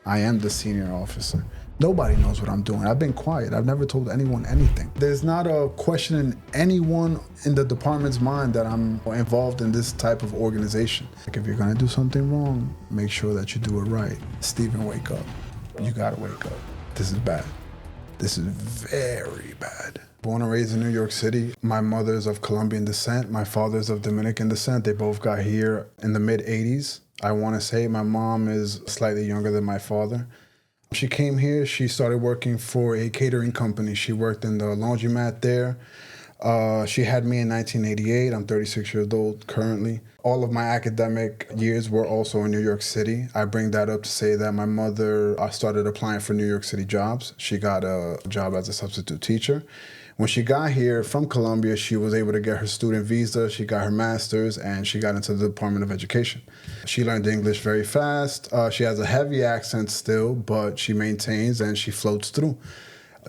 I am the senior officer. Nobody knows what I'm doing. I've been quiet. I've never told anyone anything. There's not a question in anyone in the department's mind that I'm involved in this type of organization. Like, if you're gonna do something wrong, make sure that you do it right. Steven, wake up. You gotta wake up. This is bad. This is very bad. Born and raised in New York City. My mother is of Colombian descent. My father is of Dominican descent. They both got here in the mid-'80s. I wanna say my mom is slightly younger than my father. She came here, she started working for a catering company. She worked in the laundromat there. She had me in 1988. I'm 36 years old currently. All of my academic years were also in New York City. I bring that up to say that my mother started applying for New York City jobs. She got a job as a substitute teacher. When she got here from Colombia, she was able to get her student visa, she got her master's, and she got into the Department of Education. She learned English very fast. She has a heavy accent still, but she maintains and she floats through.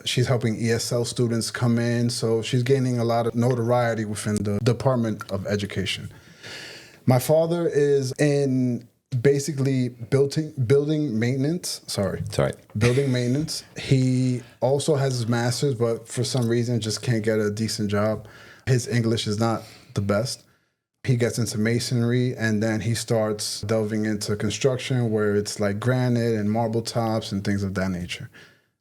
She's helping ESL students come in, so she's gaining a lot of notoriety within the Department of Education. My father is in basically building maintenance. Building maintenance. He also has his master's, but for some reason just can't get a decent job. His English is not the best. He gets into masonry, and then he starts delving into construction where it's like granite and marble tops and things of that nature.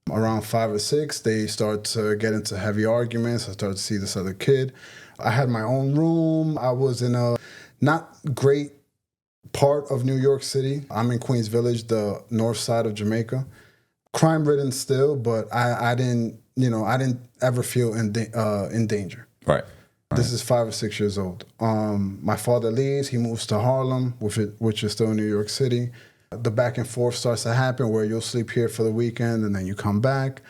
Around 5 or 6, they start to get into heavy arguments. I start to see this other kid. I had my own room. I was in a not great part of New York City. I'm in Queens Village, the north side of Jamaica. Crime-ridden still, but I didn't ever feel in danger. Right. This is 5 or 6 years old. My father leaves. He moves to Harlem, which is still in New York City. The back and forth starts to happen where you'll sleep here for the weekend and then you come back.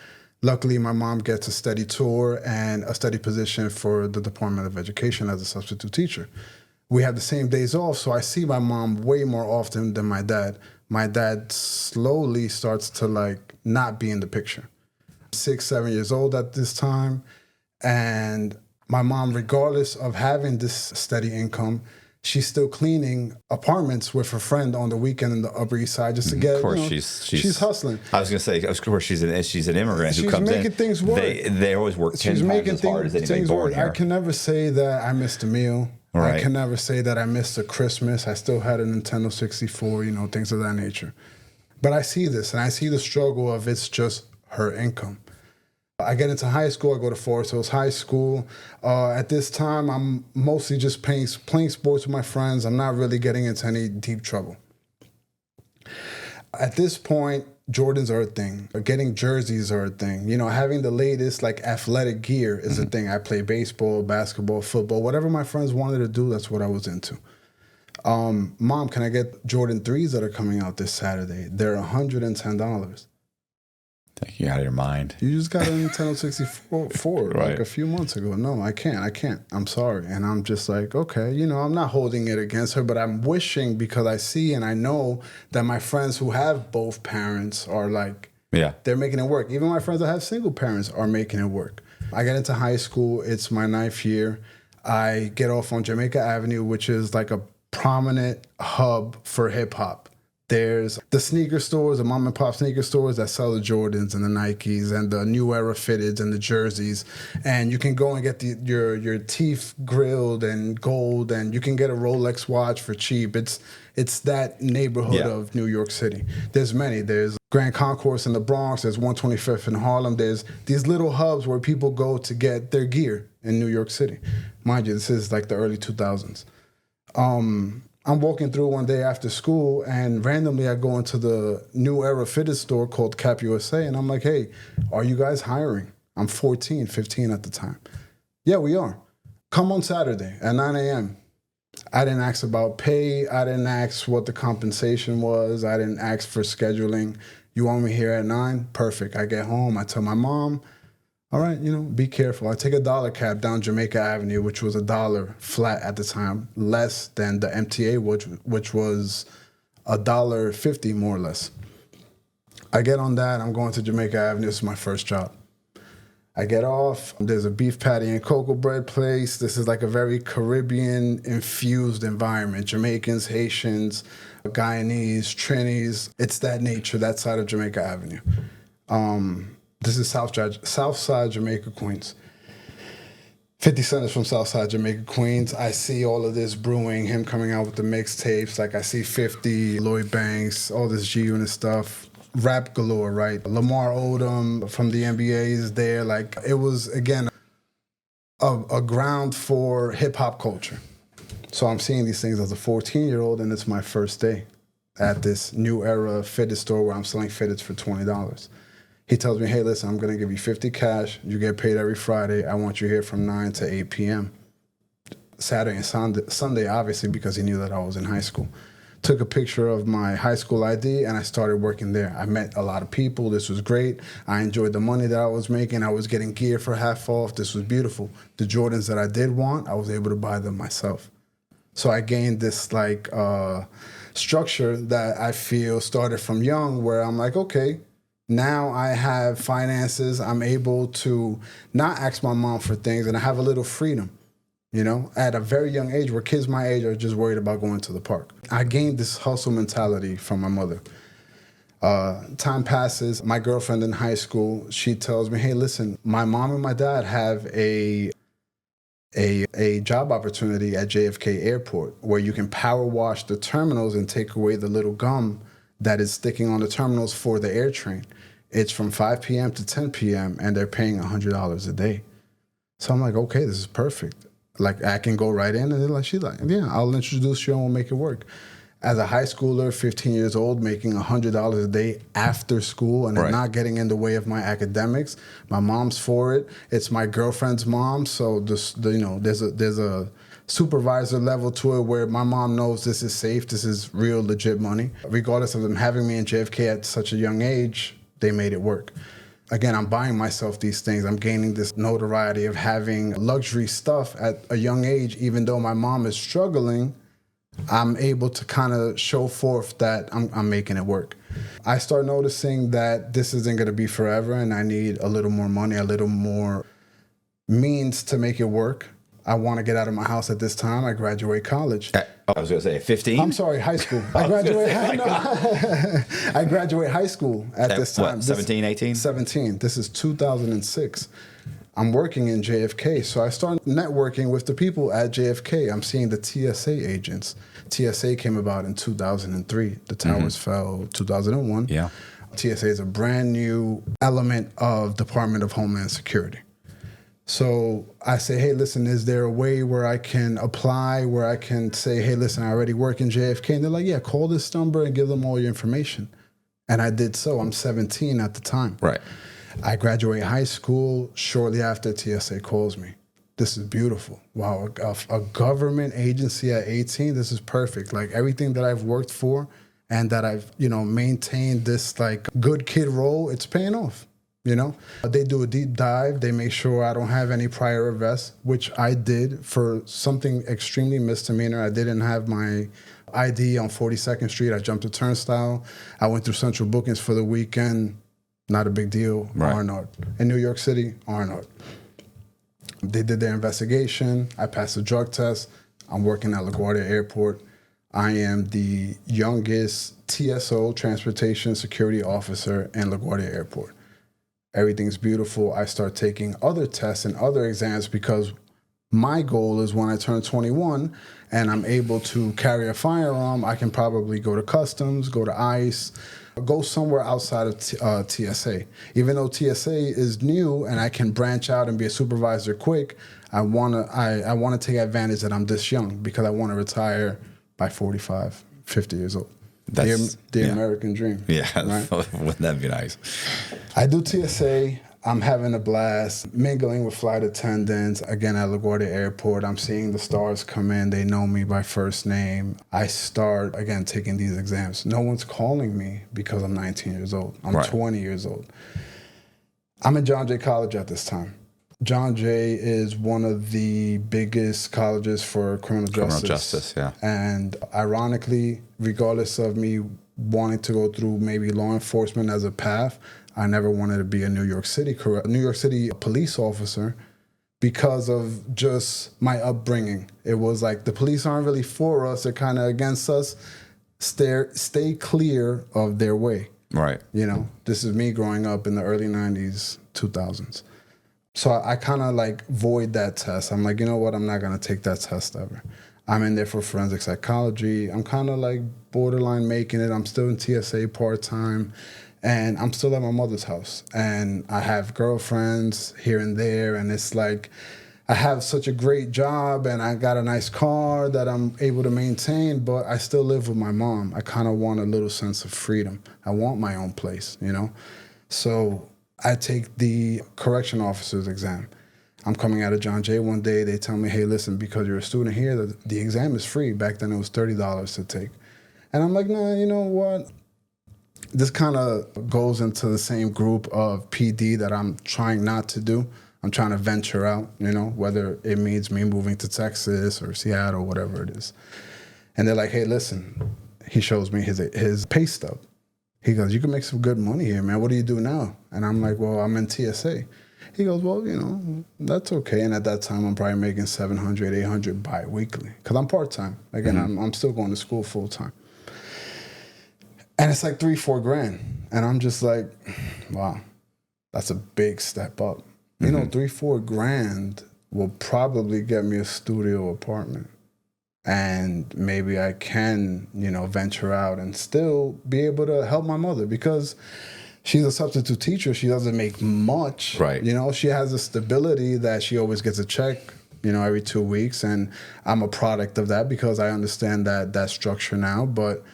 Luckily, my mom gets a steady tour and a steady position for the Department of Education as a substitute teacher. We have the same days off, so I see my mom way more often than my dad. My dad slowly starts to not be in the picture. 6, 7 years old at this time, and my mom, regardless of having this steady income, she's still cleaning apartments with her friend on the weekend in the Upper East Side just to get. Of course, she's hustling. I was going to say, of course, she's an immigrant who comes in. She's making things work. They always work 10 times as hard as anybody born here. I can never say that I missed a meal. Right. I can never say that I missed a Christmas. I still had a Nintendo 64, things of that nature. But I see this, and I see the struggle of it's just her income. I get into high school. I go to Forest Hills High School. At this time, I'm mostly just playing sports with my friends. I'm not really getting into any deep trouble. At this point, Jordans are a thing. Getting jerseys are a thing. Having the latest athletic gear is a thing. I play baseball, basketball, football, whatever my friends wanted to do. That's what I was into. Mom, can I get Jordan 3s that are coming out this Saturday? They're $110. Take you out of your mind. You just got a Nintendo 64 right. A few months ago. No, I can't. I'm sorry. And I'm just okay, I'm not holding it against her, but I'm wishing, because I see and I know that my friends who have both parents are they're making it work. Even my friends that have single parents are making it work. I get into high school. It's my 9th year. I get off on Jamaica Avenue, which is a prominent hub for hip hop. There's the sneaker stores, the mom and pop sneaker stores that sell the Jordans and the Nikes and the New Era fitteds and the jerseys. And you can go and get your teeth grilled and gold, and you can get a Rolex watch for cheap. It's that neighborhood of New York City. There's many. There's Grand Concourse in the Bronx. There's 125th in Harlem. There's these little hubs where people go to get their gear in New York City. Mind you, this is the early 2000s. I'm walking through one day after school, and randomly I go into the New Era fitted store called Cap USA, and I'm like, hey, are you guys hiring? I'm 14, 15 at the time. Yeah, we are. Come on Saturday at 9 a.m. I didn't ask about pay. I didn't ask what the compensation was. I didn't ask for scheduling. You want me here at 9? Perfect. I get home. I tell my mom, all right, be careful. I take a $1 cab down Jamaica Avenue, which was $1 flat at the time, less than the MTA, which was $1.50 more or less. I get on that. I'm going to Jamaica Avenue. This is my first job. I get off. There's a beef patty and cocoa bread place. This is like a very Caribbean-infused environment. Jamaicans, Haitians, Guyanese, Trinis. It's that nature, that side of Jamaica Avenue. This is Southside Jamaica, Queens. 50 Cent is from Southside Jamaica, Queens. I see all of this brewing, him coming out with the mixtapes. Like I see 50, Lloyd Banks, all this G-Unit stuff. Rap galore, right? Lamar Odom from the NBA is there. Like it was, again, a ground for hip-hop culture. So I'm seeing these things as a 14-year-old, and it's my first day at this new era fitted store where I'm selling fitteds for $20. He tells me, hey, listen, I'm going to give you 50 cash. You get paid every Friday. I want you here from 9 to 8 p.m. Saturday and Sunday, obviously, because he knew that I was in high school. Took a picture of my high school ID, and I started working there. I met a lot of people. This was great. I enjoyed the money that I was making. I was getting gear for half off. This was beautiful. The Jordans that I did want, I was able to buy them myself. So I gained this like structure that I feel started from young, where I'm like, okay, now I have finances. I'm able to not ask my mom for things, and I have a little freedom, you know, at a very young age where kids my age are just worried about going to the park. I gained this hustle mentality from my mother. Time passes. My girlfriend in high school, she tells me, hey, listen, my mom and my dad have a job opportunity at JFK Airport where you can power wash the terminals and take away the little gum that is sticking on the terminals for the air train. It's from 5 p.m. to 10 p.m. and they're paying $100 a day. So I'm like, okay, this is perfect. Like I can go right in, and they're like, she's like, yeah, I'll introduce you and we'll make it work. As a high schooler, 15 years old, making $100 a day after school and not getting in the way of my academics. My mom's for it. It's my girlfriend's mom, so there's a supervisor level to it where my mom knows this is safe, this is real legit money. Regardless of them having me in JFK at such a young age, they made it work. Again, I'm buying myself these things. I'm gaining this notoriety of having luxury stuff at a young age. Even though my mom is struggling, I'm able to kind of show forth that I'm making it work. I start noticing that this isn't going to be forever, and I need a little more money, a little more means to make it work. I want to get out of my house at this time. I graduate college. I was going to say 15? I'm sorry, high school. I graduate high school at this time. What, 17, 18? 17. This is 2006. I'm working in JFK, so I start networking with the people at JFK. I'm seeing the TSA agents. TSA came about in 2003. The towers fell 2001. Yeah. TSA is a brand new element of Department of Homeland Security. So I say, hey, listen, is there a way where I can apply, where I can say, hey, listen, I already work in JFK? And they're like, yeah, call this number and give them all your information. And I did so. I'm 17 at the time. Right. I graduate high school. Shortly after, TSA calls me. This is beautiful. Wow, a government agency at 18, this is perfect. Like everything that I've worked for and that I've, maintained this like good kid role, it's paying off. They do a deep dive. They make sure I don't have any prior arrests, which I did for something extremely misdemeanor. I didn't have my ID on 42nd Street. I jumped a turnstile. I went through central bookings for the weekend. Not a big deal. Right. R0. In New York City, R0. They did their investigation. I passed the drug test. I'm working at LaGuardia Airport. I am the youngest TSO, Transportation Security Officer, in LaGuardia Airport. Everything's beautiful. I start taking other tests and other exams because my goal is when I turn 21 and I'm able to carry a firearm, I can probably go to customs, go to ICE, go somewhere outside of TSA. Even though TSA is new and I can branch out and be a supervisor quick, I wanna take advantage that I'm this young because I want to retire by 45, 50 years old. That's the American dream. Yeah, right? Wouldn't that be nice? I do TSA. I'm having a blast, mingling with flight attendants. Again, at LaGuardia Airport, I'm seeing the stars come in. They know me by first name. I start, again, taking these exams. No one's calling me because I'm 19 years old. I'm 20 years old. I'm at John Jay College at this time. John Jay is one of the biggest colleges for criminal justice. Yeah. And ironically, regardless of me wanting to go through maybe law enforcement as a path. I never wanted to be a New York City police officer because of just my upbringing. It was like the police aren't really for us; they're kind of against us. Stay clear of their way. Right. You know, this is me growing up in the early 90s, 2000s. So I kind of like void that test. I'm like, you know what? I'm not going to take that test ever. I'm in there for forensic psychology. I'm kind of like borderline making it. I'm still in TSA part-time, and I'm still at my mother's house. And I have girlfriends here and there, and it's like I have such a great job, and I got a nice car that I'm able to maintain, but I still live with my mom. I kind of want a little sense of freedom. I want my own place, you know? So I take the correction officer's exam. I'm coming out of John Jay one day. They tell me, hey, listen, because you're a student here, the exam is free. Back then it was $30 to take. And I'm like, nah, you know what? This kind of goes into the same group of PD that I'm trying not to do. I'm trying to venture out, you know, whether it means me moving to Texas or Seattle, whatever it is. And they're like, hey, listen. He shows me his pay stub. He goes, you can make some good money here, man. What do you do now? And I'm like, well, I'm in TSA. He goes, well, you know, that's okay. And at that time, I'm probably making $700, $800 bi-weekly because I'm part-time. Again, I'm still going to school full-time. And it's like $3-4 grand. And I'm just like, wow, that's a big step up. You know, $3-4 grand will probably get me a studio apartment. And maybe I can, you know, venture out and still be able to help my mother because she's a substitute teacher. She doesn't make much. Right. You know, she has a stability that she always gets a check, you know, every 2 weeks. And I'm a product of that because I understand that structure now. But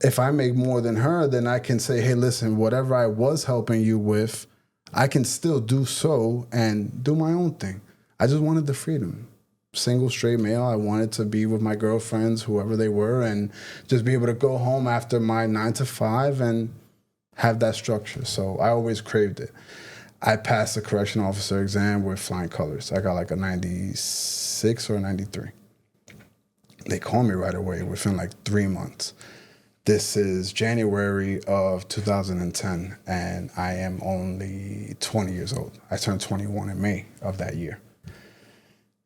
if I make more than her, then I can say, hey, listen, whatever I was helping you with, I can still do so and do my own thing. I just wanted the freedom. Single, straight male. I wanted to be with my girlfriends, whoever they were, and just be able to go home after my 9 to 5 and have that structure. So I always craved it. I passed the correction officer exam with flying colors. I got like a 96 or a 93. They called me right away within like 3 months. This is January of 2010, and I am only 20 years old. I turned 21 in May of that year.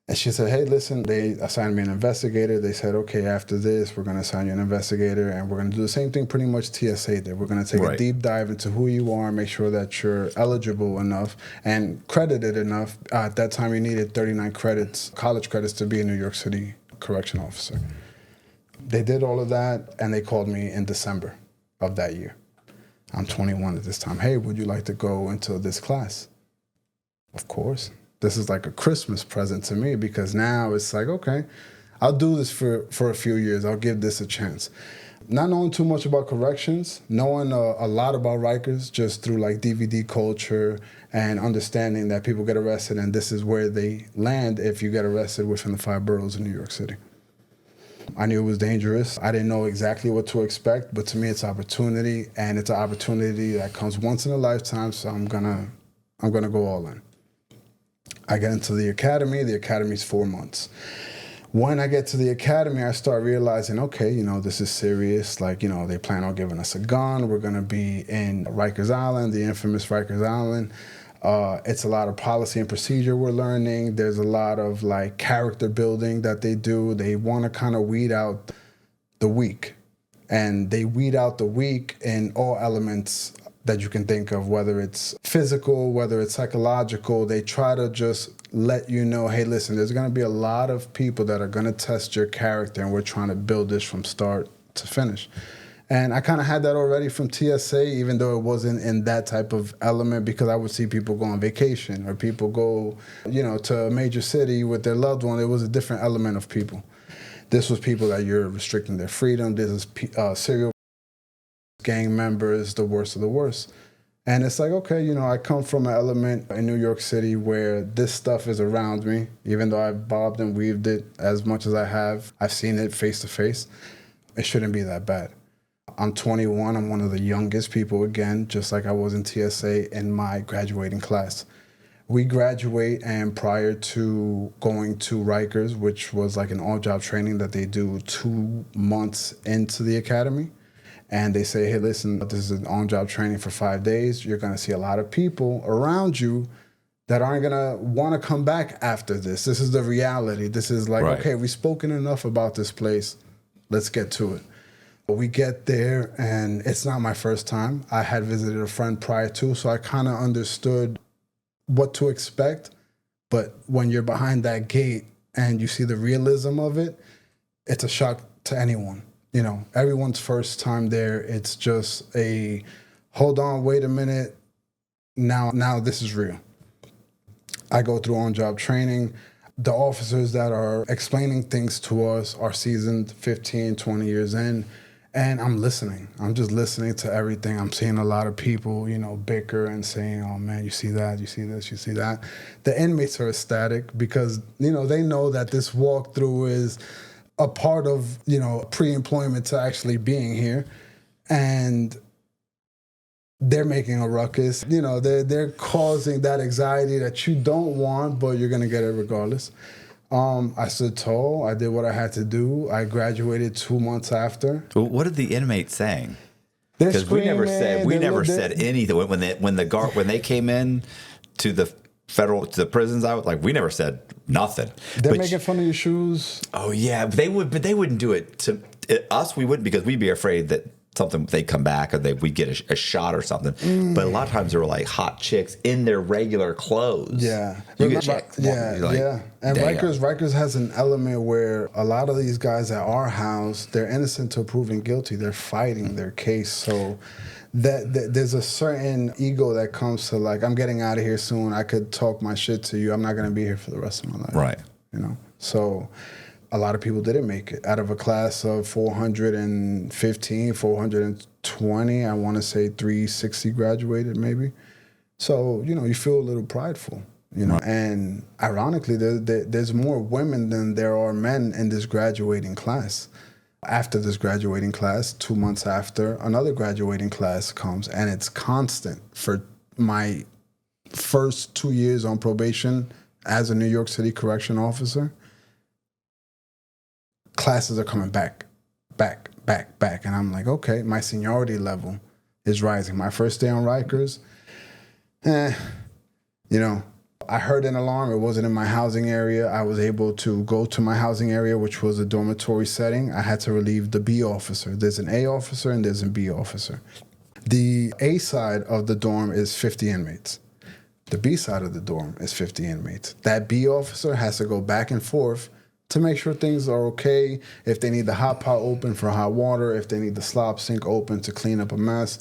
And she said, hey, listen, they assigned me an investigator. They said, okay, after this, we're going to assign you an investigator, and we're going to do the same thing pretty much TSA did. We're going to take a deep dive into who you are, make sure that you're eligible enough and credited enough. At that time, you needed 39 credits, college credits, to be a New York City correction officer. They did all of that, and they called me in December of that year. I'm 21 at this time. Hey, would you like to go into this class? Of course. This is like a Christmas present to me because now it's like, okay, I'll do this for a few years. I'll give this a chance. Not knowing too much about corrections, knowing a lot about Rikers just through like DVD culture and understanding that people get arrested and this is where they land if you get arrested within the 5 boroughs of New York City. I knew it was dangerous. I didn't know exactly what to expect, but to me it's opportunity, and it's an opportunity that comes once in a lifetime, so I'm gonna go all in. I get into the academy. The academy's 4 months. When I get to the academy, I start realizing, okay, you know, this is serious. Like, you know, they plan on giving us a gun. We're going to be in Rikers Island, the infamous Rikers Island. It's a lot of policy and procedure we're learning. There's a lot of, like, character building that they do. They want to kind of weed out the weak. And they weed out the weak in all elements that you can think of, whether it's physical, whether it's psychological. They try to just let you know, hey, listen, there's going to be a lot of people that are going to test your character, and we're trying to build this from start to finish. And I kind of had that already from TSA, even though it wasn't in that type of element, because I would see people go on vacation or people go, you know, to a major city with their loved one. It was a different element of people. This was people that you're restricting their freedom. This is serial gang members, the worst of the worst. And it's like, okay, you know, I come from an element in New York City where this stuff is around me. Even though I've bobbed and weaved it as much as I have, I've seen it face to face. It shouldn't be that bad. I'm 21. I'm one of the youngest people, again, just like I was in TSA in my graduating class. We graduate, and prior to going to Rikers, which was like an all-job training that they do 2 months into the academy, and they say, hey, listen, this is an on-job training for 5 days. You're going to see a lot of people around you that aren't going to want to come back after this. This is the reality. This is like, okay, we've spoken enough about this place. Let's get to it. We get there, and it's not my first time. I had visited a friend prior to, so I kind of understood what to expect. But when you're behind that gate and you see the realism of it, it's a shock to anyone. You know, everyone's first time there, it's just a, hold on, wait a minute, now this is real. I go through on-job training. The officers that are explaining things to us are seasoned 15, 20 years in, and I'm listening. I'm just listening to everything. I'm seeing a lot of people, you know, bicker and saying, oh man, you see that, you see this, you see that. The inmates are ecstatic because, you know, they know that this walkthrough is a part of, you know, pre-employment to actually being here. And they're making a ruckus. You know, they're causing that anxiety that you don't want, but you're going to get it regardless. I stood tall. I did what I had to do. I graduated 2 months after. Well, what are the inmates saying? Because we never said anything when they came in to the prisons. We never said nothing. They're making fun of your shoes. Oh yeah, but they wouldn't do it to us. We wouldn't, because we'd be afraid that they'd come back or we'd get a shot or something. But a lot of times there were like hot chicks in their regular clothes. Yeah. You get checked. Yeah. And Rikers has an element where a lot of these guys at our house, they're innocent till proven guilty. They're fighting their case. So that there's a certain ego that comes to, like, I'm getting out of here soon. I could talk my shit to you. I'm not going to be here for the rest of my life. Right. You know? So a lot of people didn't make it. Out of a class of 415, 420, I want to say 360 graduated maybe. So, you know, you feel a little prideful, you know. Right. And ironically, there's more women than there are men in this graduating class. After this graduating class, 2 months after, another graduating class comes, and it's constant. For my first 2 years on probation as a New York City correction officer, classes are coming back. And I'm like, okay, my seniority level is rising. My first day on Rikers, you know, I heard an alarm. It wasn't in my housing area. I was able to go to my housing area, which was a dormitory setting. I had to relieve the B officer. There's an A officer and there's a B officer. The A side of the dorm is 50 inmates. The B side of the dorm is 50 inmates. That B officer has to go back and forth to make sure things are okay. If they need the hot pot open for hot water, if they need the slop sink open to clean up a mess,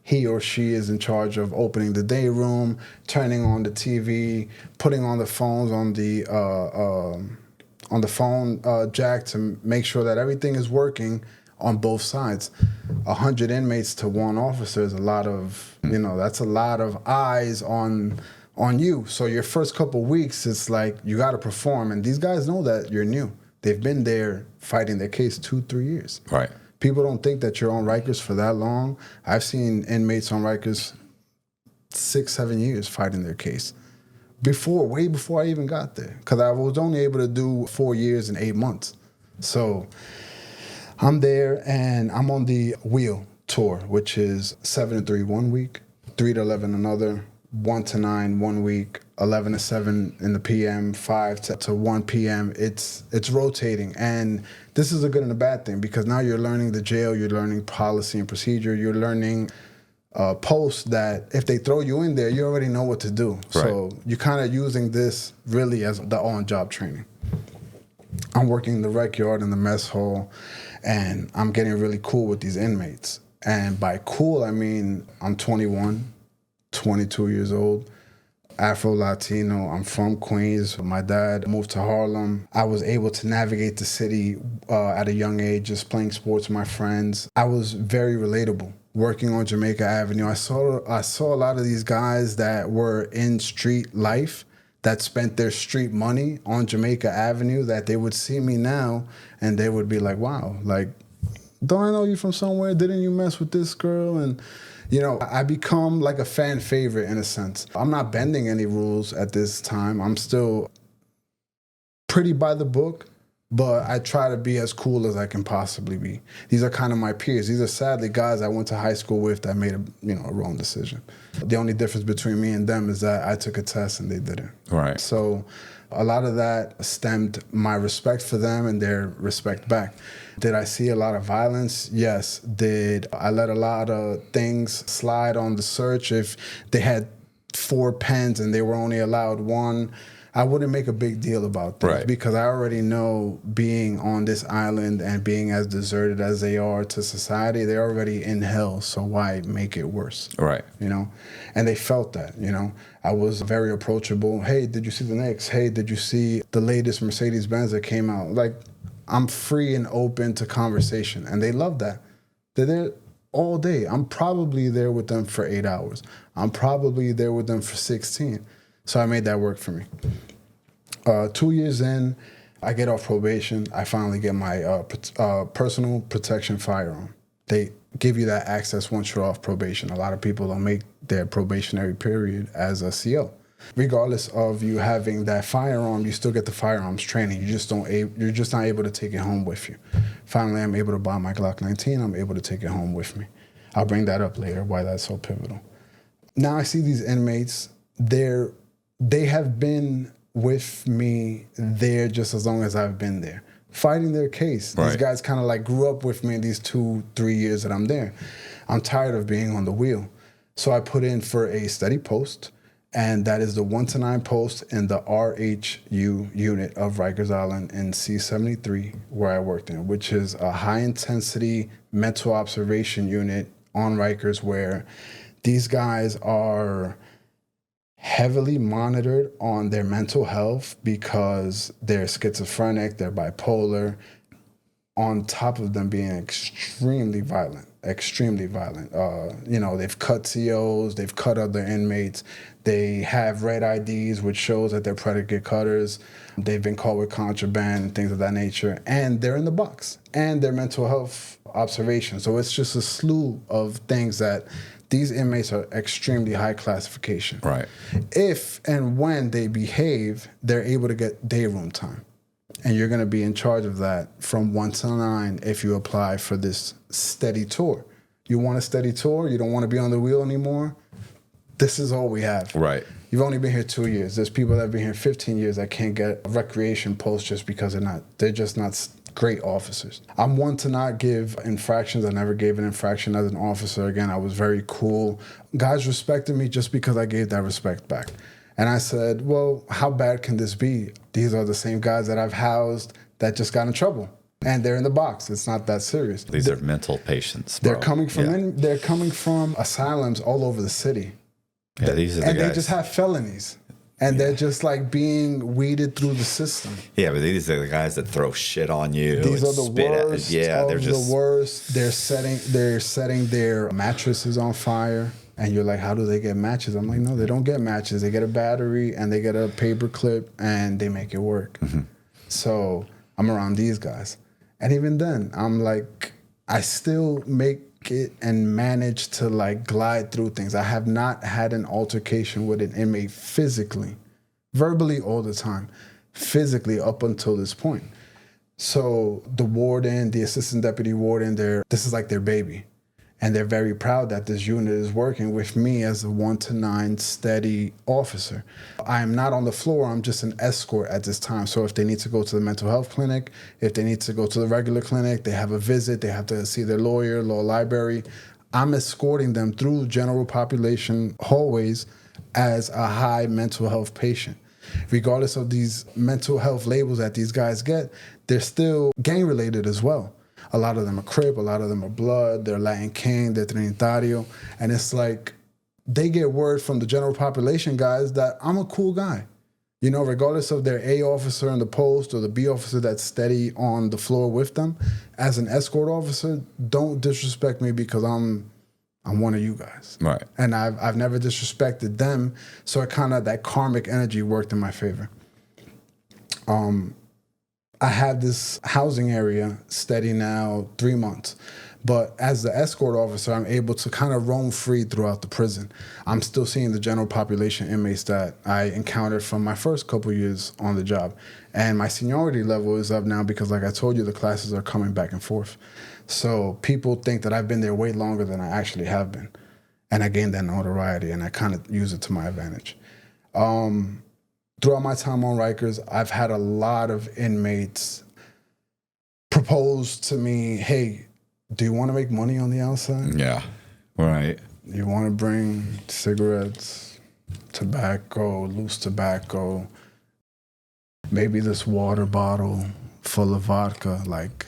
he or she is in charge of opening the day room, turning on the TV, putting on the phones on the phone jack to make sure that everything is working on both sides. 100 inmates to one officer is a lot of, you know, that's a lot of eyes on you. So your first couple weeks, it's like you got to perform. And these guys know that you're new. They've been there fighting their case 2-3 years. Right. People don't think that you're on Rikers for that long. I've seen inmates on Rikers 6-7 years fighting their case. Way before I even got there. Because I was only able to do 4 years and 8 months. So I'm there and I'm on the wheel tour, which is 7 to 3 1 week, 3 to 11 another, 1 to 9 1 week, 11 to 7 in the PM, 5 to 1 PM. It's rotating. And this is a good and a bad thing, because now you're learning the jail, you're learning policy and procedure, you're learning posts that if they throw you in there, you already know what to do. Right. So you're kind of using this really as the on-job training. I'm working the rec yard and the mess hall, and I'm getting really cool with these inmates. And by cool, I mean I'm 21, 22 years old, Afro-Latino. I'm from Queens. My dad moved to Harlem. I was able to navigate the city at a young age, just playing sports with my friends. I was very relatable. Working on Jamaica Avenue, I saw a lot of these guys that were in street life, that spent their street money on Jamaica Avenue, that they would see me now and they would be like, wow, like, don't I know you from somewhere? Didn't you mess with this girl? And you know, I become like a fan favorite in a sense. I'm not bending any rules at this time. I'm still pretty by the book, but I try to be as cool as I can possibly be. These are kind of my peers. These are sadly guys I went to high school with that made a wrong decision. The only difference between me and them is that I took a test and they didn't. Right. So a lot of that stemmed my respect for them and their respect back. Did I see a lot of violence? Yes. Did I let a lot of things slide on the search? If they had 4 pens and they were only allowed 1, I wouldn't make a big deal about that, right, because I already know, being on this island and being as deserted as they are to society, they're already in hell, so why make it worse? Right. And they felt that, I was very approachable. Hey, did you see the Knicks? Hey, did you see the latest Mercedes-Benz that came out? Like, I'm free and open to conversation, and they love that. They're there all day. I'm probably there with them for 8 hours. I'm probably there with them for 16. So I made that work for me. 2 years in, I get off probation. I finally get my personal protection firearm. They give you that access once you're off probation. A lot of people don't make their probationary period as a CO. Regardless of you having that firearm, you still get the firearms training. You're just not able to take it home with you. Finally, I'm able to buy my Glock 19. I'm able to take it home with me. I'll bring that up later, why that's so pivotal. Now I see these inmates. They have been with me there just as long as I've been there, fighting their case. Right. These guys kind of like grew up with me in these 2-3 years that I'm there. I'm tired of being on the wheel. So I put in for a steady post, and that is the 1-9 post in the RHU unit of Rikers Island in C-73, where I worked in, which is a high-intensity mental observation unit on Rikers, where these guys are heavily monitored on their mental health because they're schizophrenic, they're bipolar, on top of them being extremely violent. They've cut COs, they've cut other inmates, they have red IDs, which shows that they're predicate cutters, they've been caught with contraband and things of that nature, and they're in the box, and their mental health observation. So it's just a slew of things that these inmates are extremely high classification. Right. If and when they behave, they're able to get day room time. And you're going to be in charge of that from 1 to 9 if you apply for this steady tour. You want a steady tour? You don't want to be on the wheel anymore? This is all we have. Right. You've only been here 2 years. There's people that have been here 15 years that can't get a recreation post just because they're just not great officers. I'm one to not give infractions. I never gave an infraction as an officer. Again, I was very cool. Guys respected me just because I gave that respect back. And I said, well, how bad can this be? These are the same guys that I've housed that just got in trouble. And they're in the box. It's not that serious. These are mental patients, bro. They're coming from asylums all over the city. Yeah, these are the guys. And they just have felonies. And they're just like being weeded through the system. Yeah, but these are the guys that throw shit on you. These are the worst. They're just the worst. They're setting their mattresses on fire. And you're like, how do they get matches? I'm like, no, they don't get matches. They get a battery and they get a paper clip and they make it work. Mm-hmm. So I'm around these guys. And even then, I'm like, I still make it and manage to like glide through things. I have not had an altercation with an inmate physically, verbally all the time, physically up until this point. So the warden, the assistant deputy warden, this is like their baby. And they're very proud that this unit is working with me as a 1 to 9 steady officer. I am not on the floor. I'm just an escort at this time. So if they need to go to the mental health clinic, if they need to go to the regular clinic, they have a visit, they have to see their lawyer, law library, I'm escorting them through general population hallways as a high mental health patient. Regardless of these mental health labels that these guys get, they're still gang related as well. A lot of them are Crip, a lot of them are Blood, they're Latin King, they're Trinitario. And it's like, they get word from the general population guys that I'm a cool guy. Regardless of their A officer in the post or the B officer that's steady on the floor with them, as an escort officer, don't disrespect me because I'm one of you guys. Right. And I've never disrespected them, so it kind of, that karmic energy worked in my favor. I had this housing area steady now 3 months. But as the escort officer, I'm able to kind of roam free throughout the prison. I'm still seeing the general population inmates that I encountered from my first couple years on the job. And my seniority level is up now because, like I told you, the classes are coming back and forth. So people think that I've been there way longer than I actually have been. And I gained that notoriety, and I kind of use it to my advantage. Throughout my time on Rikers, I've had a lot of inmates propose to me, hey, do you want to make money on the outside? Yeah, right. You want to bring cigarettes, tobacco, loose tobacco, maybe this water bottle full of vodka. Like,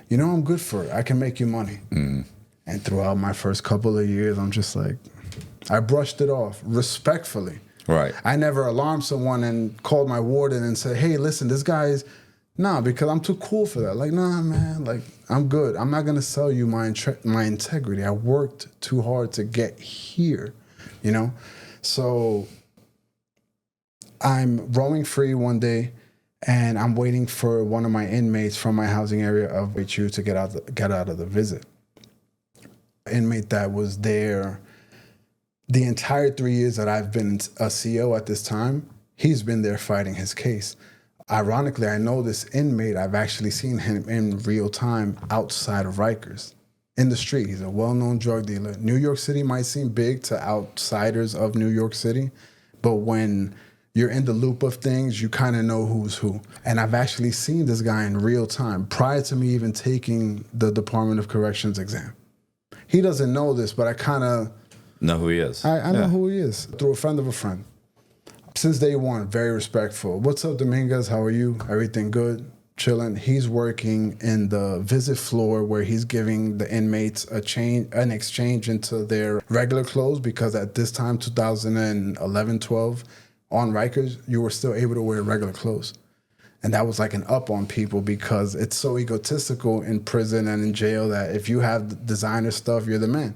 you know, I'm good for it. I can make you money. Mm. And throughout my first couple of years, I'm just like, I brushed it off respectfully. Right. I never alarmed someone and called my warden and said, hey, listen, this guy's, because I'm too cool for that. Like, nah, man, like, I'm good. I'm not going to sell you my integrity. I worked too hard to get here, you know? So I'm roaming free one day, and I'm waiting for one of my inmates from my housing area of HU to get out of the visit. Inmate that was there the entire 3 years that I've been a CO at this time, he's been there fighting his case. Ironically, I know this inmate. I've actually seen him in real time outside of Rikers, in the street. He's a well-known drug dealer. New York City might seem big to outsiders of New York City, but when you're in the loop of things, you kind of know who's who. And I've actually seen this guy in real time prior to me even taking the Department of Corrections exam. He doesn't know this, but I kind of know who he is. I know who he is through a friend of a friend. Since day one, very respectful. What's up, Dominguez? How are you? Everything good? Chilling. He's working in the visit floor where he's giving the inmates an exchange into their regular clothes, because at this time, 2011-12, on Rikers, you were still able to wear regular clothes. And that was like an up on people, because it's so egotistical in prison and in jail that if you have designer stuff, you're the man.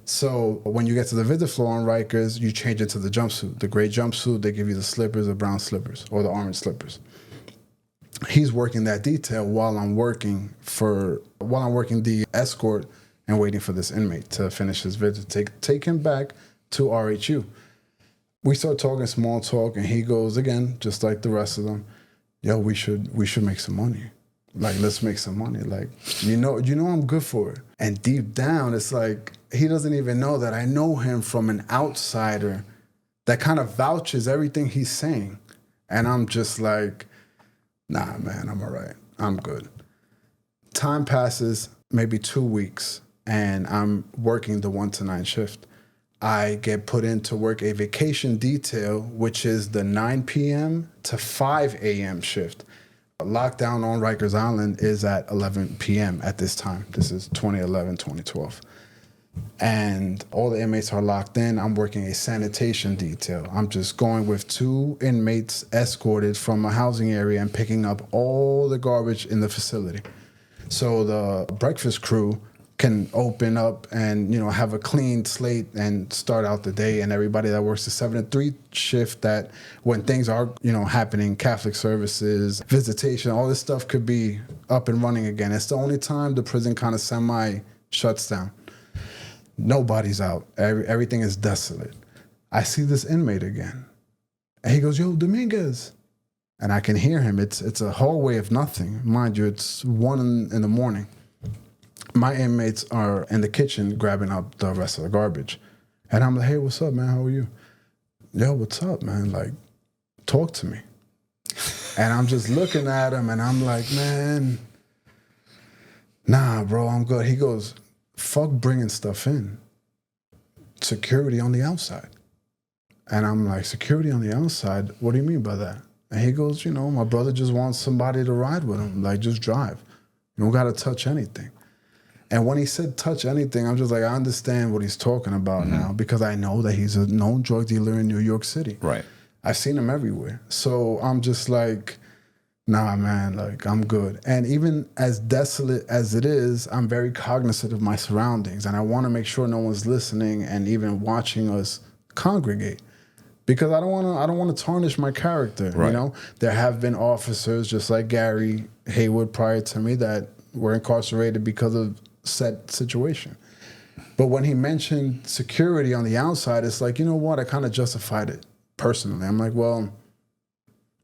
So when you get to the visit floor on Rikers, you change it to the jumpsuit. The gray jumpsuit, they give you the slippers, the brown slippers, or the orange slippers. He's working that detail while I'm working the escort and waiting for this inmate to finish his visit, take him back to RHU. We start talking small talk, and he goes, again, just like the rest of them, yo, we should make some money. Like, let's make some money. Like, you know I'm good for it. And deep down, it's like, he doesn't even know that I know him from an outsider that kind of vouches everything he's saying. And I'm just like, nah, man, I'm all right. I'm good. Time passes, maybe 2 weeks, and I'm working the 1 to 9 shift. I get put in to work a vacation detail, which is the 9 p.m. to 5 a.m. shift. Lockdown on Rikers Island is at 11 p.m. at this time. This is 2011, 2012. And all the inmates are locked in. I'm working a sanitation detail. I'm just going with 2 inmates escorted from a housing area and picking up all the garbage in the facility. So the breakfast crew can open up and, have a clean slate and start out the day. And everybody that works the 7 to 3 shift, that when things are, happening, Catholic services, visitation, all this stuff could be up and running again. It's the only time the prison kind of shuts down. Nobody's out. Everything is desolate. I see this inmate again. And he goes, yo, Dominguez. And I can hear him. It's a hallway of nothing. Mind you, it's 1 in the morning. My inmates are in the kitchen grabbing up the rest of the garbage. And I'm like, hey, what's up, man? How are you? Yo, what's up, man? Like, talk to me. And I'm just looking at him, and I'm like, man, nah, bro, I'm good. He goes, fuck bringing stuff in. Security on the outside. And I'm like, security on the outside? What do you mean by that? And he goes, my brother just wants somebody to ride with him. Like, just drive. You don't got to touch anything. And when he said touch anything, I'm just like, I understand what he's talking about now, because I know that he's a known drug dealer in New York City. Right. I've seen him everywhere. So I'm just like, nah, man, like, I'm good. And even as desolate as it is, I'm very cognizant of my surroundings. And I want to make sure no one's listening and even watching us congregate. Because I don't want to tarnish my character. Right. There have been officers just like Gary Haywood prior to me that were incarcerated because of set situation. But when he mentioned security on the outside, it's like, you know what? I kind of justified it personally. I'm like, well,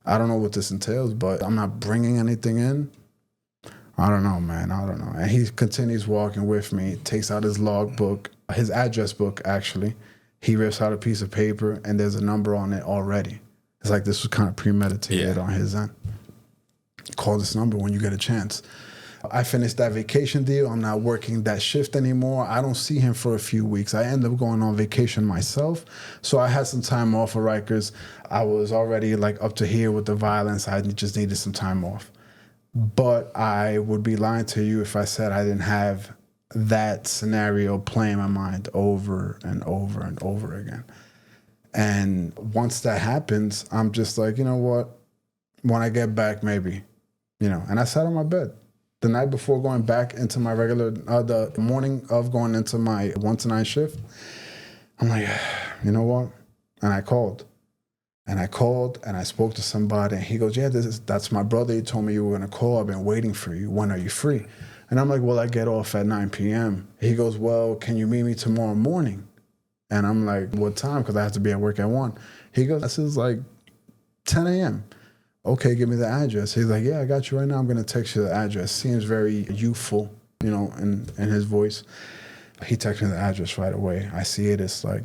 I don't know what this entails, but I'm not bringing anything in. I don't know, man. I don't know. And he continues walking with me, takes out his logbook, his address book, actually. He rips out a piece of paper, and there's a number on it already. It's like this was kind of premeditated on his end. Call this number when you get a chance. I finished that vacation deal. I'm not working that shift anymore. I don't see him for a few weeks. I end up going on vacation myself. So I had some time off of Rikers. I was already like up to here with the violence. I just needed some time off. But I would be lying to you if I said I didn't have that scenario play in my mind over and over and over again. And once that happens, I'm just like, you know what? When I get back, maybe, and I sat on my bed. The night before going back into my regular, the morning of going into my 1 to 9 shift, I'm like, you know what? And I called. And I spoke to somebody, and he goes, yeah, that's my brother. He told me you were going to call. I've been waiting for you. When are you free? And I'm like, well, I get off at 9 p.m. He goes, well, can you meet me tomorrow morning? And I'm like, what time? Because I have to be at work at 1. He goes, this is like 10 a.m. Okay, give me the address. He's like, yeah, I got you right now. I'm going to text you the address. Seems very youthful, in his voice. He texted me the address right away. I see it. It's like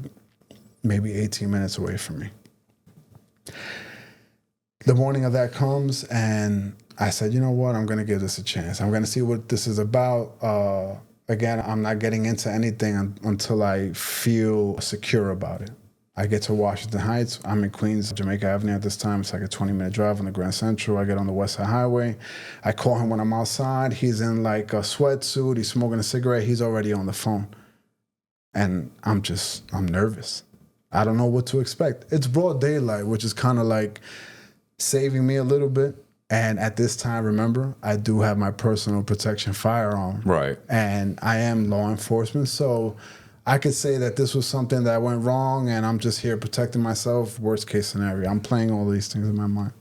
maybe 18 minutes away from me. The morning of that comes, and I said, you know what? I'm going to give this a chance. I'm going to see what this is about. Again, I'm not getting into anything until I feel secure about it. I get to Washington Heights. I'm in Queens, Jamaica Avenue at this time. It's like a 20-minute drive on the Grand Central. I get on the West Side Highway. I call him when I'm outside. He's in like a sweatsuit. He's smoking a cigarette. He's already on the phone. And I'm nervous. I don't know what to expect. It's broad daylight, which is kind of like saving me a little bit. And at this time, remember, I do have my personal protection firearm. Right. And I am law enforcement, so I could say that this was something that went wrong, and I'm just here protecting myself. Worst case scenario. I'm playing all these things in my mind.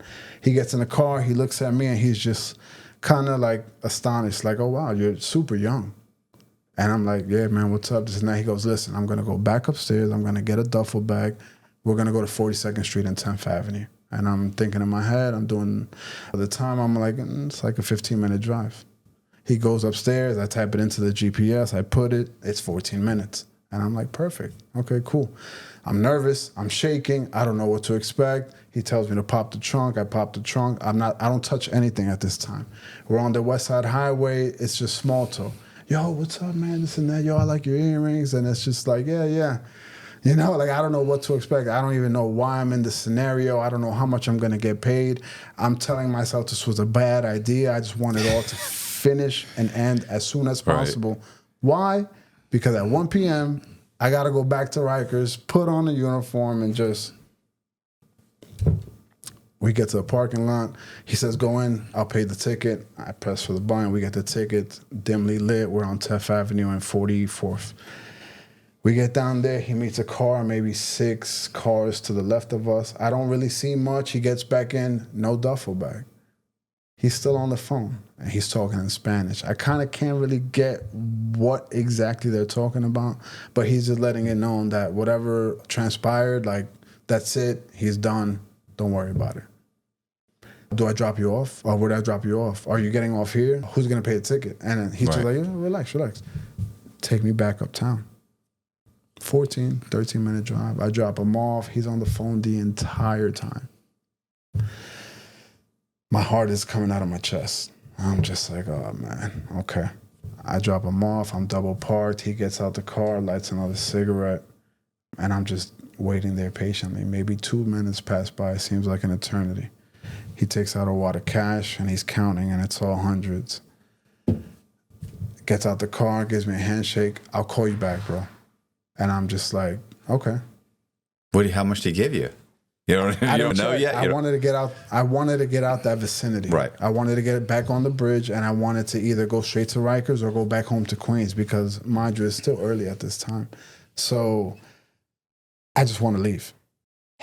He gets in the car, he looks at me, and he's just kind of like astonished, like, oh, wow, you're super young. And I'm like, yeah, man, what's up? This and that. He goes, listen, I'm going to go back upstairs. I'm going to get a duffel bag. We're going to go to 42nd Street and 10th Avenue. And I'm thinking in my head, I'm doing, at the time, I'm like, it's like a 15-minute drive. He goes upstairs. I type it into the GPS. I put it. It's 14 minutes. And I'm like, perfect. Okay, cool. I'm nervous. I'm shaking. I don't know what to expect. He tells me to pop the trunk. I pop the trunk. I don't touch anything at this time. We're on the West Side Highway. It's just small talk. Yo, what's up, man? This and that. Yo, I like your earrings. And it's just like, yeah. Like I don't know what to expect. I don't even know why I'm in this scenario. I don't know how much I'm going to get paid. I'm telling myself this was a bad idea. I just want it all to finish and end as soon as possible. Right. Why? Because at 1 p.m., I got to go back to Rikers, put on a uniform, and just... We get to the parking lot. He says, go in. I'll pay the ticket. I press for the button. We get the ticket, dimly lit. We're on 10th Avenue and 44th. We get down there. He meets a car, maybe 6 cars to the left of us. I don't really see much. He gets back in, no duffel bag. He's still on the phone, and he's talking in Spanish. I kind of can't really get what exactly they're talking about, but he's just letting it known that whatever transpired, like, that's it. He's done. Don't worry about it. Do I drop you off? Or would I drop you off? Are you getting off here? Who's going to pay the ticket? And he's just like, relax. Take me back uptown. 13-minute drive. I drop him off. He's on the phone the entire time. My heart is coming out of my chest. I'm just like, oh, man, okay. I drop him off. I'm double parked. He gets out the car, lights another cigarette, and I'm just waiting there patiently. Maybe 2 minutes pass by. It seems like an eternity. He takes out a wad of cash, and he's counting, and it's all hundreds. Gets out the car, gives me a handshake. I'll call you back, bro. And I'm just like, okay. How much did he give you? You don't know yet? I wanted to get out. I wanted to get out that vicinity. Right. I wanted to get back on the bridge, and I wanted to either go straight to Rikers or go back home to Queens because, mind you, it's still early at this time. So I just want to leave.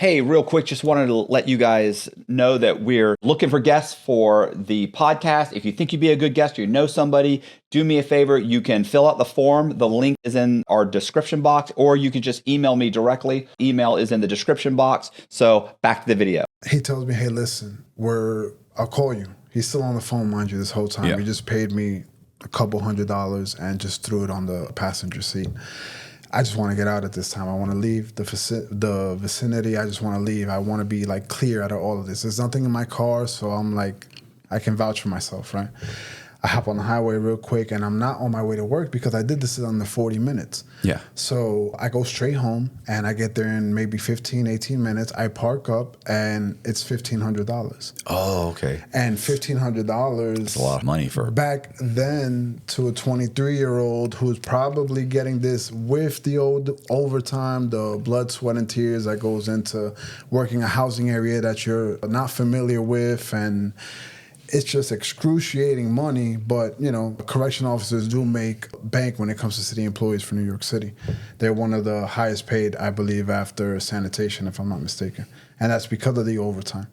Hey, real quick, just wanted to let you guys know that we're looking for guests for the podcast. If you think you'd be a good guest or you know somebody, do me a favor. You can fill out the form. The link is in our description box, or you can just email me directly. Email is in the description box. So back to the video. He tells me, hey, listen, I'll call you. He's still on the phone, mind you, this whole time. Yeah. He just paid me a couple $100 and just threw it on the passenger seat. I just want to get out at this time. I want to leave the vicinity. I just want to leave. I want to be like clear out of all of this. There's nothing in my car, so I'm like, I can vouch for myself, right? I hop on the highway real quick, and I'm not on my way to work because I did this in under 40 minutes. Yeah. So I go straight home, and I get there in maybe 15, 18 minutes. I park up, and it's $1,500. Oh, okay. And $1,500. That's a lot of money for back then to a 23-year-old who's probably getting this with the old overtime, the blood, sweat, and tears that goes into working a housing area that you're not familiar with, and it's just excruciating money. But, you know, correction officers do make bank when it comes to city employees for New York City. They're one of the highest paid, I believe, after sanitation, if I'm not mistaken. And that's because of the overtime.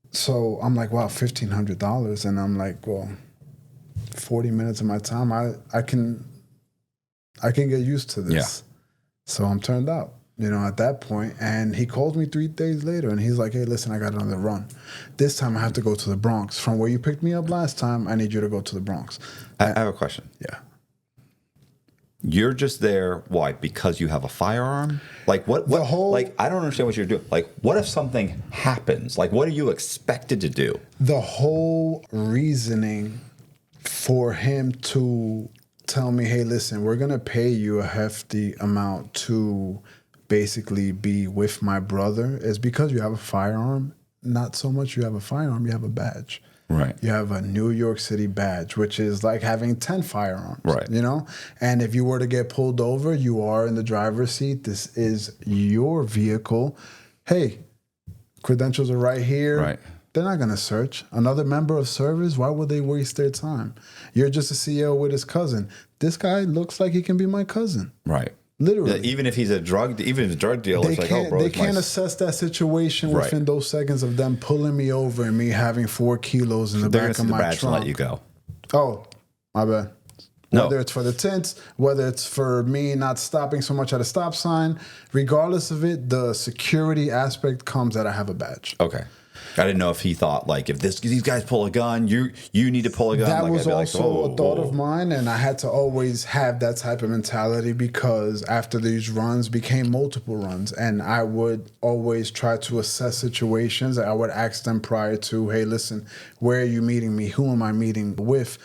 So I'm like, wow, $1,500. And I'm like, well, 40 minutes of my time, I can get used to this. Yeah. So I'm turned out. You know, at that point, and he called me 3 days later, and he's like, hey, listen, I got another run. This time I have to go to the Bronx. From where you picked me up last time, I need you to go to the Bronx. I have a question. Yeah. You're just there, why? Because you have a firearm? Like, what like, I don't understand what you're doing. Like, what if something happens? Like, what are you expected to do? The whole reasoning for him to tell me, hey, listen, we're going to pay you a hefty amount to basically be with my brother is because you have a firearm. Not so much you have a firearm, you have a badge. Right. You have a New York City badge, which is like having 10 firearms. Right. You know? And if you were to get pulled over, you are in the driver's seat. This is your vehicle. Hey, credentials are right here. Right. They're not going to search. Another member of service, why would they waste their time? You're just a CEO with his cousin. This guy looks like he can be my cousin. Right. Literally. Yeah, even if he's a drug dealer, it's like, oh, bro. They can't assess that situation within those seconds of them pulling me over and me having 4 kilos in the back of my badge trunk. And let you go. Oh, my bad. No. Whether it's for the tints, whether it's for me not stopping so much at a stop sign, regardless of it, the security aspect comes that I have a badge. Okay. I didn't know if he thought, like, if these guys pull a gun, you need to pull a gun. That like, was also like, a thought of mine, and I had to always have that type of mentality because after these runs became multiple runs, and I would always try to assess situations. I would ask them prior to, hey, listen, where are you meeting me? Who am I meeting with?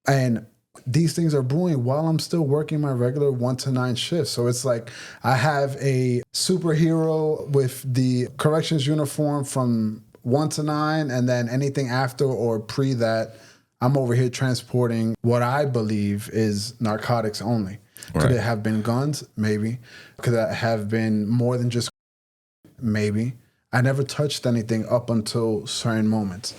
And these things are brewing while I'm still working my regular 1 to 9 shifts. So it's like I have a superhero with the corrections uniform from 1 to 9, and then anything after or pre that, I'm over here transporting what I believe is narcotics only. Right. Could it have been guns? Maybe. Could it have been more than just? Maybe. I never touched anything up until certain moments.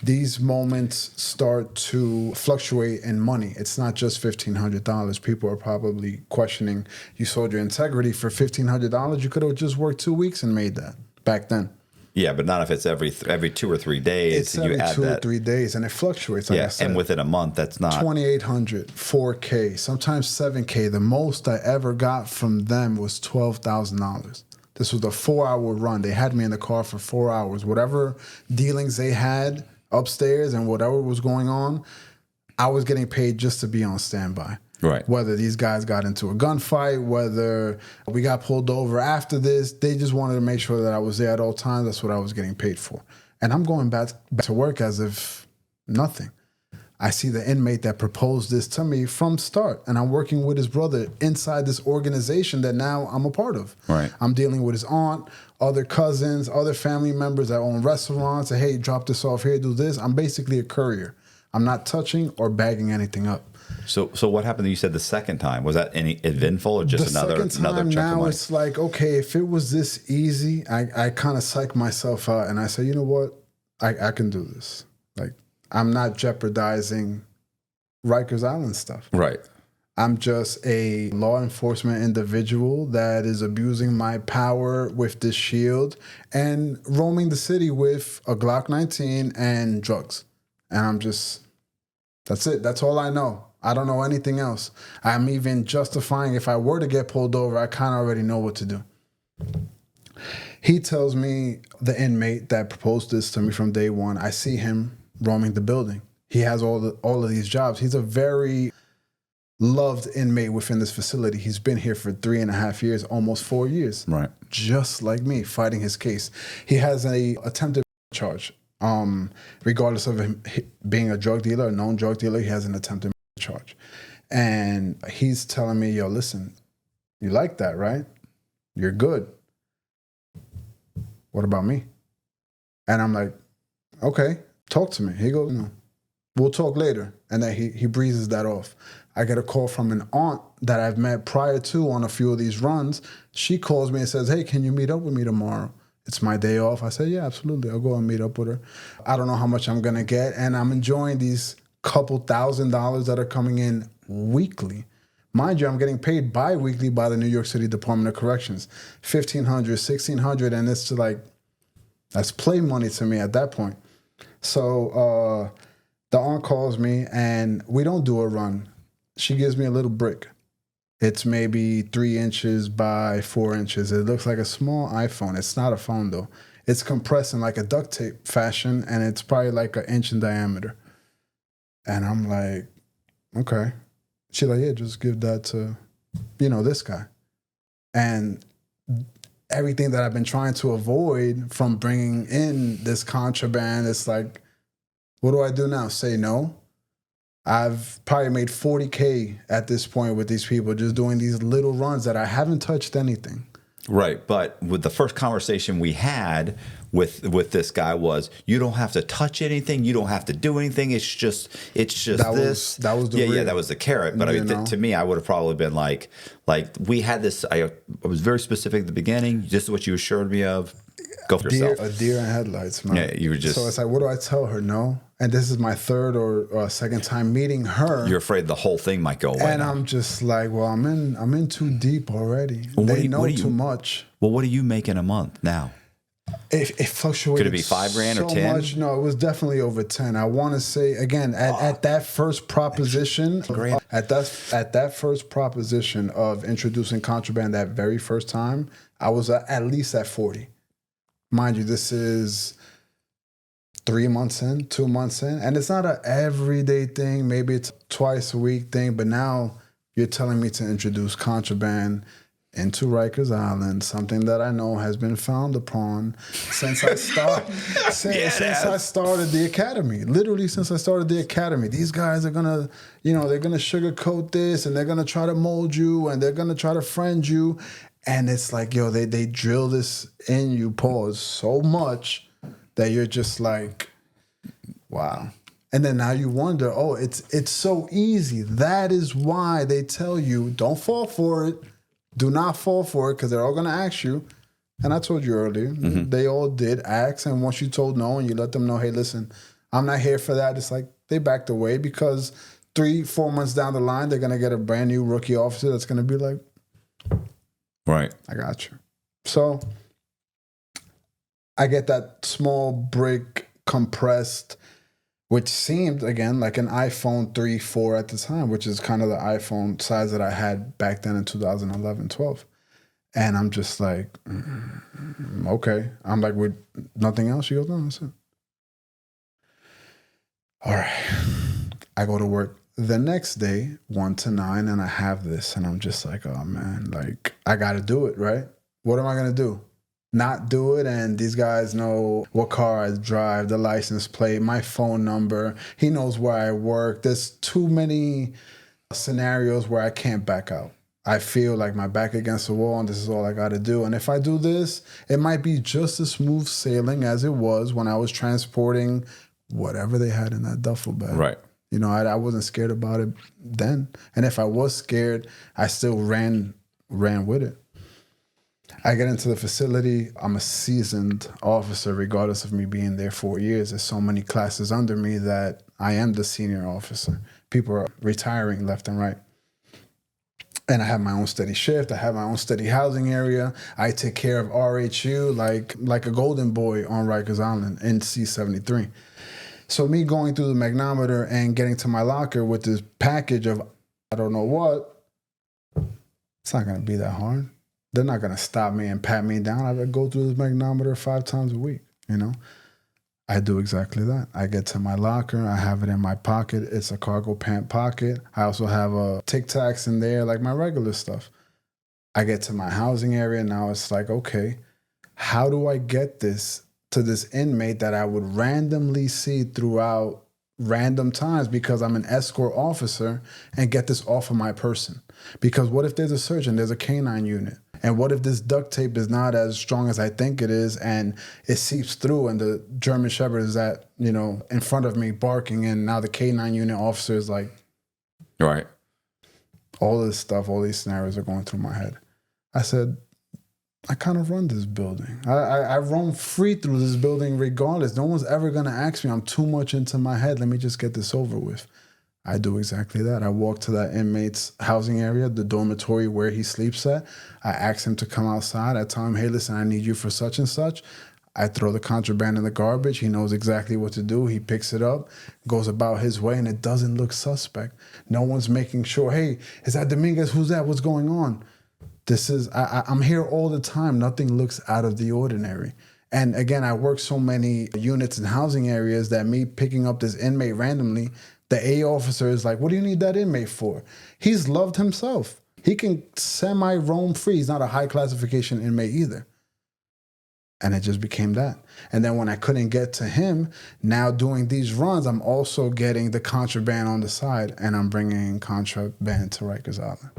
These moments start to fluctuate in money. It's not just $1,500. People are probably questioning, you sold your integrity for $1,500. You could have just worked 2 weeks and made that back then. Yeah, but not if it's every 2 or 3 days. It's every 2 or 3 days, and it fluctuates. Like I said, and within a month, that's not 2,800, 4K, sometimes 7K. The most I ever got from them was $12,000. This was a 4-hour run. They had me in the car for 4 hours. Whatever dealings they had upstairs and whatever was going on, I was getting paid just to be on standby. Right. Whether these guys got into a gunfight, whether we got pulled over after this, they just wanted to make sure that I was there at all times. That's what I was getting paid for. And I'm going back to work as if nothing. I see the inmate that proposed this to me from start, and I'm working with his brother inside this organization that now I'm a part of. Right. I'm dealing with his aunt, other cousins, other family members that own restaurants. Say, hey, drop this off here, do this. I'm basically a courier. I'm not touching or bagging anything up. So what happened? You said the second time, was that any eventful or just another chunk of money? Now it's like, okay, if it was this easy, I kind of psych myself out and I say, you know what, I can do this. Like, I'm not jeopardizing Rikers Island stuff. Right. I'm just a law enforcement individual that is abusing my power with this shield and roaming the city with a Glock 19 and drugs. And I'm just, that's it. That's all I know. I don't know anything else. I'm even justifying if I were to get pulled over, I kind of already know what to do. He tells me, the inmate that proposed this to me from day one, I see him roaming the building. He has all of these jobs. He's a very loved inmate within this facility. He's been here for 3.5 years, almost 4 years. Right. Just like me, fighting his case. He has a attempted charge. Regardless of him being a drug dealer, a known drug dealer, he has an attempted charge. And he's telling me, yo, listen, you like that, right? You're good. What about me? And I'm like, okay, talk to me. He goes, no, we'll talk later. And then he breezes that off. I get a call from an aunt that I've met prior to on a few of these runs. She calls me and says, hey, can you meet up with me tomorrow? It's my day off. I said, yeah, absolutely. I'll go and meet up with her. I don't know how much I'm going to get. And I'm enjoying these couple $1,000s that are coming in weekly. Mind you, I'm getting paid bi-weekly by the New York City Department of Corrections. $1,500, $1,600, and it's like, that's play money to me at that point. So the aunt calls me, and we don't do a run. She gives me a little brick. It's maybe 3 inches by 4 inches. It looks like a small iPhone. It's not a phone, though. It's compressed in like a duct tape fashion, and it's probably like 1 inch in diameter. And I'm like, okay. She's like, yeah, just give that to, this guy. And everything that I've been trying to avoid from bringing in this contraband, it's like, what do I do now? Say no? I've probably made $40K at this point with these people, just doing these little runs that I haven't touched anything. Right, but with the first conversation we had with this guy was, you don't have to touch anything, you don't have to do anything. It's just that this. That was the that was the carrot. But I mean, to me, I would have probably been like we had this. I was very specific at the beginning. This is what you assured me of. Go for yourself. A deer in headlights, man. Yeah, you were just. So it's like, what do I tell her? No. And this is my third or second time meeting her. You're afraid the whole thing might go away. And I'm just like, well, I'm in too deep already. Well, they know too much. Well, what are you making a month now? It fluctuated. Could it be $5,000 or so 10? Much. No, it was definitely over 10. I want to say again at that first proposition, at that first proposition of introducing contraband that very first time, I was at least at 40. Mind you, this is 3 months in, 2 months in, and it's not an everyday thing. Maybe it's twice a week thing, but now you're telling me to introduce contraband into Rikers Island, something that I know has been frowned upon since I I started the academy. Literally since I started the academy. These guys are gonna, they're gonna sugarcoat this, and they're gonna try to mold you, and they're gonna try to friend you. And it's like, yo, they drill this in you, pause, so much that you're just like, wow. And then now you wonder, oh, it's so easy. That is why they tell you, don't fall for it. Do not fall for it, because they're all going to ask you. And I told you earlier, they all did ask. And once you told no and you let them know, hey, listen, I'm not here for that. It's like they backed away, because 3-4 months down the line, they're going to get a brand new rookie officer that's going to be like, right, I got you. So I get that small brick compressed, which seemed, again, like an iPhone 3, 4 at the time, which is kind of the iPhone size that I had back then in 2011, 12. And I'm just like, okay. I'm like, with nothing else? She goes, no, that's it. All right. I go to work the next day, 1 to 9, and I have this. And I'm just like, oh, man, like, I got to do it, right? What am I going to do? Not do it, and these guys know what car I drive, the license plate, my phone number. He knows where I work. There's too many scenarios where I can't back out. I feel like my back against the wall, and this is all I got to do. And if I do this, it might be just as smooth sailing as it was when I was transporting whatever they had in that duffel bag. Right. I wasn't scared about it then. And if I was scared, I still ran with it. I get into the facility. I'm a seasoned officer, regardless of me being there 4 years. There's so many classes under me that I am the senior officer. People are retiring left and right. And I have my own steady shift. I have my own steady housing area. I take care of RHU like a golden boy on Rikers Island in C73. So me going through the magnometer and getting to my locker with this package of I don't know what, it's not going to be that hard. They're not going to stop me and pat me down. I go through this magnometer 5 times a week, you know? I do exactly that. I get to my locker. I have it in my pocket. It's a cargo pant pocket. I also have a Tic Tacs in there, like my regular stuff. I get to my housing area. Now it's like, okay, how do I get this to this inmate that I would randomly see throughout random times because I'm an escort officer and get this off of my person? Because what if there's a search and there's a canine unit? And what if this duct tape is not as strong as I think it is and it seeps through and the German Shepherd is in front of me barking and now the K9 unit officer is like... Right. All this stuff, all these scenarios are going through my head. I said, I kind of run this building. I roam free through this building regardless. No one's ever going to ask me. I'm too much into my head. Let me just get this over with. I do exactly that. I walk to that inmate's housing area, the dormitory where he sleeps at. I ask him to come outside. I tell him, hey, listen, I need you for such and such. I throw the contraband in the garbage. He knows exactly what to do. He picks it up, goes about his way, and it doesn't look suspect. No one's making sure, hey, is that Dominguez? Who's that? What's going on? I'm here all the time. Nothing looks out of the ordinary. And again, I work so many units and housing areas that me picking up this inmate randomly, the A officer is like, what do you need that inmate for? He's loved himself. He can semi-roam free. He's not a high classification inmate either. And it just became that. And then when I couldn't get to him, now doing these runs, I'm also getting the contraband on the side, and I'm bringing contraband to Rikers Island.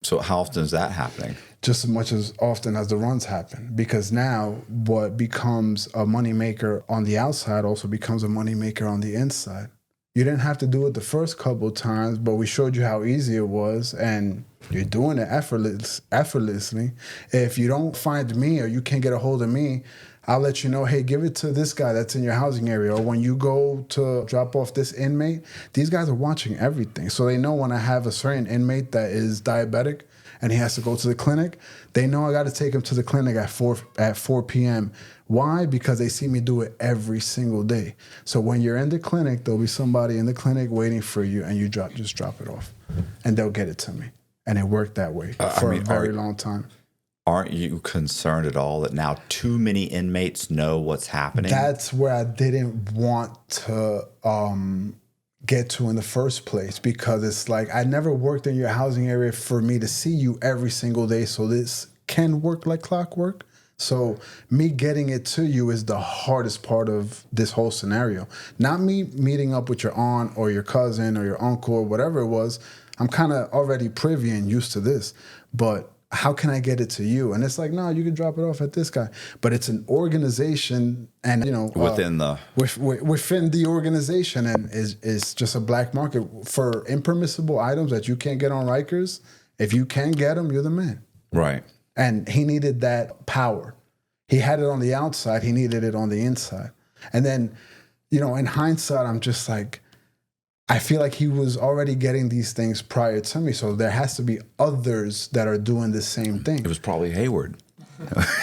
So how often is that happening? Just as much as often as the runs happen, because now what becomes a moneymaker on the outside also becomes a moneymaker on the inside. You didn't have to do it the first couple of times, but we showed you how easy it was, and you're doing it effortlessly. If you don't find me or you can't get a hold of me, I'll let you know, hey, give it to this guy that's in your housing area. Or when you go to drop off this inmate, these guys are watching everything. So they know when I have a certain inmate that is diabetic and he has to go to the clinic, they know I got to take him to the clinic at 4 p.m. Why? Because they see me do it every single day. So when you're in the clinic, there'll be somebody in the clinic waiting for you, and you just drop it off, and they'll get it to me. And it worked that way for a very long time. Aren't you concerned at all that now too many inmates know what's happening? That's where I didn't want to get to in the first place, because it's like I never worked in your housing area for me to see you every single day, so this can work like clockwork. So me getting it to you is the hardest part of this whole scenario. Not me meeting up with your aunt or your cousin or your uncle or whatever it was. I'm kind of already privy and used to this, but how can I get it to you? And it's like, no, you can drop it off at this guy. But it's an organization, and within the organization, and is just a black market for impermissible items that you can't get on Rikers. If you can get them, you're the man. Right. And he needed that power. He had it on the outside. He needed it on the inside. And then, in hindsight, I'm just like, I feel like he was already getting these things prior to me. So there has to be others that are doing the same thing. It was probably Hayward.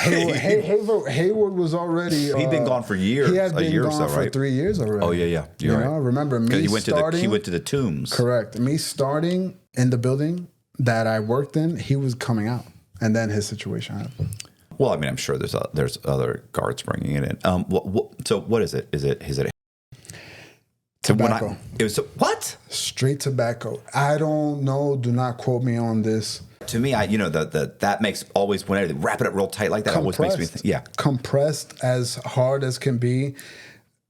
Hayward was already... He'd been gone for years. He had been gone for 3 years already. Oh, yeah. You're right. Remember me starting... He went to the tombs. Correct. Me starting in the building that I worked in, he was coming out. And then his situation happened. Well, I mean, I'm sure there's other guards bringing it in. So what is it? Is it tobacco? What? Straight tobacco. I don't know. Do not quote me on this. To me, that makes always, whenever they wrap it up real tight like that, always makes me think, yeah. Compressed as hard as can be.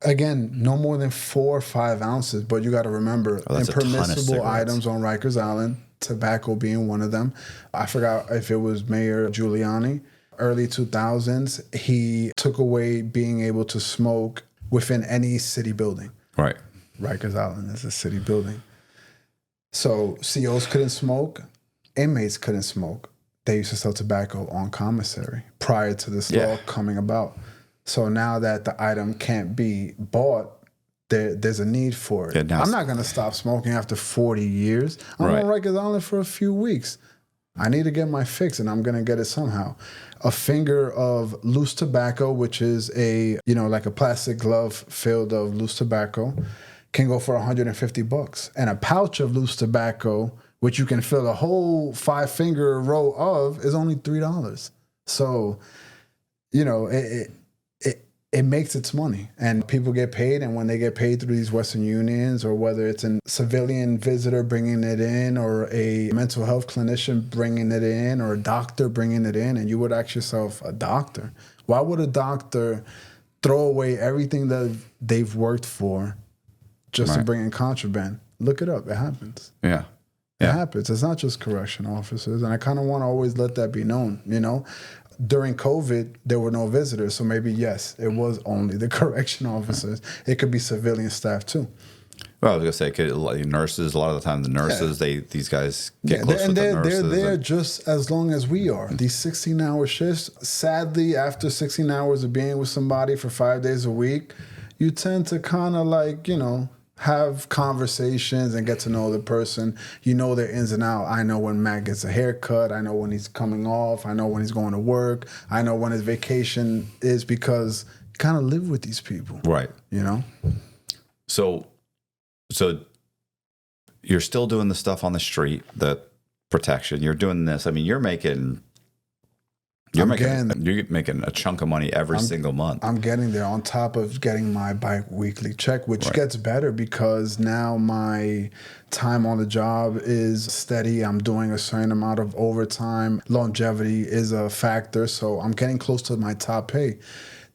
Again, no more than 4 or 5 ounces. But you got to remember, impermissible items on Rikers Island. Tobacco being one of them. I forgot if it was Mayor Giuliani. Early 2000s, he took away being able to smoke within any city building. Right. Rikers Island is a city building. So COs couldn't smoke. Inmates couldn't smoke. They used to sell tobacco on commissary prior to this law coming about. So now that the item can't be bought, there's a need for it. Yeah, now I'm not going to stop smoking after 40 years. I'm on Rikers Island for a few weeks. I need to get my fix, and I'm going to get it somehow. A finger of loose tobacco, which is like a plastic glove filled of loose tobacco, can go for $150. And a pouch of loose tobacco, which you can fill a whole 5-finger row of, is only $3. So, it makes its money, and people get paid. And when they get paid through these Western Unions, or whether it's a civilian visitor bringing it in, or a mental health clinician bringing it in, or a doctor bringing it in, and you would ask yourself, a doctor? Why would a doctor throw away everything that they've worked for just to bring in contraband? Look it up. It happens. Yeah. It happens. It's not just correction officers. And I kind of want to always let that be known, During COVID, there were no visitors. So maybe, yes, it was only the correction officers. It could be civilian staff, too. Well, I was going to say, nurses, a lot of the time, the nurses, these guys get close with the nurses. They're there just as long as we are. These 16-hour shifts, sadly, after 16 hours of being with somebody for 5 days a week, you tend to kind of have conversations and get to know the person. You know their ins and outs. I know when Matt gets a haircut. I know when he's coming off. I know when he's going to work. I know when his vacation is, because you kind of live with these people. Right. So you're still doing the stuff on the street, the protection. You're doing this. I mean, you're making a chunk of money every single month. I'm getting there, on top of getting my bi-weekly check, which gets better because now my time on the job is steady. I'm doing a certain amount of overtime. Longevity is a factor, so I'm getting close to my top pay.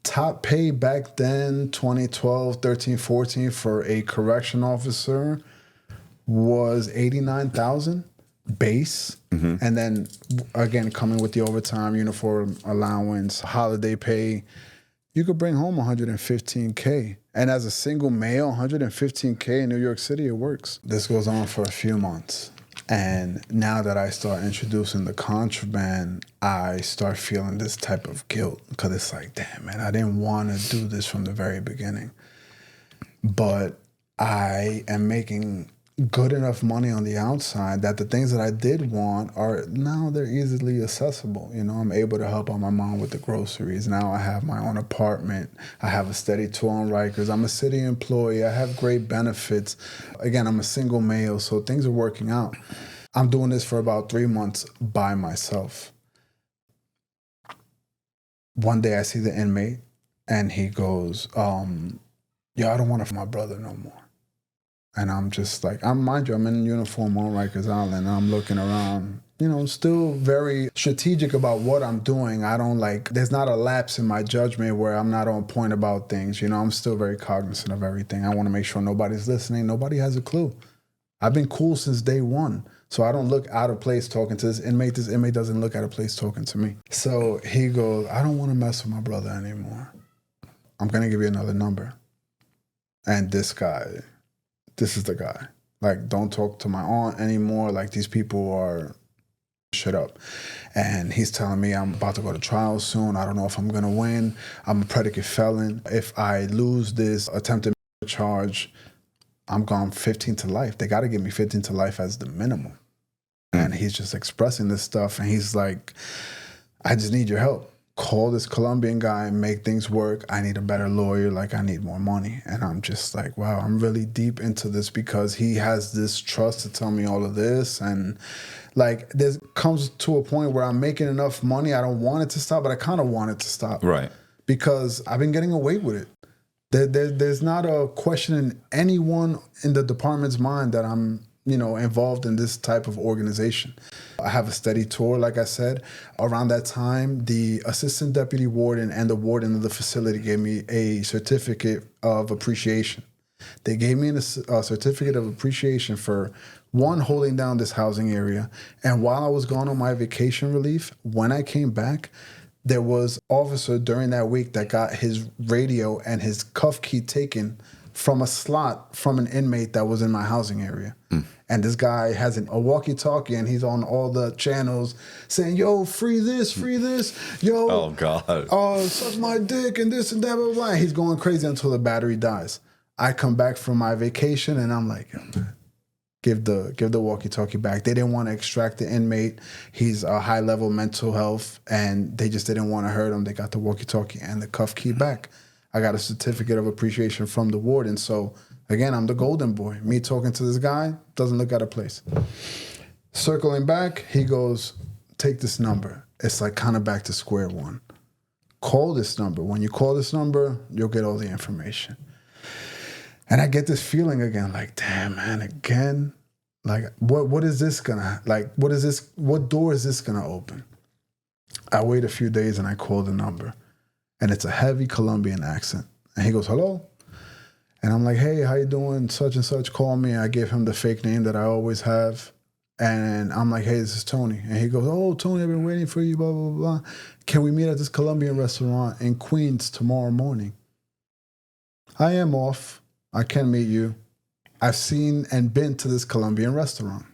Top pay back then, 2012, 13, 14, for a correction officer was $89,000. Base, and then again coming with the overtime, uniform allowance, holiday pay, you could bring home $115K. And as a single male, $115K in New York City, it works. This goes on for a few months, and now that I start introducing the contraband, I start feeling this type of guilt, because it's like, damn, man, I didn't want to do this from the very beginning, but I am making good enough money on the outside that the things that I did want are now, they're easily accessible. I'm able to help out my mom with the groceries. Now I have my own apartment. I have a steady tour on Rikers. I'm a city employee. I have great benefits. Again, I'm a single male, so things are working out. I'm doing this for about 3 months by myself. One day I see the inmate, and he goes, yo, I don't want to my brother no more. And I'm just like, mind you, I'm in uniform on Rikers Island, and I'm looking around, still very strategic about what I'm doing. There's not a lapse in my judgment where I'm not on point about things. I'm still very cognizant of everything. I want to make sure nobody's listening. Nobody has a clue. I've been cool since day one. So I don't look out of place talking to this inmate. This inmate doesn't look out of place talking to me. So he goes, I don't want to mess with my brother anymore. I'm going to give you another number. And this is the guy. Don't talk to my aunt anymore. These people are shut up. And he's telling me I'm about to go to trial soon. I don't know if I'm going to win. I'm a predicate felon. If I lose this attempted charge, I'm gone 15 to life. They got to give me 15 to life as the minimum. And he's just expressing this stuff. And he's like, I just need your help. Call this Colombian guy and make things work. I need a better lawyer. I need more money. And I'm just like, wow, I'm really deep into this because he has this trust to tell me all of this. And there comes to a point where I'm making enough money. I don't want it to stop, but I kind of want it to stop. Right. Because I've been getting away with it. There's not a question in anyone in the department's mind that I'm involved in this type of organization. I have a steady tour, like I said. Around that time, the assistant deputy warden and the warden of the facility gave me a certificate of appreciation. They gave me a certificate of appreciation for, one, holding down this housing area. And while I was gone on my vacation relief, when I came back, there was an officer during that week that got his radio and his cuff key taken from a slot from an inmate that was in my housing area. And this guy has a walkie-talkie, and he's on all the channels saying, yo, free this, yo. Oh, God. Suck my dick and this and that, blah, blah, blah. He's going crazy until the battery dies. I come back from my vacation and I'm like, yo, man, give the walkie-talkie back. They didn't want to extract the inmate. He's a high-level mental health, and they just didn't want to hurt him. They got the walkie-talkie and the cuff key back. I got a certificate of appreciation from the warden. So, again, I'm the golden boy. Me talking to this guy doesn't look out of place. Circling back, he goes, take this number. It's like kind of back to square one. Call this number. When you call this number, you'll get all the information. And I get this feeling again, like, damn, man, again, like, what is this gonna, like, what door is this gonna open? I wait a few days and I call the number, and it's a heavy Colombian accent. And he goes, hello? And I'm like, hey, how you doing? Such and such, call me. I give him the fake name that I always have. And I'm like, hey, this is Tony. And he goes, oh, Tony, I've been waiting for you, blah, blah, blah. Can we meet at this Colombian restaurant in Queens tomorrow morning? I am off. I can meet you. I've seen and been to this Colombian restaurant.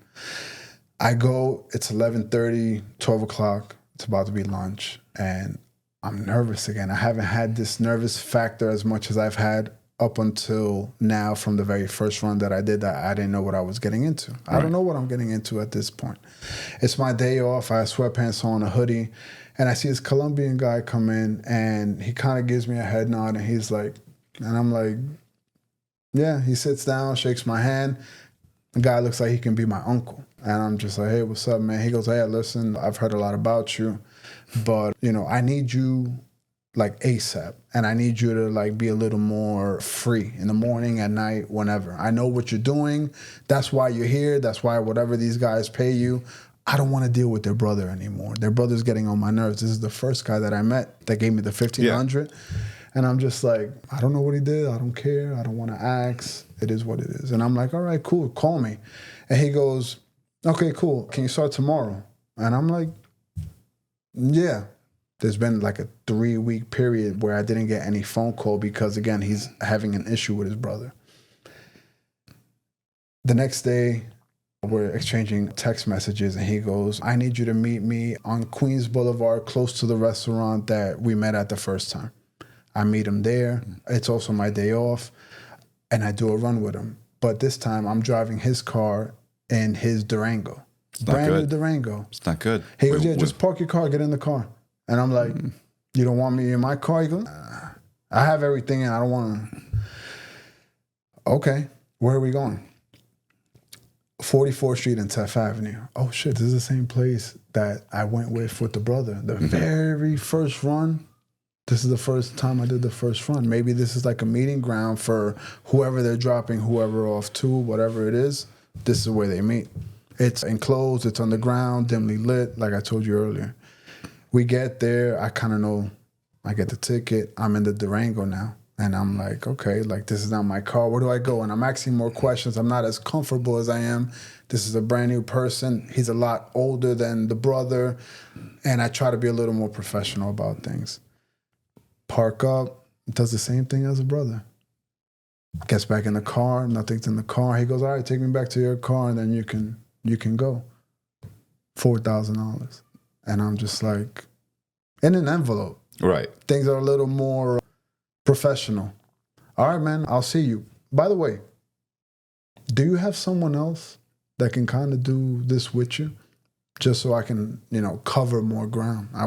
I go, it's 11:30, 12 o'clock. It's about to be lunch. And I'm nervous again. I haven't had this nervous factor as much as I've had up until now from the very first run that I did that I didn't know what I was getting into. Right. I don't know what I'm getting into at this point. It's my day off. I have sweatpants on, a hoodie. And I see this Colombian guy come in, and he kind of gives me a head nod, and he's like, and I'm like, yeah, he sits down, shakes my hand. The guy looks like he can be my uncle. And I'm just like, hey, what's up, man? He goes, hey, listen, I've heard a lot about you, but, you know, I need you like ASAP. And I need you to like be a little more free in the morning, at night, whenever. I know what you're doing. That's why you're here. That's why whatever these guys pay you, I don't want to deal with their brother anymore. Their brother's getting on my nerves. This is the first guy that I met that gave me the 1,500. Yeah. And I'm just like, I don't know what he did. I don't care. I don't want to ask. It is what it is. And I'm like, all right, cool. Call me. And he goes, okay, cool. Can you start tomorrow? And I'm like, yeah. There's been like a 3-week period where I didn't get any phone call because, again, he's having an issue with his brother. The next day, we're exchanging text messages, and he goes, I need you to meet me on Queens Boulevard, close to the restaurant that we met at the first time. I meet him there. It's also my day off, and I do a run with him. But this time, I'm driving his car in his Durango. Brand new Durango. It's not good. He goes, yeah, just park your car, get in the car. And I'm like, you don't want me in my car? He goes, nah, I have everything, and I don't want to. Okay, where are we going? 44th Street and 10th Avenue. Oh, shit, this is the same place that I went with the brother. The very first run. This is the first time I did the first run. Maybe this is like a meeting ground for whoever they're dropping whoever off to, whatever it is. This is where they meet. It's enclosed. It's underground, dimly lit, like I told you earlier. We get there. I kind of know. I get the ticket. I'm in the Durango now. And I'm like, okay, like this is not my car. Where do I go? And I'm asking more questions. I'm not as comfortable as I am. This is a brand new person. He's a lot older than the brother. And I try to be a little more professional about things. Park up, does the same thing as a brother. Gets back in the car, nothing's in the car. He goes, all right, take me back to your car, and then you can go. $4,000. And I'm just like, in an envelope. Right. Things are a little more professional. All right, man, I'll see you. By the way, do you have someone else that can kind of do this with you? Just so I can, cover more ground. I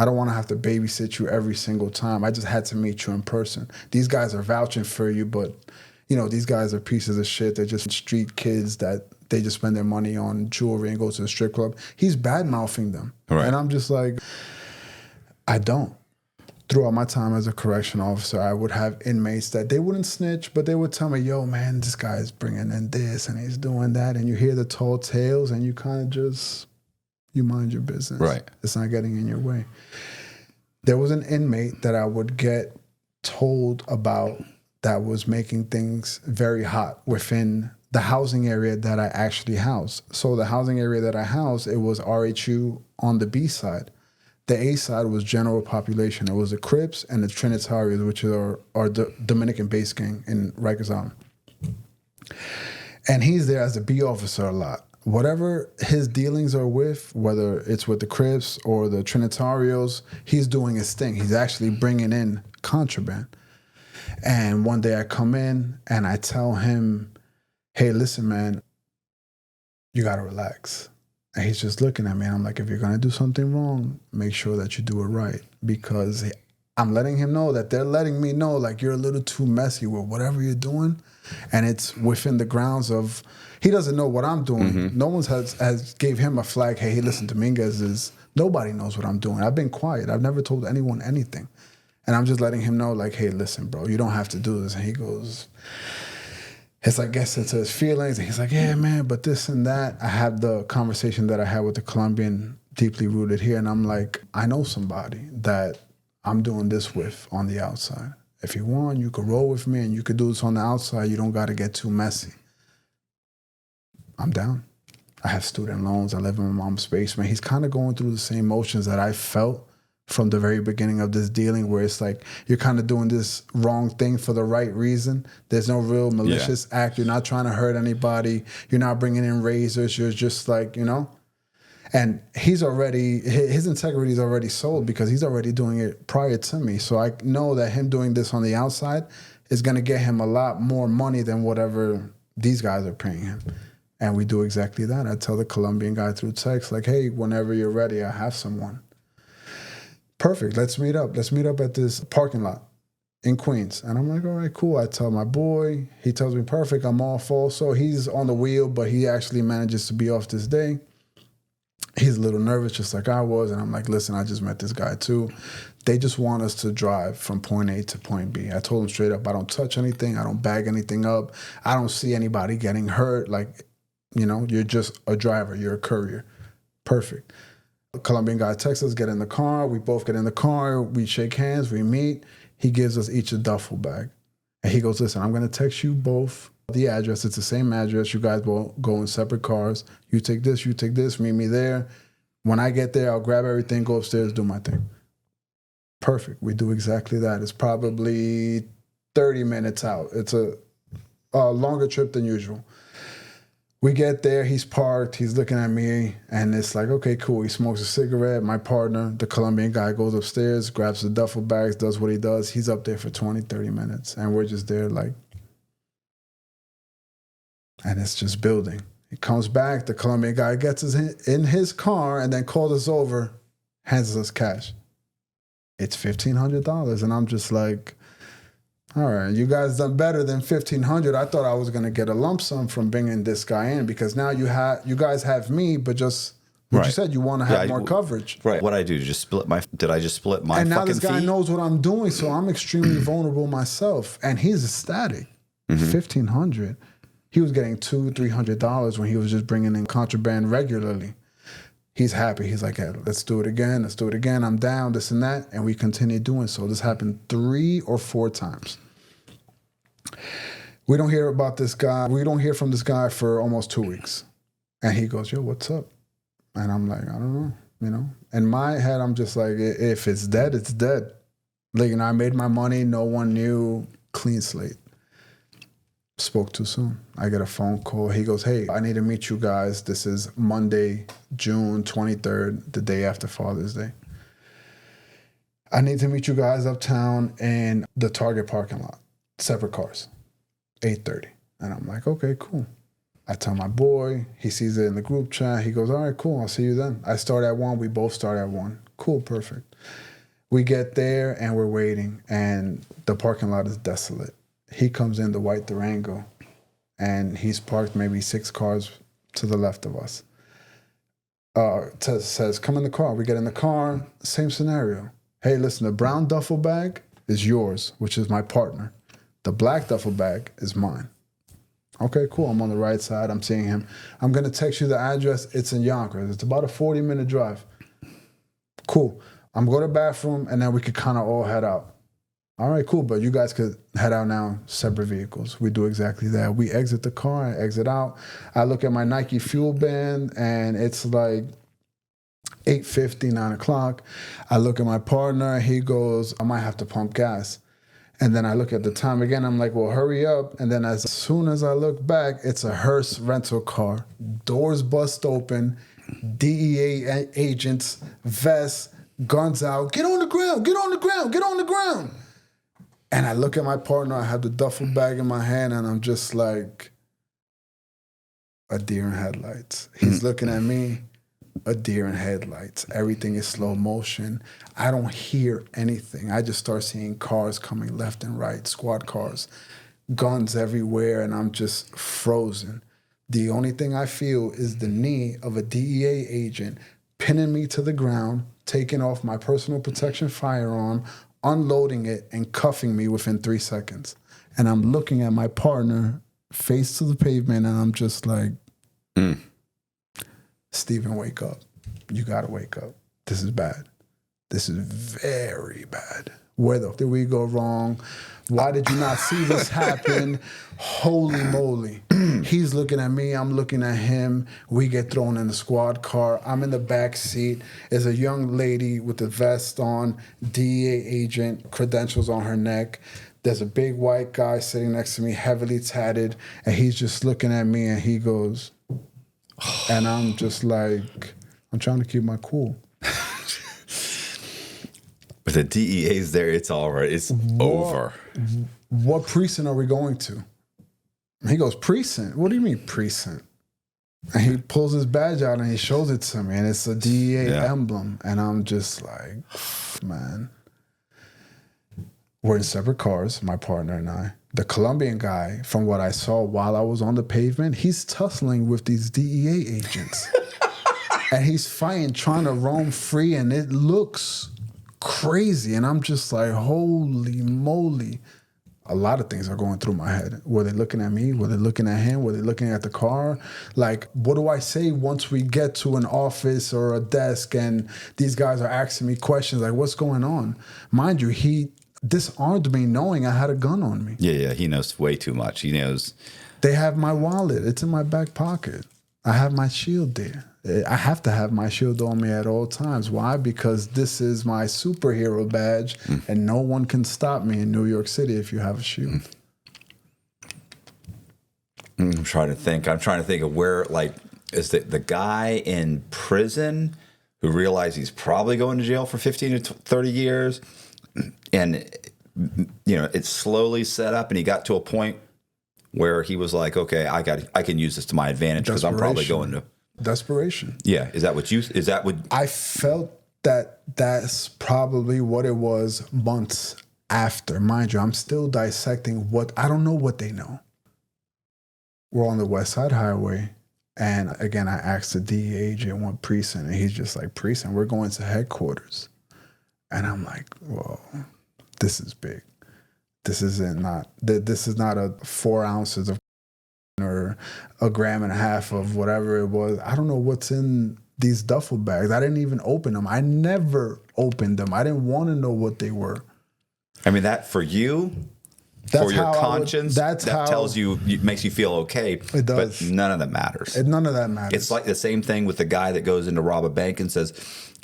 don't want to have to babysit you every single time. I just had to meet you in person. These guys are vouching for you, but, these guys are pieces of shit. They're just street kids that they just spend their money on jewelry and go to the strip club. He's bad-mouthing them. Right. And I'm just like, I don't. Throughout my time as a correction officer, I would have inmates that they wouldn't snitch, but they would tell me, yo, man, this guy's bringing in this and he's doing that. And you hear the tall tales and you kind of just... you mind your business. Right. It's not getting in your way. There was an inmate that I would get told about that was making things very hot within the housing area that I actually housed. So the housing area that I housed, it was RHU on the B side. The A side was general population. It was the Crips and the Trinitarians, which are the Dominican-based gang in Rikers Island. And he's there as a B officer a lot. Whatever his dealings are with, whether it's with the Crips or the Trinitarios, he's doing his thing. He's actually bringing in contraband. And one day I come in and I tell him, hey, listen, man, you got to relax. And he's just looking at me. And I'm like, if you're going to do something wrong, make sure that you do it right. Because I'm letting him know that they're letting me know, like, you're a little too messy with whatever you're doing. And it's within the grounds of, he doesn't know what I'm doing. Mm-hmm. No one has gave him a flag. Hey, listen, Dominguez is, nobody knows what I'm doing. I've been quiet. I've never told anyone anything. And I'm just letting him know, like, hey, listen, bro, you don't have to do this. And he goes, it's like, gets into his feelings. And he's like, yeah, man, but this and that. I have the conversation that I had with the Colombian, deeply rooted here. And I'm like, I know somebody that I'm doing this with on the outside. If you want, you could roll with me and you could do this on the outside. You don't got to get too messy. I'm down. I have student loans. I live in my mom's basement. He's kind of going through the same motions that I felt from the very beginning of this dealing, where it's like you're kind of doing this wrong thing for the right reason. There's no real malicious act. You're not trying to hurt anybody. You're not bringing in razors. You're just like, you know. And he's already, his integrity is already sold because he's already doing it prior to me. So I know that him doing this on the outside is going to get him a lot more money than whatever these guys are paying him. And we do exactly that. I tell the Colombian guy through text, like, hey, whenever you're ready, I have someone. Perfect. Let's meet up. Let's meet up at this parking lot in Queens. And I'm like, all right, cool. I tell my boy. He tells me, perfect. I'm off also. He's on the wheel, but he actually manages to be off this day. He's a little nervous, just like I was. And I'm like, listen, I just met this guy too. They just want us to drive from point A to point B. I told him straight up, I don't touch anything. I don't bag anything up. I don't see anybody getting hurt. Like, you know, you're just a driver. You're a courier. Perfect. The Colombian guy texts us, get in the car. We both get in the car. We shake hands. We meet. He gives us each a duffel bag. And he goes, listen, I'm going to text you both the address. It's the same address. You guys will go in separate cars. You take this, meet me there. When I get there, I'll grab everything, go upstairs, do my thing. Perfect. We do exactly that. It's probably 30 minutes out. It's a longer trip than usual. We get there, he's parked, he's looking at me, and it's like, okay, cool. He smokes a cigarette. My partner, the Colombian guy, goes upstairs, grabs the duffel bags, does what he does. He's up there for 20, 30 minutes, and we're just there like, and it's just building. He comes back, the Colombian guy gets us in his car and then calls us over, hands us cash. It's $1,500, and I'm just like, all right, you guys done better than $1,500. I thought I was gonna get a lump sum from bringing this guy in because now you guys have me, but just what you said, you want to have more coverage. Right. What I do? Did I just split my? And now this guy fee? knows what I'm doing, so I'm extremely vulnerable myself, and he's ecstatic. $1,500. He was getting $200-$300 when he was just bringing in contraband regularly. He's happy. He's like, hey, let's do it again. Let's do it again. I'm down, this and that. And we continue doing so. This happened 3 or 4 times. We don't hear about this guy. We don't hear from this guy for almost 2 weeks. And he goes, yo, what's up? And I'm like, I don't know, you know. In my head, I'm just like, if it's dead, it's dead. Like, you know, I made my money. No one knew. Clean slate. Spoke too soon. I get a phone call. He goes, hey, I need to meet you guys. This is Monday, June 23rd, the day after Father's Day. I need to meet you guys uptown in the Target parking lot. Separate cars. 8:30. And I'm like, okay, cool. I tell my boy. He sees it in the group chat. He goes, all right, cool. I'll see you then. I start at 1. We both start at 1. Cool, perfect. We get there and we're waiting. And the parking lot is desolate. He comes in the white Durango, and he's parked maybe 6 cars to the left of us. Says, come in the car. We get in the car, same scenario. Hey, listen, the brown duffel bag is yours, which is my partner. The black duffel bag is mine. Okay, cool. I'm on the right side. I'm seeing him. I'm going to text you the address. It's in Yonkers. It's about a 40-minute drive. Cool. I'm going to the bathroom, and then we could kind of all head out. All right, cool, but you guys could head out now, separate vehicles. We do exactly that. We exit the car, I exit out. I look at my Nike fuel band, and it's like 8:50, 9 o'clock. I look at my partner. He goes, I might have to pump gas. And then I look at the time again. I'm like, well, hurry up. And then as soon as I look back, it's a hearse rental car. Doors bust open, DEA agents, vests, guns out. Get on the ground, get on the ground, get on the ground. And I look at my partner, I have the duffel bag in my hand, and I'm just like, a deer in headlights. He's looking at me, a deer in headlights. Everything is slow motion. I don't hear anything. I just start seeing cars coming left and right, squad cars, guns everywhere, and I'm just frozen. The only thing I feel is the knee of a DEA agent pinning me to the ground, taking off my personal protection firearm, unloading it, and cuffing me within 3 seconds. And I'm looking at my partner, face to the pavement, and I'm just like, Steven, wake up. You gotta wake up. This is bad. This is very bad. Where the fuck did we go wrong? Why did you not see this happen? Holy moly. He's looking at me, I'm looking at him. We get thrown in the squad car. I'm in the back seat. There's a young lady with a vest on, DEA agent, credentials on her neck. There's a big white guy sitting next to me, heavily tatted, and he's just looking at me and he goes, and I'm just like, I'm trying to keep my cool. But the DEA's there, it's all right. It's over. What precinct are we going to? He goes, precinct? What do you mean precinct? And he pulls his badge out and he shows it to me, and it's a DEA emblem. And I'm just like, man. We're in separate cars, my partner and I. The Colombian guy, from what I saw while I was on the pavement, he's tussling with these DEA agents. And he's fighting, trying to roam free, and it looks crazy. And I'm just like, holy moly. A lot of things are going through my head. Were they looking at me? Were they looking at him? Were they looking at the car? Like, what do I say once we get to an office or a desk and these guys are asking me questions like, what's going on? Mind you, he disarmed me knowing I had a gun on me. Yeah, he knows way too much. He knows. They have my wallet. It's in my back pocket. I have my shield there. I have to have my shield on me at all times. Why? Because this is my superhero badge, and no one can stop me in New York City if you have a shield. I'm trying to think of where, like, is the guy in prison who realized he's probably going to jail for 15 to 30 years, and, you know, it's slowly set up, and he got to a point where he was like, okay, I can use this to my advantage because I'm probably going to. Desperation. Yeah. Is that what I felt that's probably what it was months after. Mind you, I'm still dissecting I don't know what they know. We're on the West Side Highway. And again, I asked the DEA agent what precinct, and he's just like, precinct, we're going to headquarters. And I'm like, whoa, this is big. This is not a 4 ounces of or a gram and a half of whatever it was. I don't know what's in these duffel bags. I didn't even open them. I never opened them. I didn't want to know what they were. I mean, that for you, for your conscience, that tells you, makes you feel okay. It does. But none of that matters. None of that matters. It's like the same thing with the guy that goes in to rob a bank and says,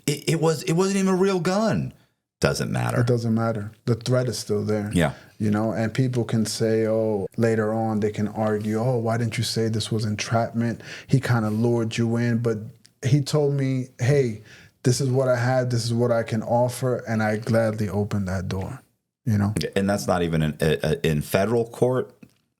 it wasn't even a real gun. Doesn't matter. It doesn't matter. The threat is still there. Yeah. You know, and people can say, oh, later on they can argue, oh, why didn't you say this was entrapment? He kind of lured you in, but he told me, hey, this is what I had, this is what I can offer, and I gladly opened that door, you know? And that's not even in federal court.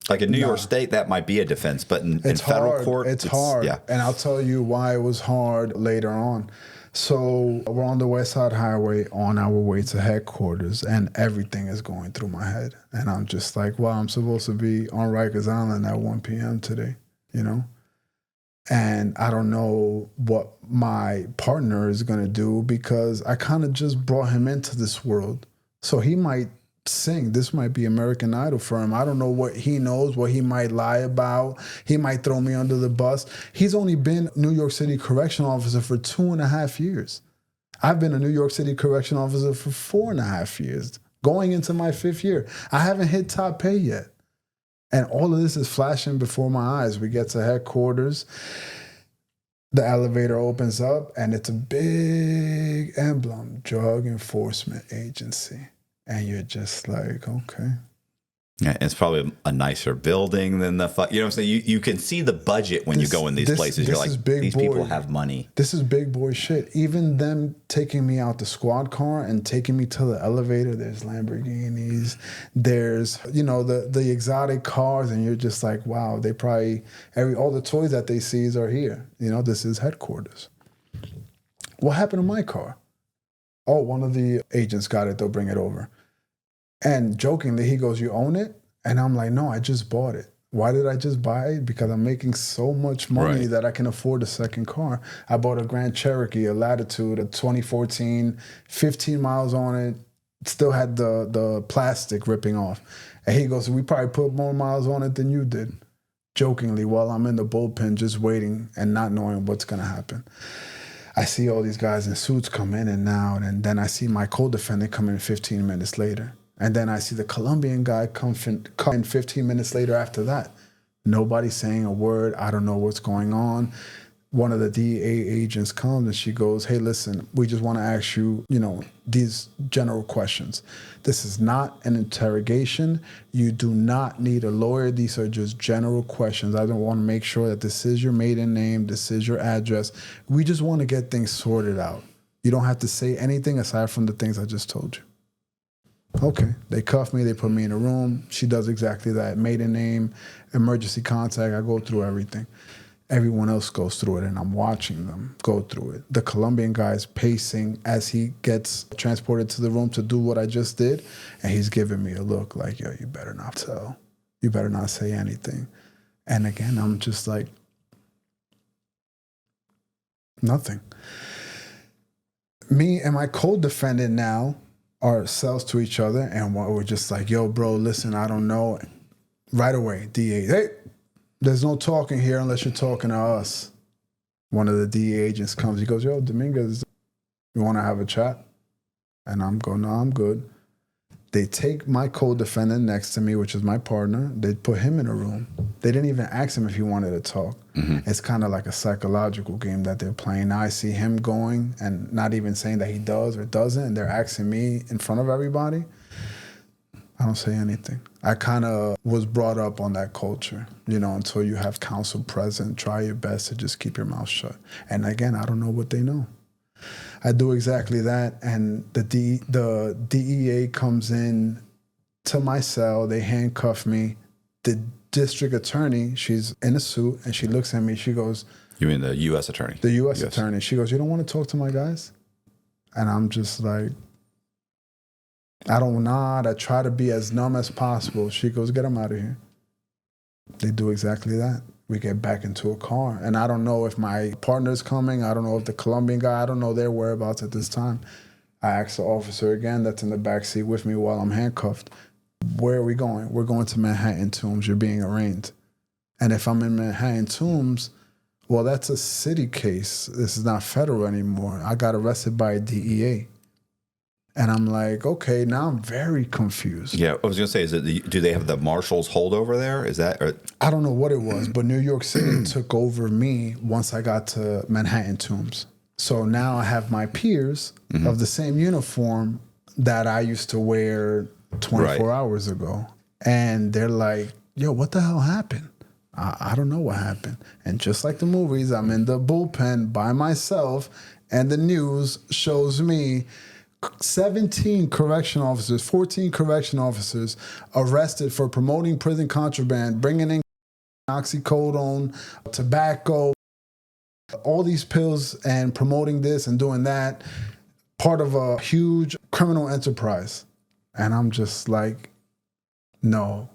Like in New York State, that might be a defense, but in federal court, it's hard. Yeah. And I'll tell you why it was hard later on. So we're on the West Side Highway on our way to headquarters, and everything is going through my head. And I'm just like, wow, I'm supposed to be on Rikers Island at 1 p.m. today, you know? And I don't know what my partner is going to do because I kind of just brought him into this world. So he might sing. This might be American Idol for him. I don't know what he knows, what he might lie about. He might throw me under the bus. He's only been New York City correctional officer for 2.5 years. I've been a New York City correctional officer for 4.5 years, going into my 5th year. I haven't hit top pay yet. And all of this is flashing before my eyes. We get to headquarters. The elevator opens up, and it's a big emblem, Drug Enforcement Agency. And you're just like, okay, Yeah, it's probably a nicer building than you know what I'm saying? You can see the budget when you go in these places. You're like, these people have money. This is big boy shit. Even them taking me out the squad car and taking me to the elevator, there's Lamborghinis, there's, you know, the exotic cars, and you're just like, wow, they probably, all the toys that they see are here. You know, this is headquarters. What happened to my car? Oh, one of the agents got it, they'll bring it over. And jokingly, he goes, you own it? And I'm like, no, I just bought it. Why did I just buy it? Because I'm making so much money that I can afford a second car. I bought a Grand Cherokee, a Latitude, a 2014, 15 miles on it, still had the plastic ripping off. And he goes, we probably put more miles on it than you did. Jokingly, while I'm in the bullpen just waiting and not knowing what's going to happen. I see all these guys in suits come in and out, and then I see my co-defendant come in 15 minutes later. And then I see the Colombian guy come in 15 minutes later after that. Nobody saying a word. I don't know what's going on. One of the DEA agents comes and she goes, hey, listen, we just want to ask you, you know, these general questions. This is not an interrogation. You do not need a lawyer. These are just general questions. I don't want to make sure that this is your maiden name, this is your address. We just want to get things sorted out. You don't have to say anything aside from the things I just told you. Okay, they cuff me, they put me in a room. She does exactly that. Maiden name, emergency contact, I go through everything. Everyone else goes through it, and I'm watching them go through it. The Colombian guy's pacing as he gets transported to the room to do what I just did, and he's giving me a look like, yo, you better not tell. You better not say anything. And again, I'm just like, nothing. Me and my co-defendant now are cells to each other, and we're just like, yo, bro, listen, I don't know. Right away, DA, hey, there's no talking here unless you're talking to us. One of the DA agents comes, he goes, yo, Dominguez, you want to have a chat? And I'm going, no, I'm good. They take my co-defendant next to me, which is my partner. They put him in a room. They didn't even ask him if he wanted to talk. Mm-hmm. It's kind of like a psychological game that they're playing. Now I see him going and not even saying that he does or doesn't, and they're asking me in front of everybody. I don't say anything. I kind of was brought up on that culture, you know, until you have counsel present, try your best to just keep your mouth shut. And again, I don't know what they know. I do exactly that, and the DEA comes in to my cell. They handcuff me. The district attorney, she's in a suit, and she looks at me. She goes, you mean the U.S. attorney? The U.S. attorney. She goes, you don't want to talk to my guys? And I'm just like, I don't nod. I try to be as numb as possible. She goes, get them out of here. They do exactly that. We get back into a car. And I don't know if my partner's coming. I don't know if the Colombian guy, I don't know their whereabouts at this time. I asked the officer again that's in the backseat with me while I'm handcuffed, where are we going? We're going to Manhattan Tombs. You're being arraigned. And if I'm in Manhattan Tombs, well, that's a city case. This is not federal anymore. I got arrested by a DEA. And I'm like, okay, now I'm very confused. Yeah, I was going to say, do they have the marshals holdover there? Is that? Or? I don't know what it was, but New York City took over me once I got to Manhattan Tombs. So now I have my peers of the same uniform that I used to wear 24 hours ago. And they're like, yo, what the hell happened? I don't know what happened. And just like the movies, I'm in the bullpen by myself, and the news shows me 17 correction officers, 14 correction officers arrested for promoting prison contraband, bringing in oxycodone, tobacco, all these pills, and promoting this and doing that, part of a huge criminal enterprise. And I'm just like, no.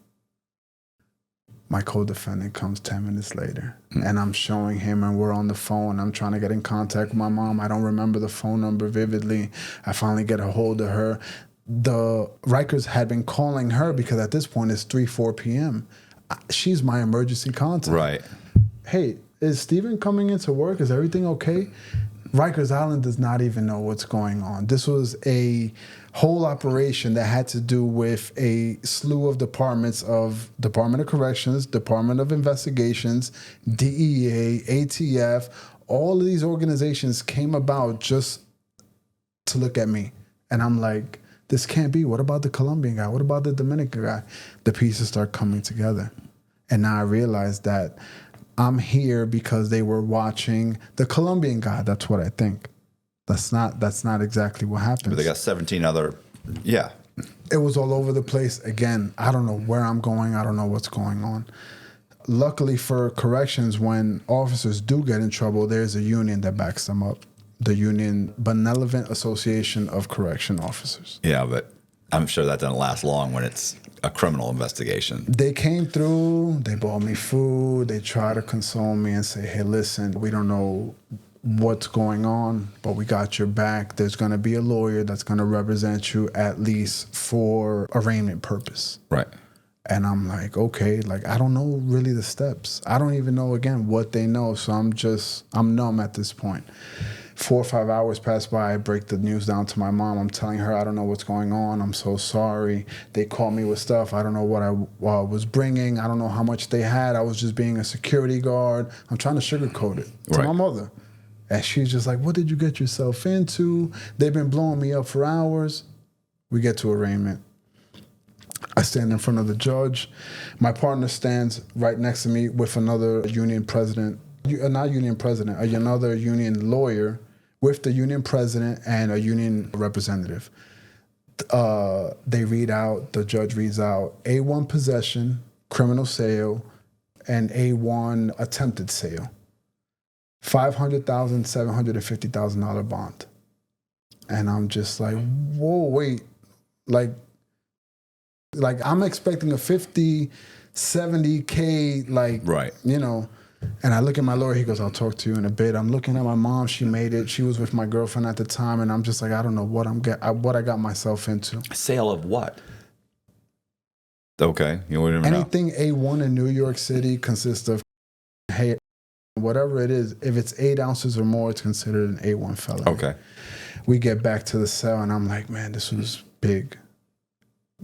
My co-defendant comes 10 minutes later, and I'm showing him, and we're on the phone. I'm trying to get in contact with my mom. I don't remember the phone number vividly. I finally get a hold of her. The Rikers had been calling her because at this point it's 3-4 p.m. She's my emergency contact. Right. Hey, is Steven coming into work? Is everything okay? Rikers Island does not even know what's going on. This was a whole operation that had to do with a slew of departments of Department of Corrections, Department of Investigations, DEA, ATF. All of these organizations came about just to look at me. And I'm like, This can't be. What about the Colombian guy? What about the Dominican guy? The pieces start coming together. And now I realize that I'm here because they were watching the Colombian guy. That's what I think. That's not exactly what happened. But they got 17 other, yeah. It was all over the place. Again, I don't know where I'm going. I don't know what's going on. Luckily for corrections, when officers do get in trouble, there's a union that backs them up. The union, Benevolent Association of Correction Officers. Yeah, but I'm sure that doesn't last long when it's a criminal investigation. They came through, they bought me food, they try to console me and say, hey, listen, we don't know what's going on, but we got your back. There's going to be a lawyer that's going to represent you at least for arraignment purpose. Right. And I'm like, okay, like, I don't know really the steps. I don't even know, again, what they know. So I'm numb at this point. 4 or 5 hours pass by. I break the news down to my mom. I'm telling her, I don't know what's going on. I'm so sorry. They called me with stuff. I don't know what I was bringing. I don't know how much they had. I was just being a security guard. I'm trying to sugarcoat it to my mother. And she's just like, what did you get yourself into? They've been blowing me up for hours. We get to arraignment. I stand in front of the judge. My partner stands right next to me with another union president, not union president, another union lawyer with the union president and a union representative. The judge reads out A1 possession, criminal sale, and A1 attempted sale. $500,000, $750,000 bond. And I'm just like, whoa, wait, like I'm expecting a 50, 70K, like, right. You know. And I look at my lawyer, he goes, I'll talk to you in a bit. I'm looking at my mom, she made it. She was with my girlfriend at the time, and I'm just like, I don't know what I got myself into. Sale of what? Okay. You don't even anything know. A1 in New York City consists of, hey, whatever it is, if it's 8 ounces or more, it's considered an A1 felony. Okay. We get back to the cell, and I'm like, man, this was big.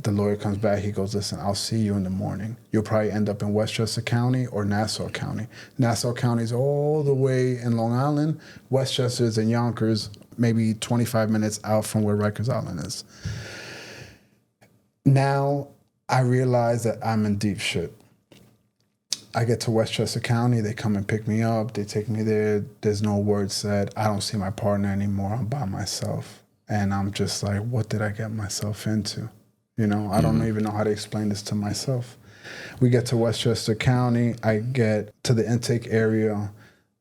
The lawyer comes back. He goes, listen, I'll see you in the morning. You'll probably end up in Westchester County or Nassau County. Nassau County is all the way in Long Island. Westchester is in Yonkers, maybe 25 minutes out from where Rikers Island is. Now, I realize that I'm in deep shit. I get to Westchester County. They come and pick me up. They take me there. There's no word said. I don't see my partner anymore. I'm by myself. And I'm just like, what did I get myself into? You know, I don't even know how to explain this to myself. We get to Westchester County. I get to the intake area.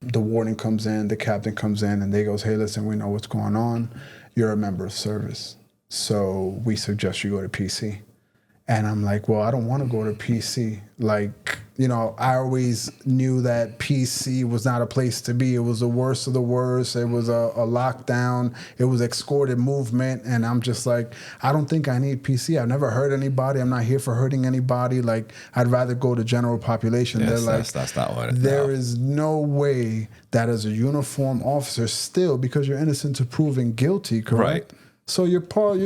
The warden comes in, the captain comes in, and they goes, hey, listen, we know what's going on. You're a member of service. So we suggest you go to PC. And I'm like, well, I don't want to go to PC. Like, you know, I always knew that PC was not a place to be. It was the worst of the worst. It was a lockdown. It was escorted movement. And I'm just like, I don't think I need PC. I've never hurt anybody. I'm not here for hurting anybody. Like, I'd rather go to general population. Yes, They're like, that's not what it is. There is no way that as a uniformed officer, still, because you're innocent to proven guilty, correct? Right. So you're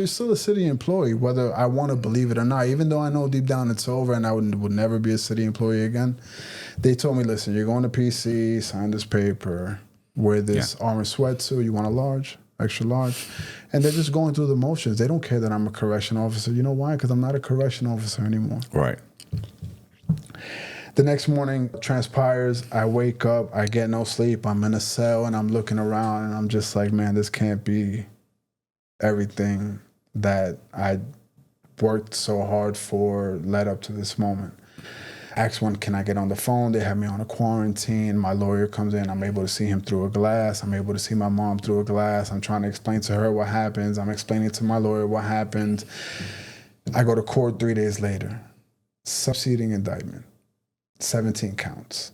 still a city employee, whether I want to believe it or not, even though I know deep down it's over and I would never be a city employee again. They told me, listen, you're going to PC, sign this paper, wear this armor sweatsuit, you want a large, extra large. And they're just going through the motions. They don't care that I'm a correction officer. You know why? Because I'm not a correction officer anymore. Right. The next morning transpires, I wake up, I get no sleep, I'm in a cell and I'm looking around and I'm just like, man, this can't be everything that I worked so hard for led up to this moment. Ask one, can I get on the phone? They have me on a quarantine. My lawyer comes in. I'm able to see him through a glass. I'm able to see my mom through a glass. I'm trying to explain to her what happens. I'm explaining to my lawyer what happened. I go to court 3 days later. Succeeding indictment, 17 counts.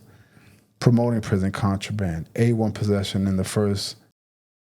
Promoting prison contraband, A1 possession in the first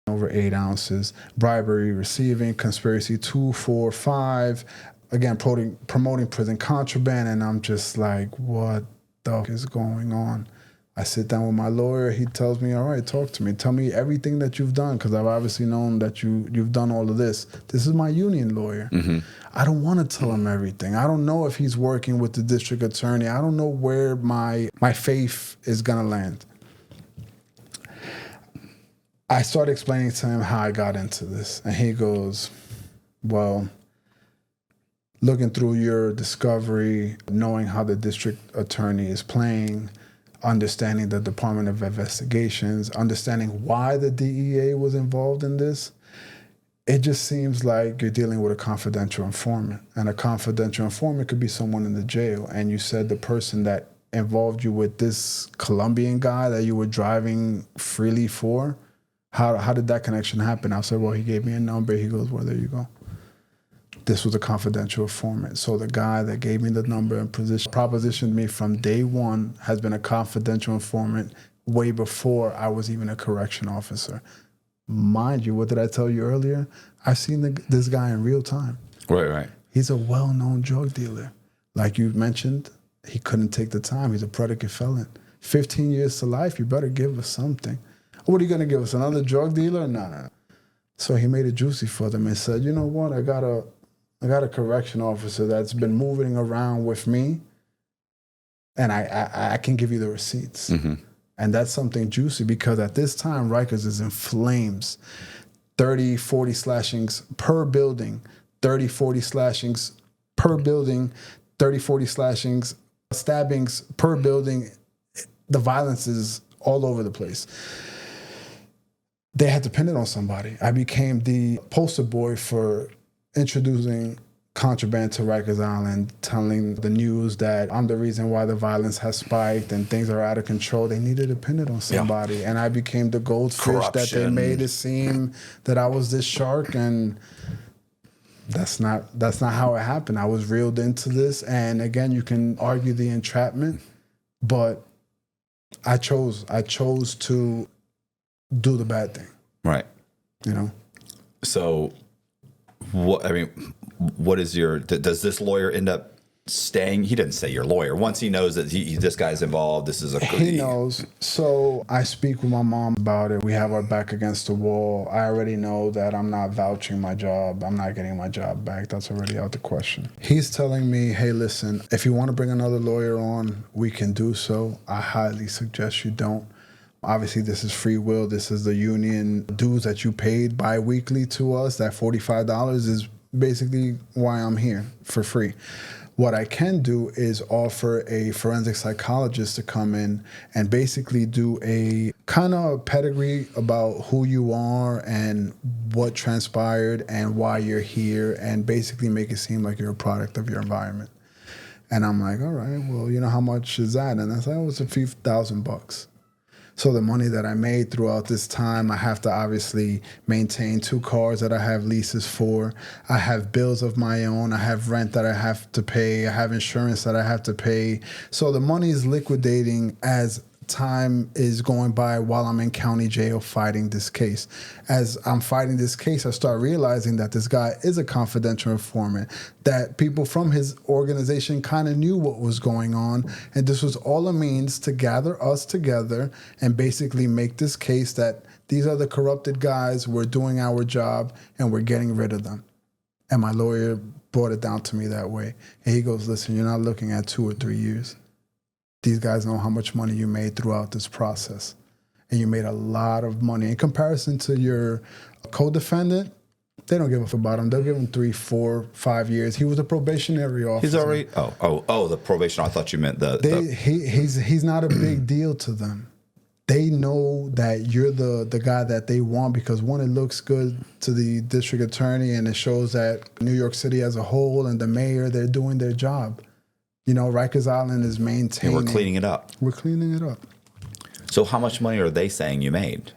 over 8 ounces, bribery, receiving, conspiracy 2, 4, 5, again, promoting prison contraband, and I'm just like, what the fuck is going on? I sit down with my lawyer, he tells me, all right, talk to me. Tell me everything that you've done, because I've obviously known that you've done all of this. This is my union lawyer. Mm-hmm. I don't want to tell him everything. I don't know if he's working with the district attorney. I don't know where my faith is going to land. I started explaining to him how I got into this. And he goes, well, looking through your discovery, knowing how the district attorney is playing, understanding the Department of Investigations, understanding why the DEA was involved in this, it just seems like you're dealing with a confidential informant. And a confidential informant could be someone in the jail. And you said the person that involved you with this Colombian guy that you were driving freely for, how did that connection happen? I said, well, he gave me a number. He goes, well, there you go. This was a confidential informant. So the guy that gave me the number and propositioned me from day one has been a confidential informant way before I was even a correction officer. Mind you, what did I tell you earlier? I've seen this guy in real time. Right. He's a well-known drug dealer. Like you mentioned, he couldn't take the time. He's a predicate felon. 15 years to life, you better give us something. What are you going to give us, another drug dealer? No. So he made it juicy for them and said, you know what, I got a correction officer that's been moving around with me, and I can give you the receipts. Mm-hmm. And that's something juicy because at this time, Rikers is in flames. 30, 40 slashings per building, 30, 40 slashings per building, 30, 40 slashings, stabbings per building. The violence is all over the place. They had to pin it on somebody. I became the poster boy for introducing contraband to Rikers Island, telling the news that I'm the reason why the violence has spiked and things are out of control. They needed to pin it on somebody. Yeah. And I became the goldfish that they made it seem that I was this shark, and that's not how it happened. I was reeled into this, and again, you can argue the entrapment, but I chose to do the bad thing. Right. You know? So what is does this lawyer end up staying? He didn't say your lawyer. Once he knows that this guy's involved, he knows. So I speak with my mom about it. We have our back against the wall. I already know that I'm not vouching my job. I'm not getting my job back. That's already out the question. He's telling me, hey, listen, if you want to bring another lawyer on, we can do so. I highly suggest you don't. Obviously, this is free will. This is the union dues that you paid bi-weekly to us. That $45 is basically why I'm here, for free. What I can do is offer a forensic psychologist to come in and basically do a kind of pedigree about who you are and what transpired and why you're here, and basically make it seem like you're a product of your environment. And I'm like, all right, well, you know, how much is that? And I said, oh, it's a few $1,000. So the money that I made throughout this time, I have to obviously maintain 2 cars that I have leases for. I have bills of my own. I have rent that I have to pay. I have insurance that I have to pay. So the money is liquidating as time is going by while I'm in county jail fighting this case. As I'm fighting this case, I start realizing that this guy is a confidential informant, that people from his organization kind of knew what was going on, and this was all a means to gather us together and basically make this case that these are the corrupted guys, we're doing our job, and we're getting rid of them. And my lawyer brought it down to me that way. And he goes, listen, you're not looking at 2 or 3 years. These guys know how much money you made throughout this process. And you made a lot of money. In comparison to your co-defendant, they don't give a fuck about him. They'll give him 3, 4, 5 years. He was a probationary officer. He's already, the probation. I thought you meant he's not a big deal to them. They know that you're the guy that they want because, one, it looks good to the district attorney, and it shows that New York City as a whole and the mayor, they're doing their job. You know, Rikers Island is maintaining. And we're cleaning it up. We're cleaning it up. So how much money are they saying you made?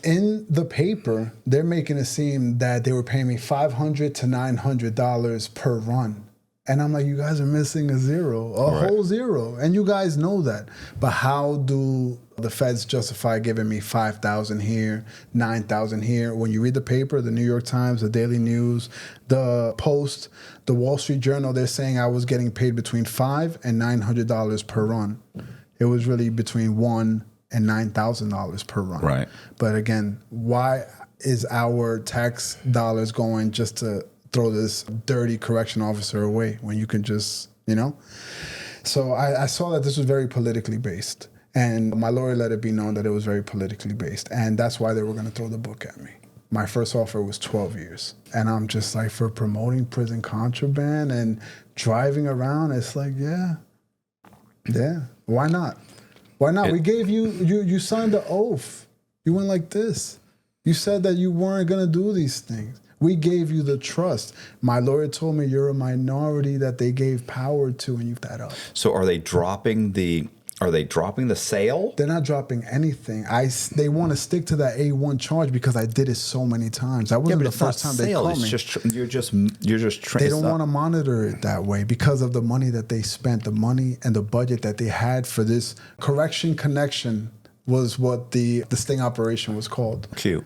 In the paper, they're making it seem that they were paying me $500 to $900 per run. And I'm like, you guys are missing a zero, whole zero. And you guys know that. But how do the feds justify giving me $5,000 here, $9,000 here? When you read the paper, the New York Times, the Daily News, the Post, the Wall Street Journal, they're saying I was getting paid between $500 and $900 per run. It was really between $1,000 and $9,000 per run. Right. But again, why is our tax dollars going just to throw this dirty correction officer away when you can just, you know? So I saw that this was very politically based. And my lawyer let it be known that it was very politically based. And that's why they were going to throw the book at me. My first offer was 12 years. And I'm just like, for promoting prison contraband and driving around, it's like, yeah, why not? Why not? We gave you signed the oath. You went like this. You said that you weren't going to do these things. We gave you the trust. My lawyer told me you're a minority that they gave power to, and you that up. So are they dropping the sale? They're not dropping anything. They want to stick to that A1 charge because I did it so many times. That wasn't the first time they called me. You're just They don't want to monitor it that way because of the money that they spent, the money and the budget that they had for this. Correction Connection was what the sting operation was called. Cute.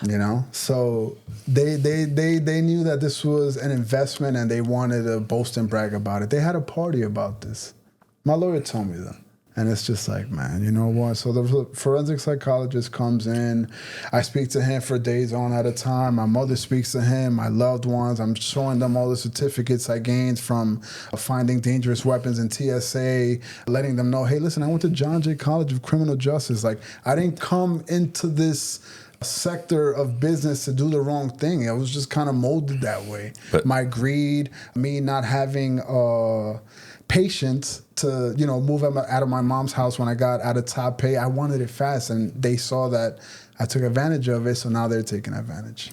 You know, so they knew that this was an investment and they wanted to boast and brag about it. They had a party about this. My lawyer told me that. And it's just like, man, you know what? So the forensic psychologist comes in. I speak to him for days on at a time. My mother speaks to him, my loved ones. I'm showing them all the certificates I gained from finding dangerous weapons in TSA, letting them know, hey, listen, I went to John Jay College of Criminal Justice. Like, I didn't come into this sector of business to do the wrong thing. I was just kind of molded that way. But my greed, me not having patience to, move out of my mom's house when I got out of top pay. I wanted it fast, and they saw that I took advantage of it, so now they're taking advantage.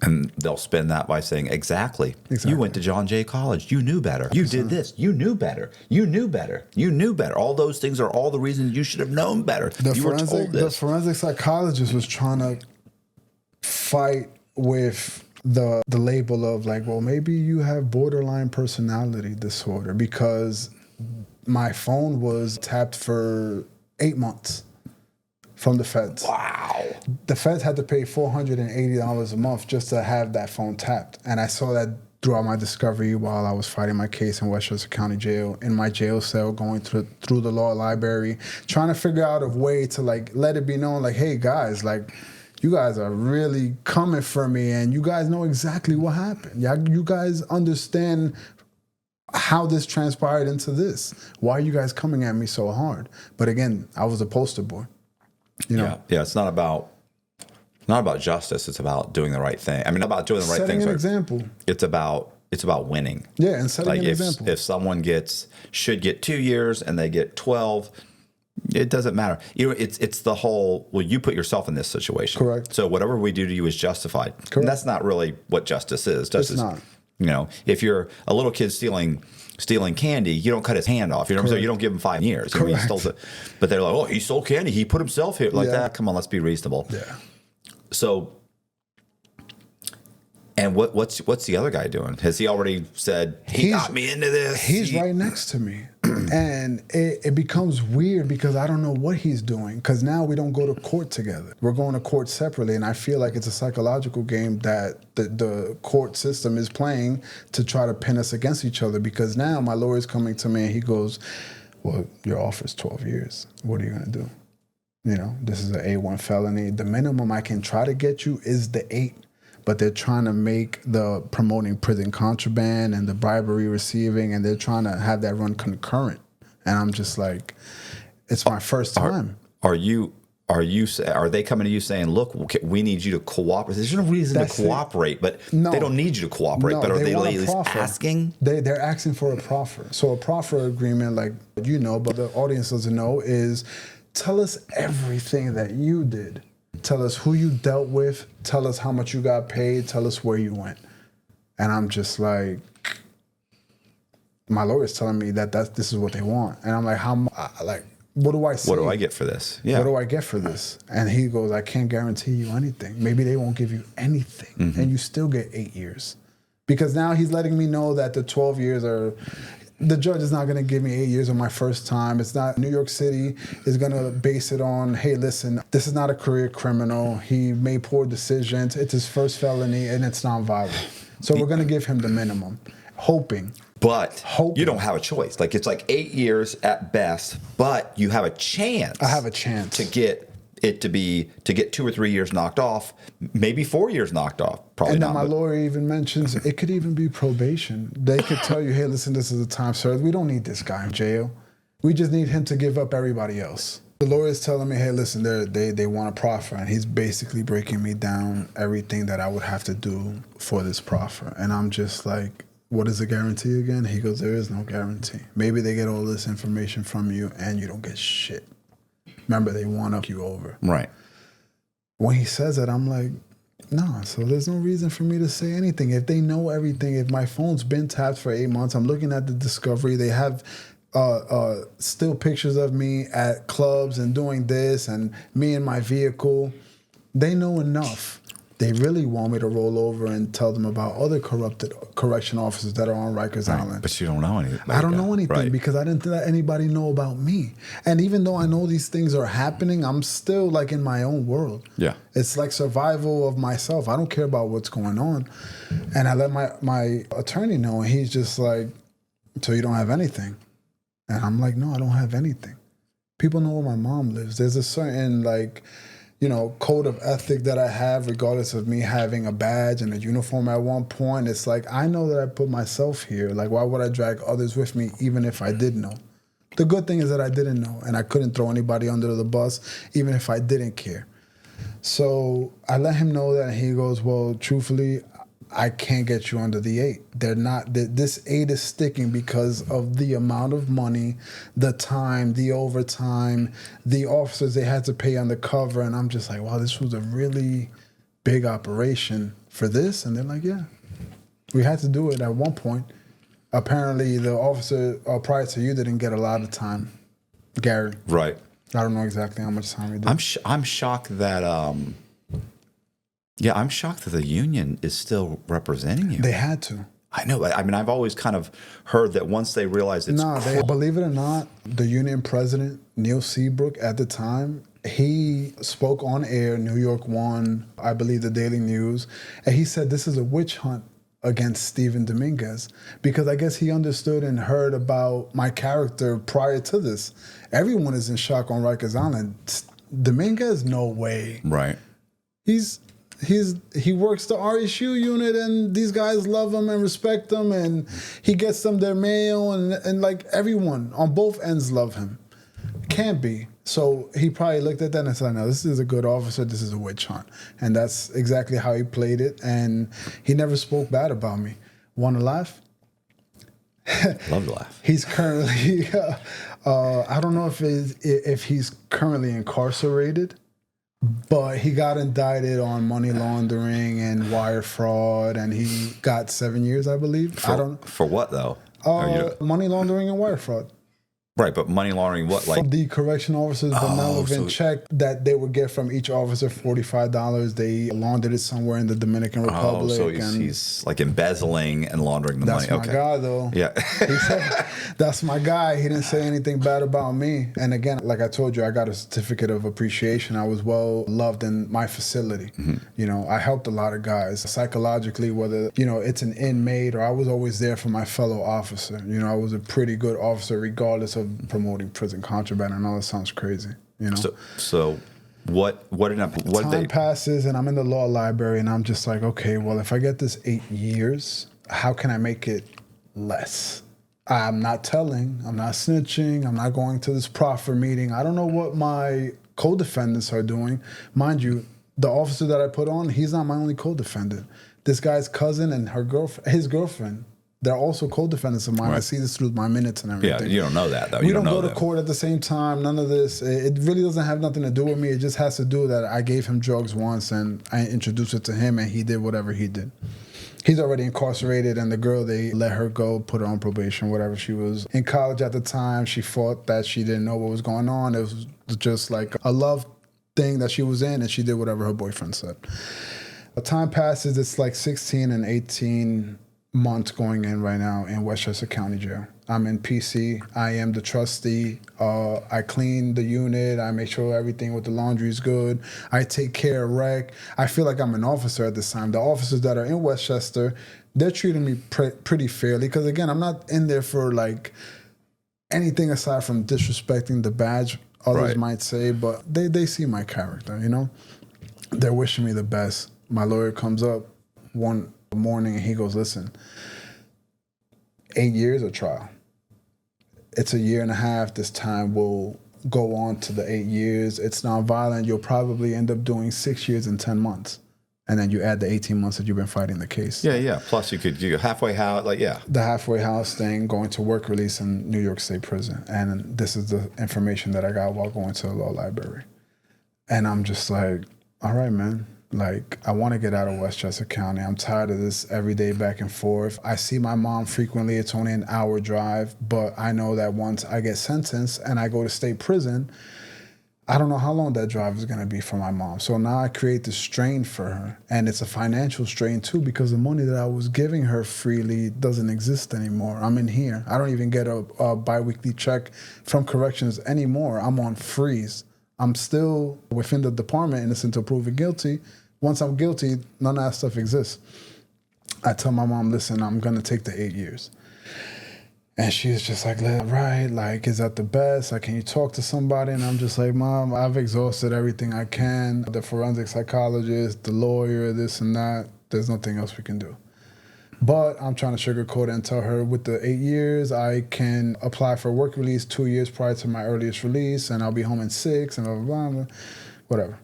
And they'll spin that by saying, exactly. You went to John Jay College. You knew better. You did this. You knew better. You knew better. You knew better. All those things are all the reasons you should have known better. You were told this. The forensic psychologist was trying to fight with the label of like, well, maybe you have borderline personality disorder, because my phone was tapped for 8 months from the feds. Wow. The feds had to pay $480 a month just to have that phone tapped. And I saw that throughout my discovery while I was fighting my case in Westchester County Jail, in my jail cell, going through the law library, trying to figure out a way to like let it be known, like, hey guys, like, you guys are really coming for me, and you guys know exactly what happened. Yeah, you guys understand how this transpired into this. Why are you guys coming at me so hard? But again, I was a poster boy. Yeah. It's not about justice. It's about doing the right thing. I mean, not about doing the right thing. Setting an example. It's about winning. Yeah, and setting an if, example. If someone should get 2 years and they get 12, it doesn't matter. It's the whole, well, you put yourself in this situation. Correct. So whatever we do to you is justified. Correct. And that's not really what justice is. Justice, it's not. If you're a little kid stealing candy, you don't cut his hand off. You know what I'm saying? You don't give him 5 years. Correct. But they're like, oh, he stole candy. He put himself here like that. Come on, let's be reasonable. Yeah. So, and what's the other guy doing? Has he already said he got me into this? He's right next to me. And it becomes weird because I don't know what he's doing, because now we don't go to court together. We're going to court separately, and I feel like it's a psychological game that the court system is playing to try to pin us against each other, because now my lawyer's coming to me and he goes, well, your offer's 12 years. What are you going to do? This is an A1 felony. The minimum I can try to get you is the 8. But they're trying to make the promoting prison contraband and the bribery receiving, and they're trying to have that run concurrent. And I'm just like, it's my first time. Are they coming to you saying, look, we need you to cooperate? There's no reason to cooperate, but they don't need you to cooperate. But are they at least asking? They're asking for a proffer. So a proffer agreement, like but the audience doesn't know, is tell us everything that you did. Tell us who you dealt with. Tell us how much you got paid. Tell us where you went. And I'm just like, my lawyer's telling me this is what they want. And I'm like, what do I say? What do I get for this? Yeah. What do I get for this? And he goes, I can't guarantee you anything. Maybe they won't give you anything. Mm-hmm. And you still get 8 years. Because now he's letting me know that the 12 years are... The judge is not going to give me 8 years on my first time. It's not. New York City is going to base it on, hey, listen, this is not a career criminal. He made poor decisions. It's his first felony, and it's nonviolent. So we're going to give him the minimum, hoping. But you don't have a choice. Like, it's like 8 years at best, but you have a chance. I have a chance to get it to get 2 or 3 years knocked off, maybe 4 years knocked off. Probably and not. And my lawyer even mentions it could even be probation. They could tell you, hey, listen, this is a time served. We don't need this guy in jail. We just need him to give up everybody else. The lawyer's telling me, hey, listen, they want a proffer, and he's basically breaking me down everything that I would have to do for this proffer. And I'm just like, what is the guarantee again? He goes, there is no guarantee. Maybe they get all this information from you and you don't get shit. Remember, they want to fuck you over. Right. When he says that, I'm like, nah, so there's no reason for me to say anything. If they know everything, if my phone's been tapped for 8 months, I'm looking at the discovery, they have still pictures of me at clubs and doing this and me in my vehicle. They know enough. They really want me to roll over and tell them about other corrupted correction officers that are on Rikers Island. But you don't know anything. I don't know anything because I didn't let anybody know about me. And even though I know these things are happening, I'm still like in my own world. Yeah. It's like survival of myself. I don't care about what's going on. And I let my attorney know, and he's just like, so you don't have anything? And I'm like, no, I don't have anything. People know where my mom lives. There's a certain code of ethic that I have, regardless of me having a badge and a uniform at one point. It's like, I know that I put myself here. Like, why would I drag others with me, even if I did know? The good thing is that I didn't know, and I couldn't throw anybody under the bus, even if I didn't care. So I let him know that, and he goes, well, truthfully, I can't get you under the 8. This 8 is sticking because of the amount of money, the time, the overtime, the officers they had to pay undercover. And I'm just like, wow, this was a really big operation for this. And they're like, yeah, we had to do it at one point. Apparently the officer prior to you didn't get a lot of time, Gary. Right. I don't know exactly how much time he did. I'm shocked that I'm shocked that the union is still representing you. They had to. I know. I mean, I've always kind of heard that once they realize it's believe it or not, the union president, Neil Seabrook, at the time, he spoke on air, New York One, I believe the Daily News, and he said this is a witch hunt against Steven Dominguez, because I guess he understood and heard about my character prior to this. Everyone is in shock on Rikers Island. Dominguez, no way. Right. He works the RSU unit, and these guys love him and respect him, and he gets them their mail, and like everyone on both ends love him. Can't be. So he probably looked at that and said, no, this is a good officer, this is a witch hunt. And that's exactly how he played it, and he never spoke bad about me. Want to laugh? Love to laugh. He's currently, I don't know if he's currently incarcerated, but he got indicted on money laundering and wire fraud, and he got 7 years, I believe. For what though? Money laundering and wire fraud. Right, but money laundering what? Like the correction officers' benevolent check that they would get from each officer, $45. They laundered it somewhere in the Dominican Republic. Oh, so he's like embezzling and laundering the money. That's my guy, though. Yeah. He said, that's my guy. He didn't say anything bad about me. And again, like I told you, I got a certificate of appreciation. I was well loved in my facility. Mm-hmm. I helped a lot of guys psychologically, whether, it's an inmate or I was always there for my fellow officer. I was a pretty good officer regardless of promoting prison contraband. I know that sounds crazy, So what time passes and I'm in the law library and I'm just like, okay, well, if I get this 8 years, how can I make it less? I'm not telling, I'm not snitching, I'm not going to this proffer meeting. I don't know what my co-defendants are doing. Mind you, the officer that I put on, he's not my only co-defendant. This guy's cousin and his girlfriend, they're also co-defendants of mine. Right. I see this through my minutes and everything. Yeah, you don't know that, though. We don't go to court at the same time. None of this. It really doesn't have nothing to do with me. It just has to do that I gave him drugs once and I introduced it to him and he did whatever he did. He's already incarcerated, and the girl, they let her go, put her on probation, whatever. She was in college at the time. She fought that she didn't know what was going on. It was just like a love thing that she was in, and she did whatever her boyfriend said. The time passes. It's like 16 and 18 months going in right now in Westchester County Jail. I'm in PC. I am the trustee. I clean the unit. I make sure everything with the laundry is good. I take care of rec. I feel like I'm an officer at this time. The officers that are in Westchester, they're treating me pretty fairly because, again, I'm not in there for like anything aside from disrespecting the badge, others might say, but they see my character, They're wishing me the best. My lawyer comes up one morning and he goes, listen, 8 years of trial. It's a year and a half. This time we'll go on to the 8 years. It's nonviolent. You'll probably end up doing 6 years and 10 months. And then you add the 18 months that you've been fighting the case. Yeah. Plus you could do halfway house, The halfway house thing, going to work release in New York State prison. And this is the information that I got while going to the law library. And I'm just like, all right, man. Like, I want to get out of Westchester County. I'm tired of this everyday back and forth. I see my mom frequently. It's only an hour drive. But I know that once I get sentenced and I go to state prison, I don't know how long that drive is going to be for my mom. So now I create this strain for her. And it's a financial strain, too, because the money that I was giving her freely doesn't exist anymore. I'm in here. I don't even get a biweekly check from corrections anymore. I'm on freeze. I'm still within the department, innocent until proven guilty. Once I'm guilty, none of that stuff exists. I tell my mom, listen, I'm going to take the 8 years. And she's just like, right, like, is that the best? Like, can you talk to somebody? And I'm just like, Mom, I've exhausted everything I can. The forensic psychologist, the lawyer, this and that. There's nothing else we can do. But I'm trying to sugarcoat it and tell her with the 8 years, I can apply for work release 2 years prior to my earliest release, and I'll be home in 6, and blah, blah, blah, whatever.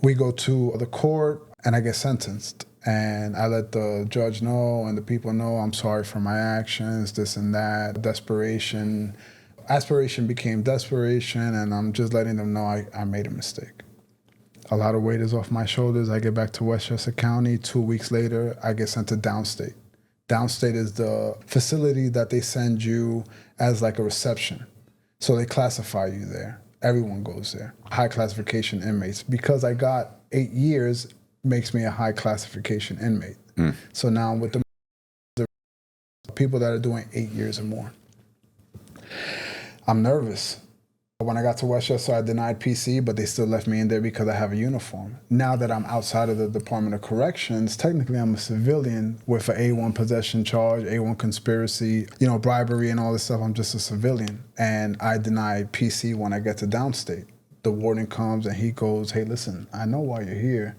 We go to the court, and I get sentenced. And I let the judge know and the people know I'm sorry for my actions, this and that, desperation. Aspiration became desperation, and I'm just letting them know I made a mistake. A lot of weight is off my shoulders. I get back to Westchester County. 2 weeks later, I get sent to downstate. Downstate is the facility that they send you as like a reception. So they classify you there. Everyone goes there. High classification inmates. Because I got 8 years, makes me a high classification inmate. So now with the people that are doing 8 years or more, I'm nervous. When I got to Westchester, I denied PC, but they still left me in there because I have a uniform. Now that I'm outside of the Department of Corrections, technically I'm a civilian with an A1 possession charge, A1 conspiracy, bribery and all this stuff. I'm just a civilian. And I deny PC when I get to downstate. The warden comes and he goes, hey, listen, I know why you're here.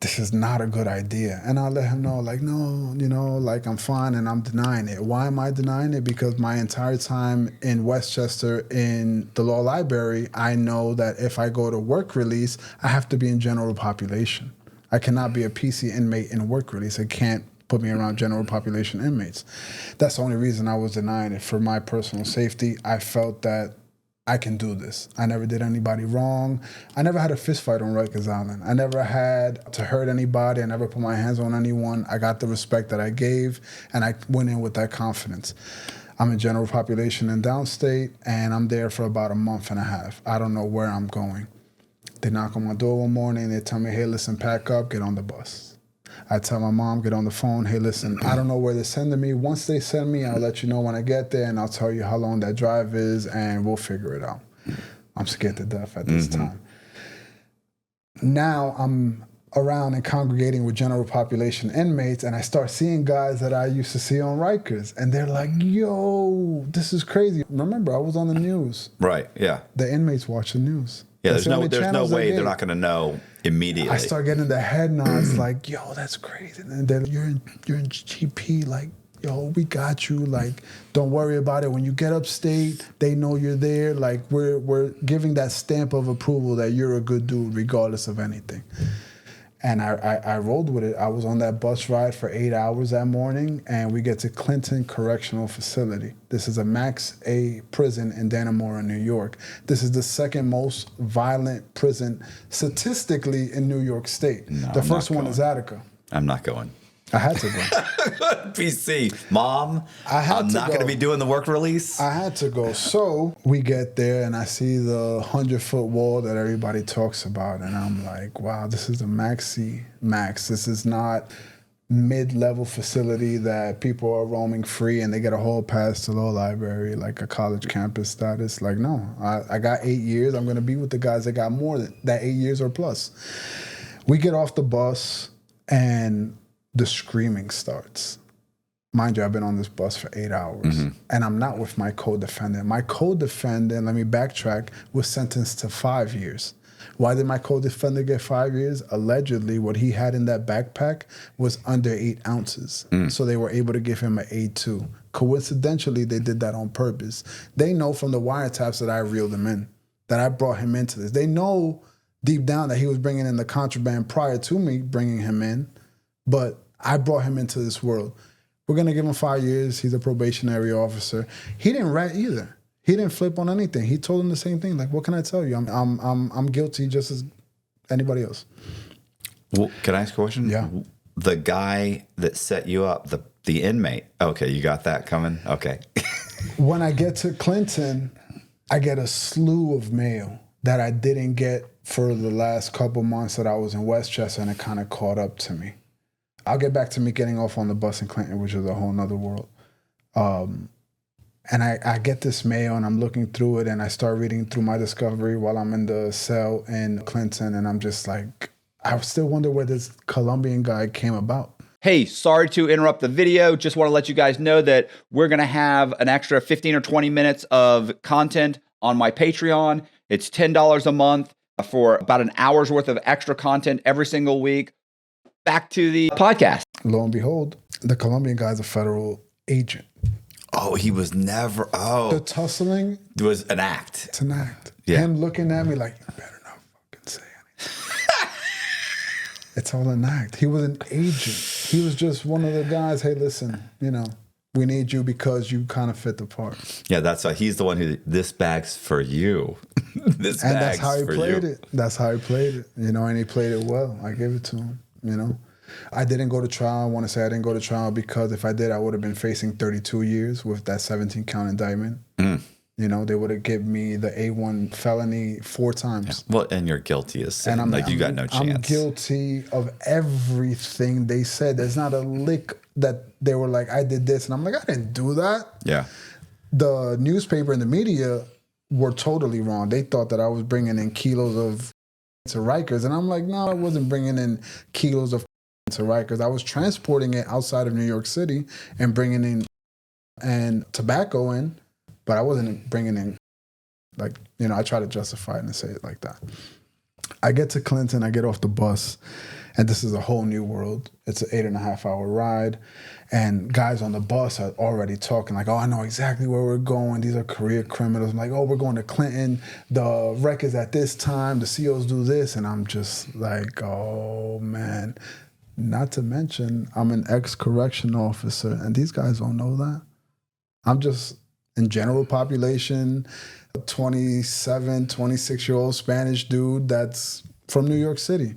This is not a good idea. And I let him know, like, no, like, I'm fine, and I'm denying it. Why am I denying it? Because my entire time in Westchester in the law library, I know that if I go to work release, I have to be in general population. I cannot be a PC inmate in work release. It can't put me around general population inmates. That's the only reason I was denying it. For my personal safety, I felt that I can do this. I never did anybody wrong. I never had a fist fight on Rikers Island. I never had to hurt anybody. I never put my hands on anyone. I got the respect that I gave, and I went in with that confidence. I'm in general population in downstate, and I'm there for about a month and a half. I don't know where I'm going. They knock on my door one morning. They tell me, hey, listen, pack up, get on the bus. I tell my mom, get on the phone, hey, listen, I don't know where they're sending me. Once they send me, I'll let you know when I get there, and I'll tell you how long that drive is, and we'll figure it out. I'm scared to death at this time. Now I'm around and congregating with general population inmates, and I start seeing guys that I used to see on Rikers, and they're like, yo, this is crazy. Remember, I was on the news. Right, yeah. The inmaits watch the news. Yeah, there's no way they're not going to know immediately. I start getting the head nods like, yo, that's crazy. And then you're in GP, like, yo, we got you. Like, don't worry about it. When you get upstate, they know you're there. Like, we're giving that stamp of approval that you're a good dude regardless of anything. And I rolled with it. I was on that bus ride for 8 hours that morning, and we get to Clinton Correctional Facility. This is a Max A prison in Dannemora, New York. This is the second most violent prison statistically in New York State. No, the first one is Attica. I'm not going. I had to go. PC. Mom, I'm not going to be doing the work release. I had to go. So we get there, and I see the 100-foot wall that everybody talks about. And I'm like, wow, this is a Max. This is not mid-level facility that people are roaming free and they get a hall pass to law library, like a college campus status. Like, no, I got 8 years. I'm going to be with the guys that got more than that 8 years or plus. We get off the bus, and the screaming starts. Mind you, I've been on this bus for 8 hours, and I'm not with my co-defendant. My co-defendant, let me backtrack, was sentenced to 5 years. Why did my co-defendant get 5 years? Allegedly, what he had in that backpack was under 8 ounces. So they were able to give him an A2. Coincidentally, they did that on purpose. They know from the wiretaps that I reeled him in, that I brought him into this. They know deep down that he was bringing in the contraband prior to me bringing him in, but I brought him into this world. We're going to give him 5 years. He's a probationary officer. He didn't rat either. He didn't flip on anything. He told him the same thing. Like, what can I tell you? I'm guilty just as anybody else. Well, can I ask a question? Yeah. The guy that set you up, the inmate. Okay, you got that coming? Okay. When I get to Clinton, I get a slew of mail that I didn't get for the last couple months that I was in Westchester, and it kind of caught up to me. I'll get back to me getting off on the bus in Clinton, which is a whole nother world. And I get this mail, and I'm looking through it, and I start reading through my discovery while I'm in the cell in Clinton, and I'm just like, I still wonder where this Colombian guy came about. Hey, sorry to interrupt the video. Just want to let you guys know that we're going to have an extra 15 or 20 minutes of content on my Patreon. It's $10 a month for about an hour's worth of extra content every single week. Back to the podcast. Lo and behold, the Colombian guy's a federal agent. Oh, he was never. Oh, The tussling, it was an act. it's an act. Yeah. Him looking at me like, you better not fucking say anything. It's all an act. He was an agent. He was just one of the guys, hey, listen, we need you because you kind of fit the part. Yeah, that's why he's the one who. This bag's for you. This And bag's that's how he for played you. it. That's how he played it, and he played it well. I gave it to him, I didn't go to trial. I want to say I didn't go to trial because if I did, I would have been facing 32 years with that 17-count indictment. They would have given me the A1 felony 4 times. Well, and you're guilty as sin. And You got no chance. I'm guilty of everything they said. There's not a lick that they were like, I did this. And I'm like, I didn't do that. Yeah. The newspaper and the media were totally wrong. They thought that I was bringing in kilos of to Rikers. And I'm like, no, I wasn't bringing in kilos of to Rikers. I was transporting it outside of New York City and bringing in and tobacco in, but I wasn't bringing in, I try to justify it and say it like that. I get to Clinton, I get off the bus, and this is a whole new world. It's an 8.5-hour ride, and guys on the bus are already talking like, oh, I know exactly where we're going. These are career criminals. I'm like, oh, we're going to Clinton. The rec is at this time. The COs do this. And I'm just like, oh, man. Not to mention, I'm an ex-correction officer, and these guys don't know that. I'm just, in general population, a 27, 26-year-old Spanish dude that's from New York City.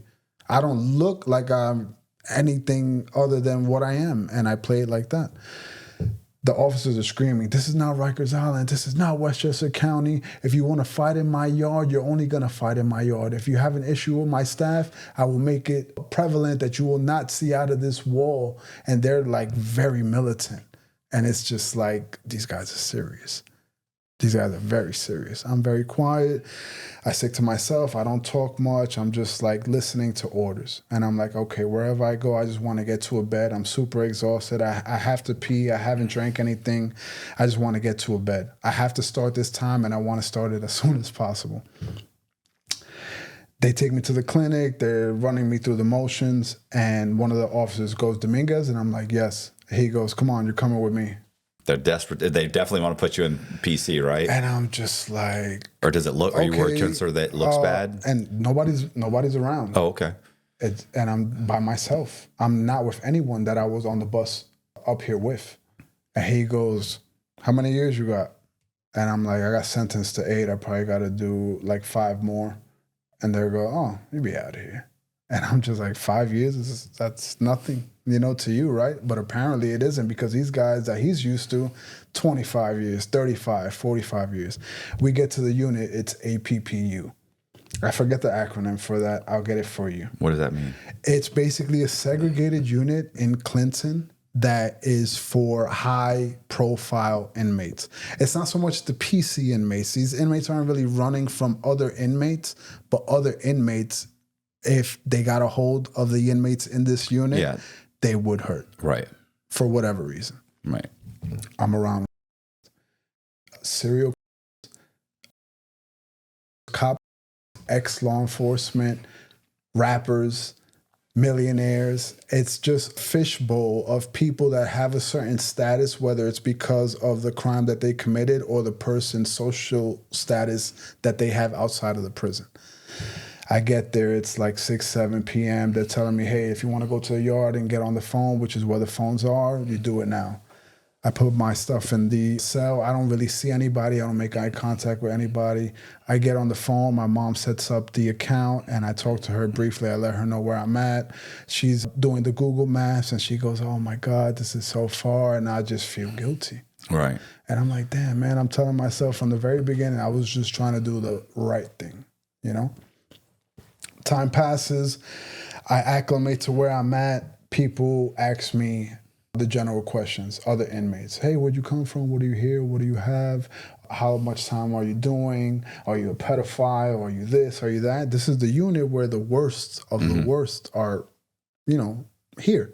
I don't look like I'm anything other than what I am, and I play it like that. The officers are screaming, this is not Rikers Island. This is not Westchester County. If you want to fight in my yard, you're only going to fight in my yard. If you have an issue with my staff, I will make it prevalent that you will not see out of this wall. And they're like very militant. And it's just like, these guys are serious. These guys are very serious. I'm very quiet. I stick to myself. I don't talk much. I'm just like listening to orders. And I'm like, okay, wherever I go, I just want to get to a bed. I'm super exhausted. I have to pee. I haven't drank anything. I just want to get to a bed. I have to start this time, and I want to start it as soon as possible. They take me to the clinic. They're running me through the motions. And one of the officers goes, Dominguez? And I'm like, yes. He goes, come on, you're coming with me. They're desperate. They definitely want to put you in PC, right? And I'm just like, or does it look? Are you working so that it looks bad? And nobody's around. Oh, okay. And I'm by myself. I'm not with anyone that I was on the bus up here with. And he goes, how many years you got? And I'm like, I got sentenced to 8. I probably got to do like 5 more. And they go, oh, you be out of here. And I'm just like, 5 years, that's nothing, to you, right? But apparently it isn't, because these guys that he's used to, 25 years, 35, 45 years. We get to the unit, it's APPU. I forget the acronym for that. I'll get it for you. What does that mean? It's basically a segregated unit in Clinton that is for high-profile inmates. It's not so much the PC inmates. These inmates aren't really running from other inmates, but other inmates, if they got a hold of the inmates in this unit, they would hurt. Right. For whatever reason. Right. I'm around serial cop ex-law enforcement, rappers, millionaires. It's just a fishbowl of people that have a certain status, whether it's because of the crime that they committed or the person's social status that they have outside of the prison. I get there, it's like 6, 7 p.m. They're telling me, hey, if you want to go to the yard and get on the phone, which is where the phones are, you do it now. I put my stuff in the cell. I don't really see anybody. I don't make eye contact with anybody. I get on the phone. My mom sets up the account, and I talk to her briefly. I let her know where I'm at. She's doing the Google Maps, and she goes, oh, my God, this is so far, and I just feel guilty. Right. And I'm like, damn, man, I'm telling myself from the very beginning, I was just trying to do the right thing, you know? Time passes. I acclimate to where I'm at. People ask me the general questions, other inmates. Hey, where'd you come from? What do you here? What do you have? How much time are you doing? Are you a pedophile? Are you this? Are you that? This is the unit where the worst of the worst are, you know, here.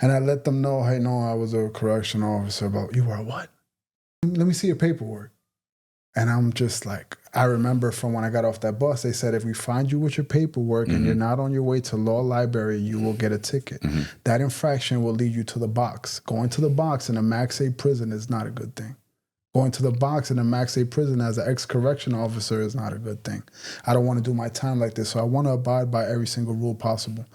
And I let them know, hey, no, I was a correctional officer. But you were a what? Let me see your paperwork. And I'm just like, I remember from when I got off that bus, they said, if we find you with your paperwork and you're not on your way to law library, you will get a ticket. That infraction will lead you to the box. Going to the box in a Max A prison is not a good thing. Going to the box in a Max A prison as an ex-correctional officer is not a good thing. I don't want to do my time like this, so I want to abide by every single rule possible.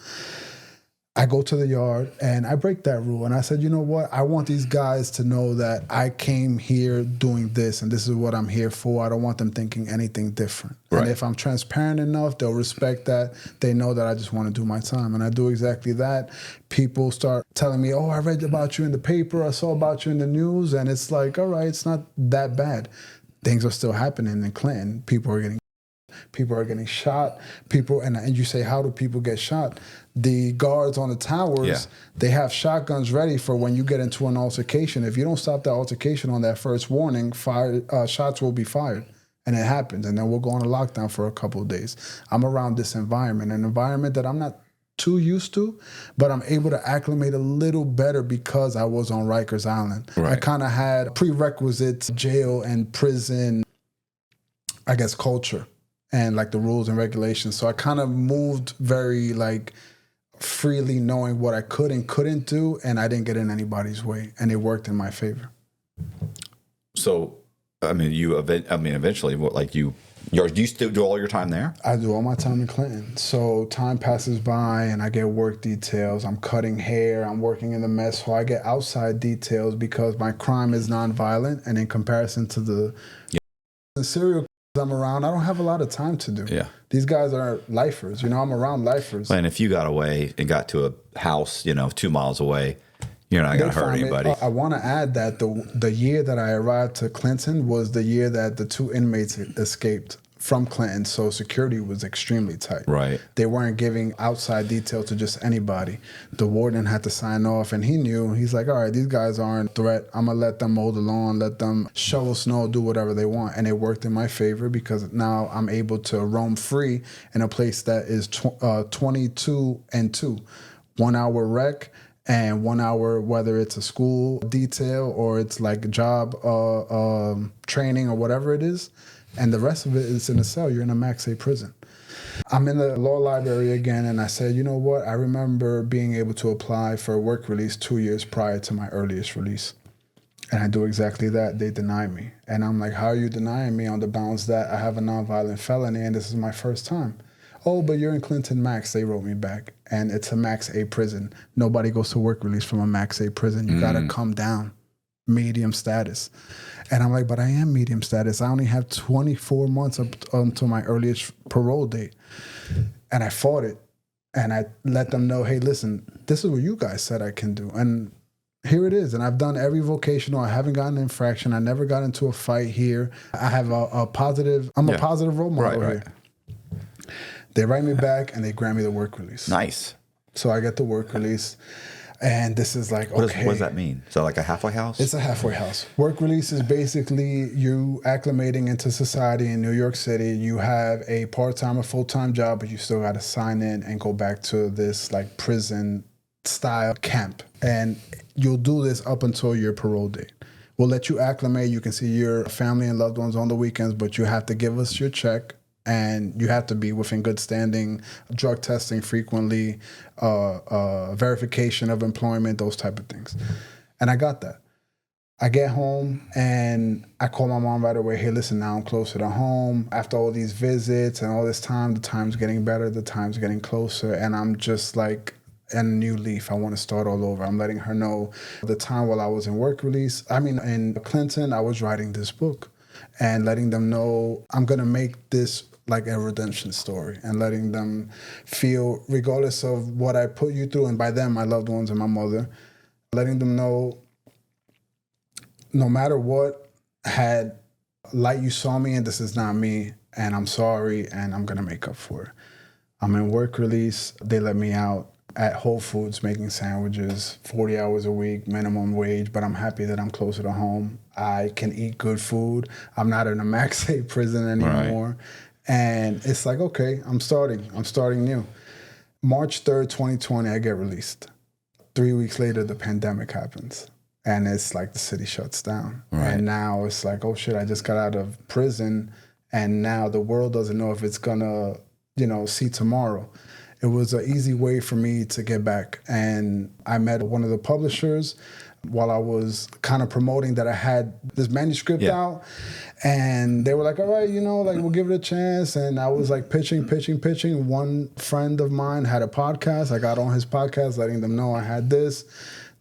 I go to the yard and I break that rule. And I said, you know what? I want these guys to know that I came here doing this and this is what I'm here for. I don't want them thinking anything different. Right. And if I'm transparent enough, they'll respect that. They know that I just want to do my time. And I do exactly that. People start telling me, oh, I read about you in the paper. I saw about you in the news. And it's like, all right, it's not that bad. Things are still happening in Clinton. People are getting shot. And you say, how do people get shot? The guards on the towers, they have shotguns ready for when you get into an altercation. If you don't stop that altercation on that first warning, shots will be fired. And it happens. And then we'll go on a lockdown for a couple of days. I'm around this environment, an environment that I'm not too used to, but I'm able to acclimate a little better because I was on Rikers Island. Right. I kind of had prerequisites, jail and prison, I guess, culture and like the rules and regulations. So I kind of moved very like freely knowing what I could and couldn't do, and I didn't get in anybody's way, and it worked in my favor. So, I mean, eventually, what, like do you still do all your time there? I do all my time in Clinton. So time passes by, and I get work details. I'm cutting hair. I'm working in the mess hall. I get outside details because my crime is nonviolent, and in comparison to the serial I'm around, I don't have a lot of time to do. Yeah. These guys are lifers. You know, I'm around lifers. And if you got away and got to a house, 2 miles away, you're not going to hurt anybody. I want to add that the year that I arrived to Clinton was the year that the 2 inmates escaped from Clinton, so security was extremely tight. Right. They weren't giving outside detail to just anybody. The warden had to sign off, and he knew. He's like, all right, these guys aren't a threat. I'm going to let them mow the lawn, let them shovel snow, do whatever they want. And it worked in my favor because now I'm able to roam free in a place that is 22 and 2. 1 hour rec and 1 hour, whether it's a school detail or it's like job training or whatever it is. And the rest of it is in a cell. You're in a Max A prison. I'm in the law library again, and I said, you know what? I remember being able to apply for a work release 2 years prior to my earliest release. And I do exactly that. They deny me. And I'm like, how are you denying me on the bounds that I have a nonviolent felony and this is my first time? Oh, but you're in Clinton Max. They wrote me back. And it's a Max A prison. Nobody goes to work release from a Max A prison. You got to come down. Medium status. And I'm like, but I am medium status. I only have 24 months up until my earliest parole date. And I fought it. And I let them know, hey, listen, this is what you guys said I can do. And here it is. And I've done every vocational. I haven't gotten an infraction. I never got into a fight here. I have a positive role model here. They write me back and they grant me the work release. Nice. So I get the work release. And this is like, okay. What does that mean? So like a halfway house? It's a halfway house. Work release is basically you acclimating into society in New York City. You have a part-time or full-time job, but you still got to sign in and go back to this like prison-style camp. And you'll do this up until your parole date. We'll let you acclimate. You can see your family and loved ones on the weekends, but you have to give us your check And you have to be within good standing, drug testing frequently, verification of employment, those type of things. And I got that. I get home and I call my mom right away. Hey, listen, now I'm closer to home. After all these visits and all this time, the time's getting better, the time's getting closer. And I'm just like in a new leaf. I want to start all over. I'm letting her know the time while I was in work release. In Clinton, I was writing this book and letting them know I'm going to make this like a redemption story and letting them feel, regardless of what I put you through, and by them, my loved ones and my mother, letting them know no matter what had light you saw me in, this is not me, and I'm sorry, and I'm gonna make up for it. I'm in work release. They let me out at Whole Foods making sandwiches, 40 hours a week, minimum wage, but I'm happy that I'm closer to home. I can eat good food. I'm not in a max 8 prison anymore. Right. And it's like, okay, I'm starting new. March 3rd, 2020, I get released. 3 weeks later, the pandemic happens. And it's like the city shuts down. Right. And now it's like, oh shit, I just got out of prison and now the world doesn't know if it's gonna, see tomorrow. It was an easy way for me to get back. And I met one of the publishers while I was kind of promoting that I had this manuscript out. And they were like, all right, we'll give it a chance. And I was like pitching. One friend of mine had a podcast. I got on his podcast, letting them know I had this.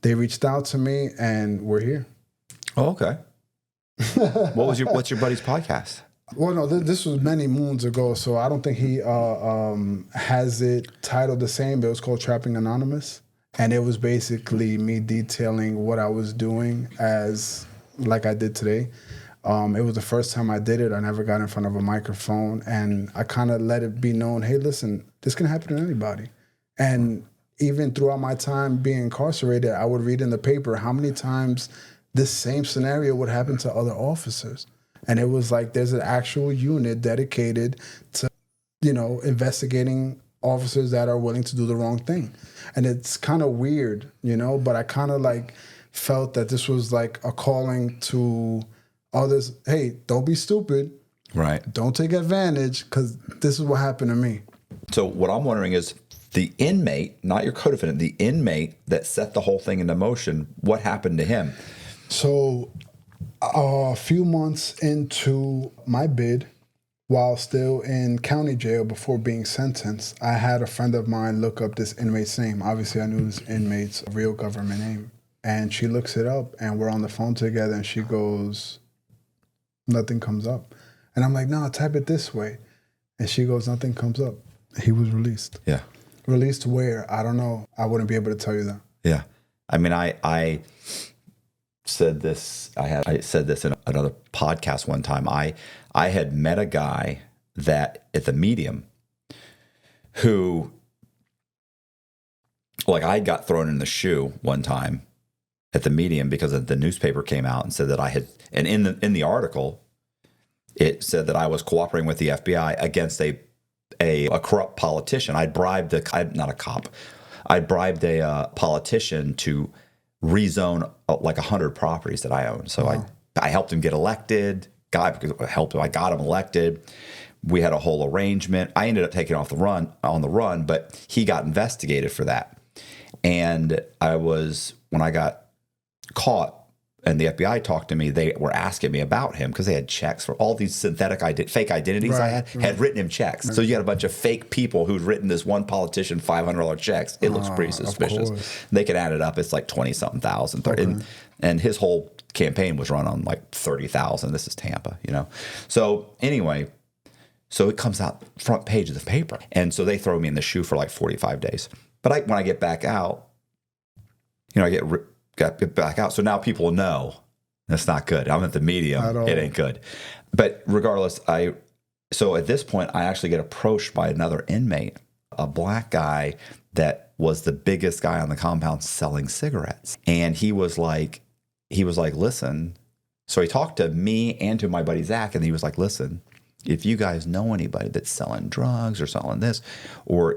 They reached out to me, and we're here. Oh, okay. What's your buddy's podcast? Well, no, this was many moons ago, so I don't think he has it titled the same, but it was called Trapping Anonymous. And it was basically me detailing what I was doing like I did today. It was the first time I did it. I never got in front of a microphone, and I kind of let it be known, hey, listen, this can happen to anybody. And even throughout my time being incarcerated, I would read in the paper how many times this same scenario would happen to other officers. And it was like there's an actual unit dedicated to, investigating officers that are willing to do the wrong thing. And it's kind of weird, but I kind of like felt that this was like a calling to others. Hey, don't be stupid. Right. Don't take advantage, because this is what happened to me. So what I'm wondering is, the inmate, not your co-defendant, the inmate that set the whole thing into motion, what happened to him? So a few months into my bid, while still in county jail before being sentenced, I had a friend of mine look up this inmate's name. Obviously, I knew this inmate's real government name. And she looks it up, and we're on the phone together, and she goes, nothing comes up. And I'm like, no, type it this way. And she goes, nothing comes up. He was released. Yeah. Released where? I don't know. I wouldn't be able to tell you that. Yeah. I mean, I said this, I said this in another podcast one time. I had met a guy that at the Medium who, like, I got thrown in the shoe one time at the Medium because the newspaper came out and said that I had, and in the article, it said that I was cooperating with the FBI against a corrupt politician. I'd bribed I'd bribed a politician to rezone like 100 properties that I own. So wow. I helped him get elected. I got him elected. We had a whole arrangement. I ended up taking on the run, but he got investigated for that. And when I got caught and the FBI talked to me, they were asking me about him because they had checks for all these fake identities I had written him checks. Right. So you got a bunch of fake people who'd written this one politician $500 checks. It looks pretty suspicious. They could add it up. It's like 20-something thousand. Okay. And his whole campaign was run on like 30,000. This is Tampa, So anyway, so it comes out front page of the paper. And so they throw me in the shoe for like 45 days. But when I get back out, I get back out. So now people know that's not good. I'm at the Medium. It ain't good. But regardless, so at this point, I actually get approached by another inmate, a black guy that was the biggest guy on the compound selling cigarettes. And he was like, listen. So he talked to me and to my buddy Zach, and he was like, listen, if you guys know anybody that's selling drugs or selling this, or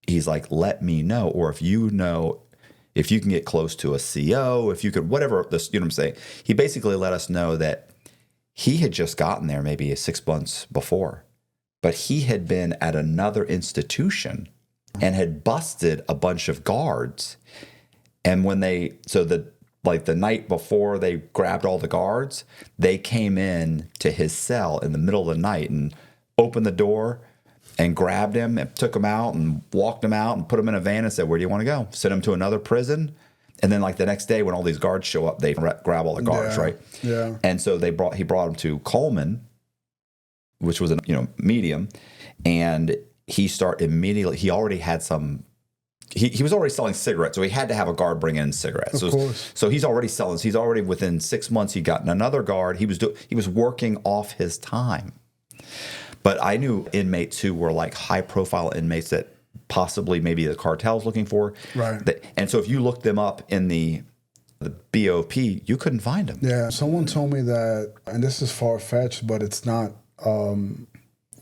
he's like, let me know. Or if you can get close to a CO, if you could, whatever, this, what I'm saying. He basically let us know that he had just gotten there maybe 6 months before. but he had been at another institution and had busted a bunch of guards. And when the night before they grabbed all the guards, they came in to his cell in the middle of the night and opened the door and grabbed him and took him out and walked him out and put him in a van and said, "Where do you want to go?" Sent him to another prison. And then the next day when all these guards show up, they grab all the guards, right? Yeah. And so he brought him to Coleman, which was a medium, and he already had some. He was already selling cigarettes, so he had to have a guard bring in cigarettes. Of course. So he's already selling. He's already within 6 months he got another guard. He was working off his time. But I knew inmates who were high profile inmates that possibly maybe the cartel's looking for. Right. And so if you looked them up in the BOP, you couldn't find them. Yeah. Someone told me that, and this is far-fetched, but it's not,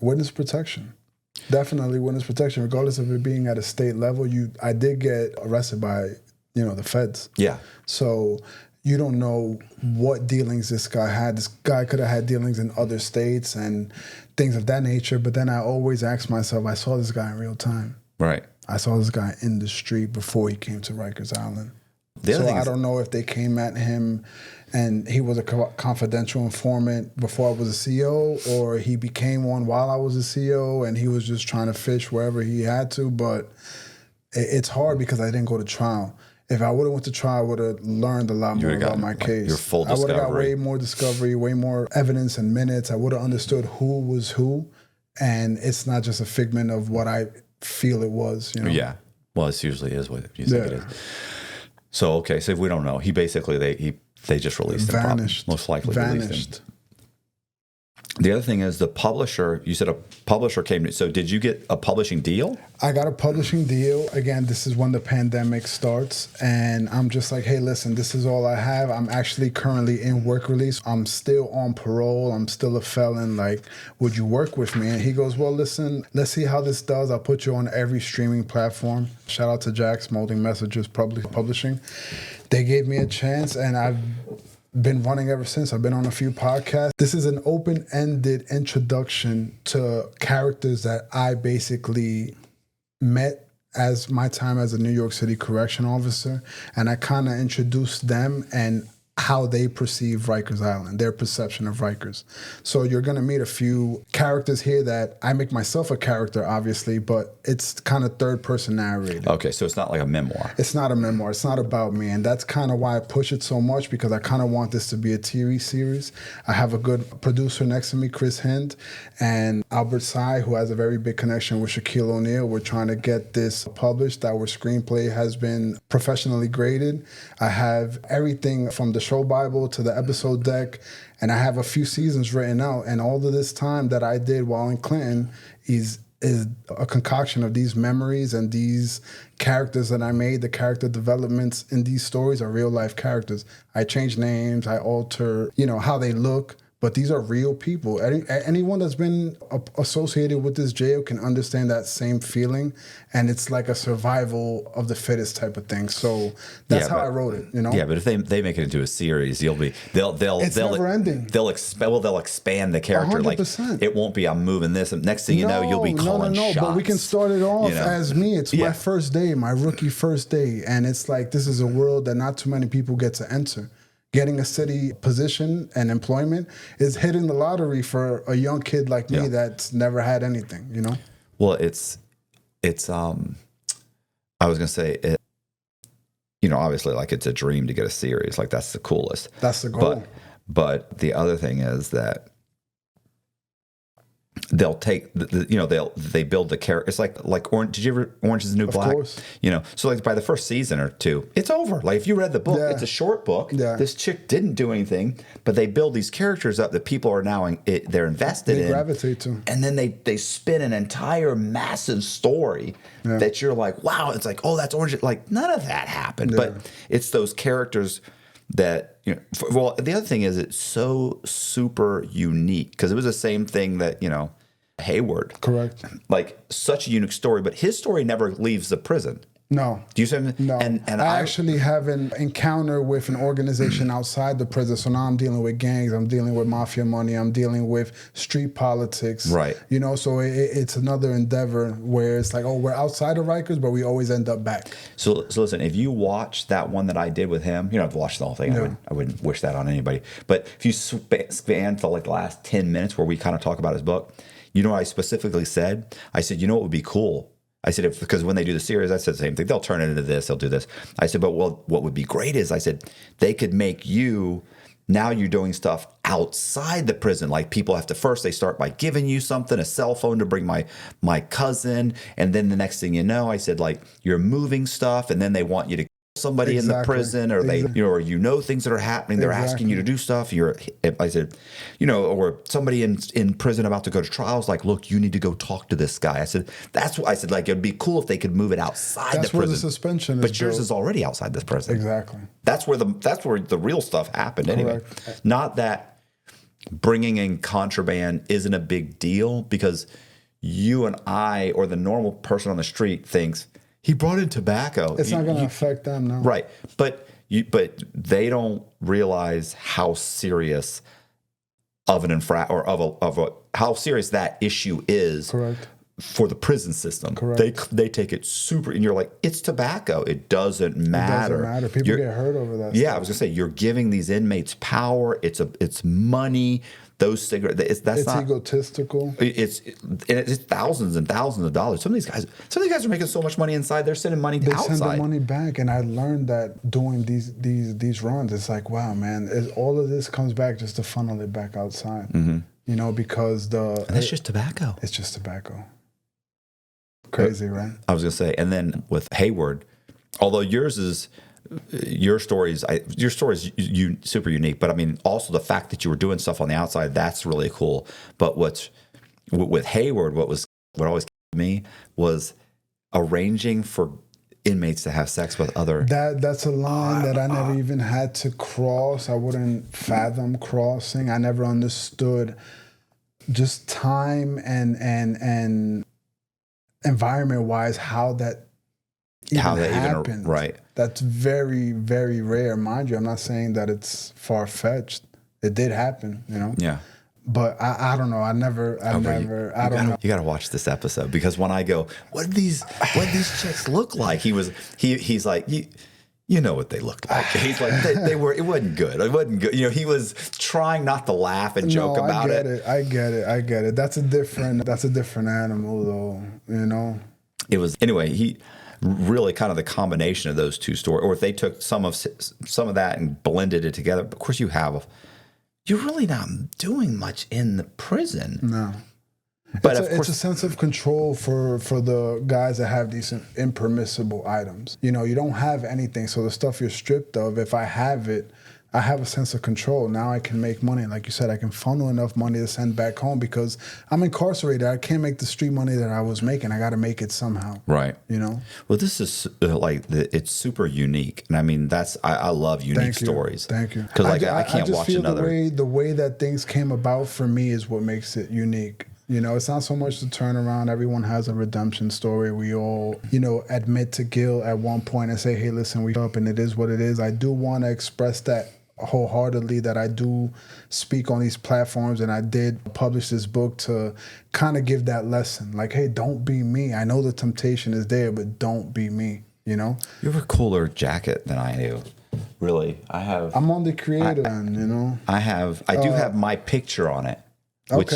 witness protection. Definitely witness protection, regardless of it being at a state level. I did get arrested by, the feds. Yeah. So you don't know what dealings this guy had. This guy could have had dealings in other states and things of that nature. But then I always ask myself, I saw this guy in real time. Right. I saw this guy in the street before he came to Rikers Island. So I don't know if they came at him and he was a confidential informant before I was a CO, or he became one while I was a CO and he was just trying to fish wherever he had to. But it's hard because I didn't go to trial. If I would have went to trial, I would have learned a lot more about my case. Your full I would have got discovery. way more discovery, way more evidence and minutes. I would have understood who was who, and it's not just a figment of what I feel it was. Yeah. Well, it usually is what you think it is. So, okay, so if we don't know, he basically, they just released him. Vanished. Most likely released Vanished. him. The other thing is the publisher, you said a publisher came to, so did you get a publishing deal? I got a publishing deal. Again, this is when the pandemic starts, and I'm just like, hey, listen, this is all I have. I'm actually currently in work release. I'm still on parole. I'm still a felon. Would you work with me? And he goes, well, listen, let's see how this does. I'll put you on every streaming platform. Shout out to Jack's Molding Messages Publishing. They gave me a chance, and I've been running ever since. I've been on a few podcasts. This is an open-ended introduction to characters that I basically met as my time as a New York City correction officer, and I kind of introduced them and how they perceive Rikers Island, their perception of Rikers. So you're going to meet a few characters here that I make myself a character, obviously, but it's kind of third-person narrated. Okay, so it's not like a memoir. It's not a memoir. It's not about me. And that's kind of why I push it so much, because I kind of want this to be a TV series. I have a good producer next to me, Chris Hind, and Albert Sy, who has a very big connection with Shaquille O'Neal. We're trying to get this published. Our screenplay has been professionally graded. I have everything from the show Bible to the episode deck, and I have a few seasons written out. And all of this time that I did while in Clinton is a concoction of these memories and these characters that I made. The character developments in these stories are real life characters. I change names, I alter, how they look, but these are real people. Anyone that's been associated with this jail can understand that same feeling, and it's like a survival of the fittest type of thing. So that's how I wrote it. Yeah, but if they make it into a series, they'll never ending. They'll expand the character. 100%. It won't be I'm moving this, and next thing you know, you'll be calling shots. But we can start it off as me. It's my first day, my rookie first day, and it's like this is a world that not too many people get to enter. Getting a city position and employment is hitting the lottery for a young kid like me that's never had anything, Well, it's I was gonna say, obviously, it's a dream to get a series. That's the coolest. That's the goal. But the other thing is that they'll take they build the character. It's like Orange. Did you ever Orange is the New Black? Of course. So by the first season or two, it's over. If you read the book, it's a short book. Yeah. This chick didn't do anything, but they build these characters up that people are now they're invested in. They gravitate to. And then they spin an entire massive story that you're like, wow. It's like, oh, that's Orange. None of that happened. Yeah. But it's those characters that the other thing is it's so super unique because it was the same thing that Hayward, correct, such a unique story, but his story never leaves the prison No. Do you say No. And I actually have an encounter with an organization outside the prison. So now I'm dealing with gangs. I'm dealing with mafia money. I'm dealing with street politics. Right. You know, so it's another endeavor where it's like, oh, we're outside of Rikers, but we always end up back. So listen, if you watch that one that I did with him, you don't have to watch the whole thing. No. I wouldn't wish that on anybody. But if you span to like the last 10 minutes where we kind of talk about his book, you know what I specifically said? I said, you know what would be cool? I said, because when they do the series, I said the same thing. They'll turn it into this, they'll do this. I said, but what would be great is, I said, they could make you, now you're doing stuff outside the prison. Like people have to, first they start by giving you something, a cell phone to bring my cousin. And then the next thing you know, I said, like, you're moving stuff and then they want you to somebody in the prison, or they, or things that are happening. They're asking you to do stuff. I said, or somebody in prison about to go to trials, like, look, you need to go talk to this guy. I said, that's what I said. Like, it'd be cool if they could move it outside the prison. That's where the suspension is. But yours is already outside this prison. Exactly. That's where the real stuff happened anyway. Correct. Not that bringing in contraband isn't a big deal, because you and I, or the normal person on the street, thinks, he brought in tobacco. It's not going to affect them, no. Right. But they don't realize how serious of an how serious that issue is. Correct. For the prison system. Correct. They take it super, and you're like, it's tobacco. It doesn't matter. It doesn't matter. People get hurt over that. Yeah, I was gonna say, you're giving these inmates power. It's money. Those cigarettes. It's not egotistical. It's thousands and thousands of dollars. Some of these guys are making so much money inside. They're sending money outside. They send the money back, and I learned that doing these runs. It's like, wow, man, all of this comes back just to funnel it back outside. Mm-hmm. Because that's just tobacco. It's just tobacco. Crazy, right? I was gonna say, and then with Hayward, although your story is super unique, but I mean, also the fact that you were doing stuff on the outside, that's really cool. But with Hayward, what always came to me was arranging for inmates to have sex with other. That's a line that I never even had to cross. I wouldn't fathom crossing. I never understood just time and environment wise how that happened. Right. That's very, very rare. Mind you, I'm not saying that it's far-fetched. It did happen, Yeah. But I don't know. I don't know. You got to watch this episode, because when I go, what did these chicks look like? He's like, you know what they looked like. He's like, it wasn't good. It wasn't good. He was trying not to laugh and joke about it. I get it. That's a different animal, though. It was, anyway, he really kind of the combination of those two stories, or if they took some of that and blended it together. Of course, you're really not doing much in the prison. No. But it's a sense of control for the guys that have these impermissible items. You don't have anything, so the stuff you're stripped of, if I have it, I have a sense of control. Now I can make money. Like you said, I can funnel enough money to send back home, because I'm incarcerated. I can't make the street money that I was making. I got to make it somehow. Right. Well, this is it's super unique. And I mean, I love unique stories. Thank you. Because I can't watch another. The way that things came about for me is what makes it unique. It's not so much the turnaround. Everyone has a redemption story. We all, admit to guilt at one point and say, hey, listen, we up and it is what it is. I do want to express that wholeheartedly, that I do speak on these platforms, and I did publish this book to kind of give that lesson. Like, hey, don't be me. I know the temptation is there, but don't be me, You have a cooler jacket than I do. Really. I'm on the creative end, I do have my picture on it. Which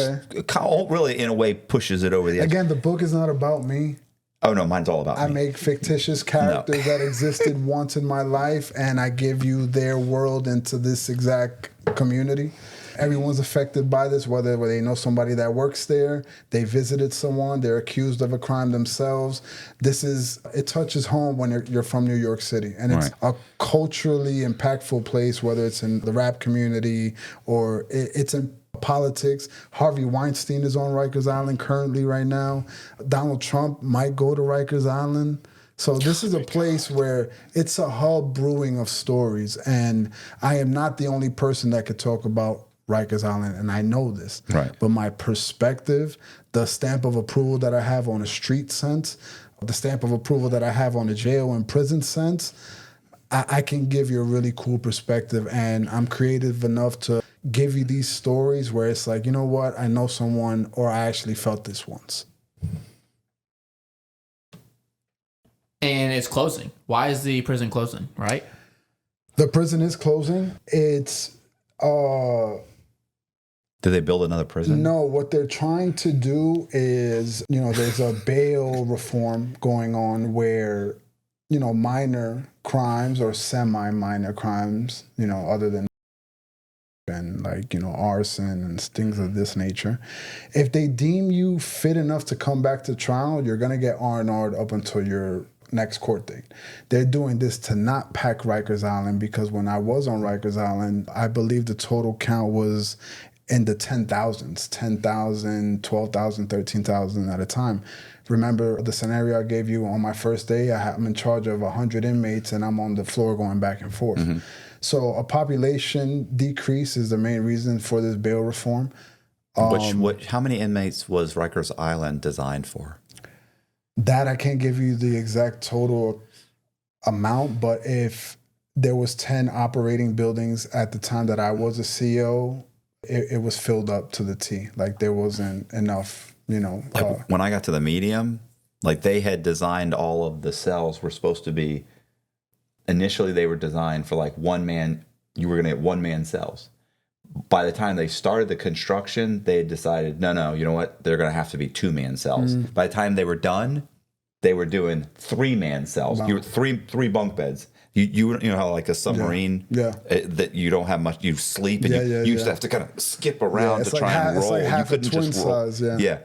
really, in a way, pushes it over the edge. Again, the book is not about me. Oh, no, mine's all about me. I make fictitious characters that existed once in my life, and I give you their world into this exact community. Everyone's affected by this, whether they know somebody that works there, they visited someone, they're accused of a crime themselves. It touches home when you're from New York City. And it's a culturally impactful place, whether it's in the rap community or it's in politics. Harvey Weinstein is on Rikers Island currently right now. Donald Trump might go to Rikers Island. So this is a place where it's a hub brewing of stories. And I am not the only person that could talk about Rikers Island, and I know this. Right. But my perspective, the stamp of approval that I have on a street sense, the stamp of approval that I have on the jail and prison sense, I can give you a really cool perspective, and I'm creative enough to give you these stories where it's like, you know what, I know someone, or I actually felt this once. And it's closing. Why is the prison closing, right? The prison is closing. It's Did they build another prison? no, what they're trying to do is, there's a bail reform going on where, minor crimes or semi-minor crimes, other than and arson and things of this nature, if they deem you fit enough to come back to trial, you're going to get R&R'd up until your next court date. They're doing this to not pack Rikers Island, because when I was on Rikers Island, I believe the total count was in the 10,000s, 10,000, 12,000, 13,000 at a time. Remember the scenario I gave you on my first day? I'm in charge of 100 inmates and I'm on the floor going back and forth. Mm-hmm. So a population decrease is the main reason for this bail reform. How many inmates was Rikers Island designed for? That I can't give you the exact total amount, but if there was 10 operating buildings at the time that I was a CEO, it was filled up to the T. Like there wasn't enough, when I got to the medium, like they had designed all of the cells were supposed to be, initially they were designed for like one man, you were going to get one man cells. By the time they started the construction, they had decided, no, you know what? They're going to have to be 2-man cells. Mm. By the time they were done, they were doing 3-man cells. Wow. You were three bunk beds. You know how like a submarine that you don't have much. You sleep and you used to have to kind of skip around to try and roll. It's like half you couldn't just roll. Size, yeah.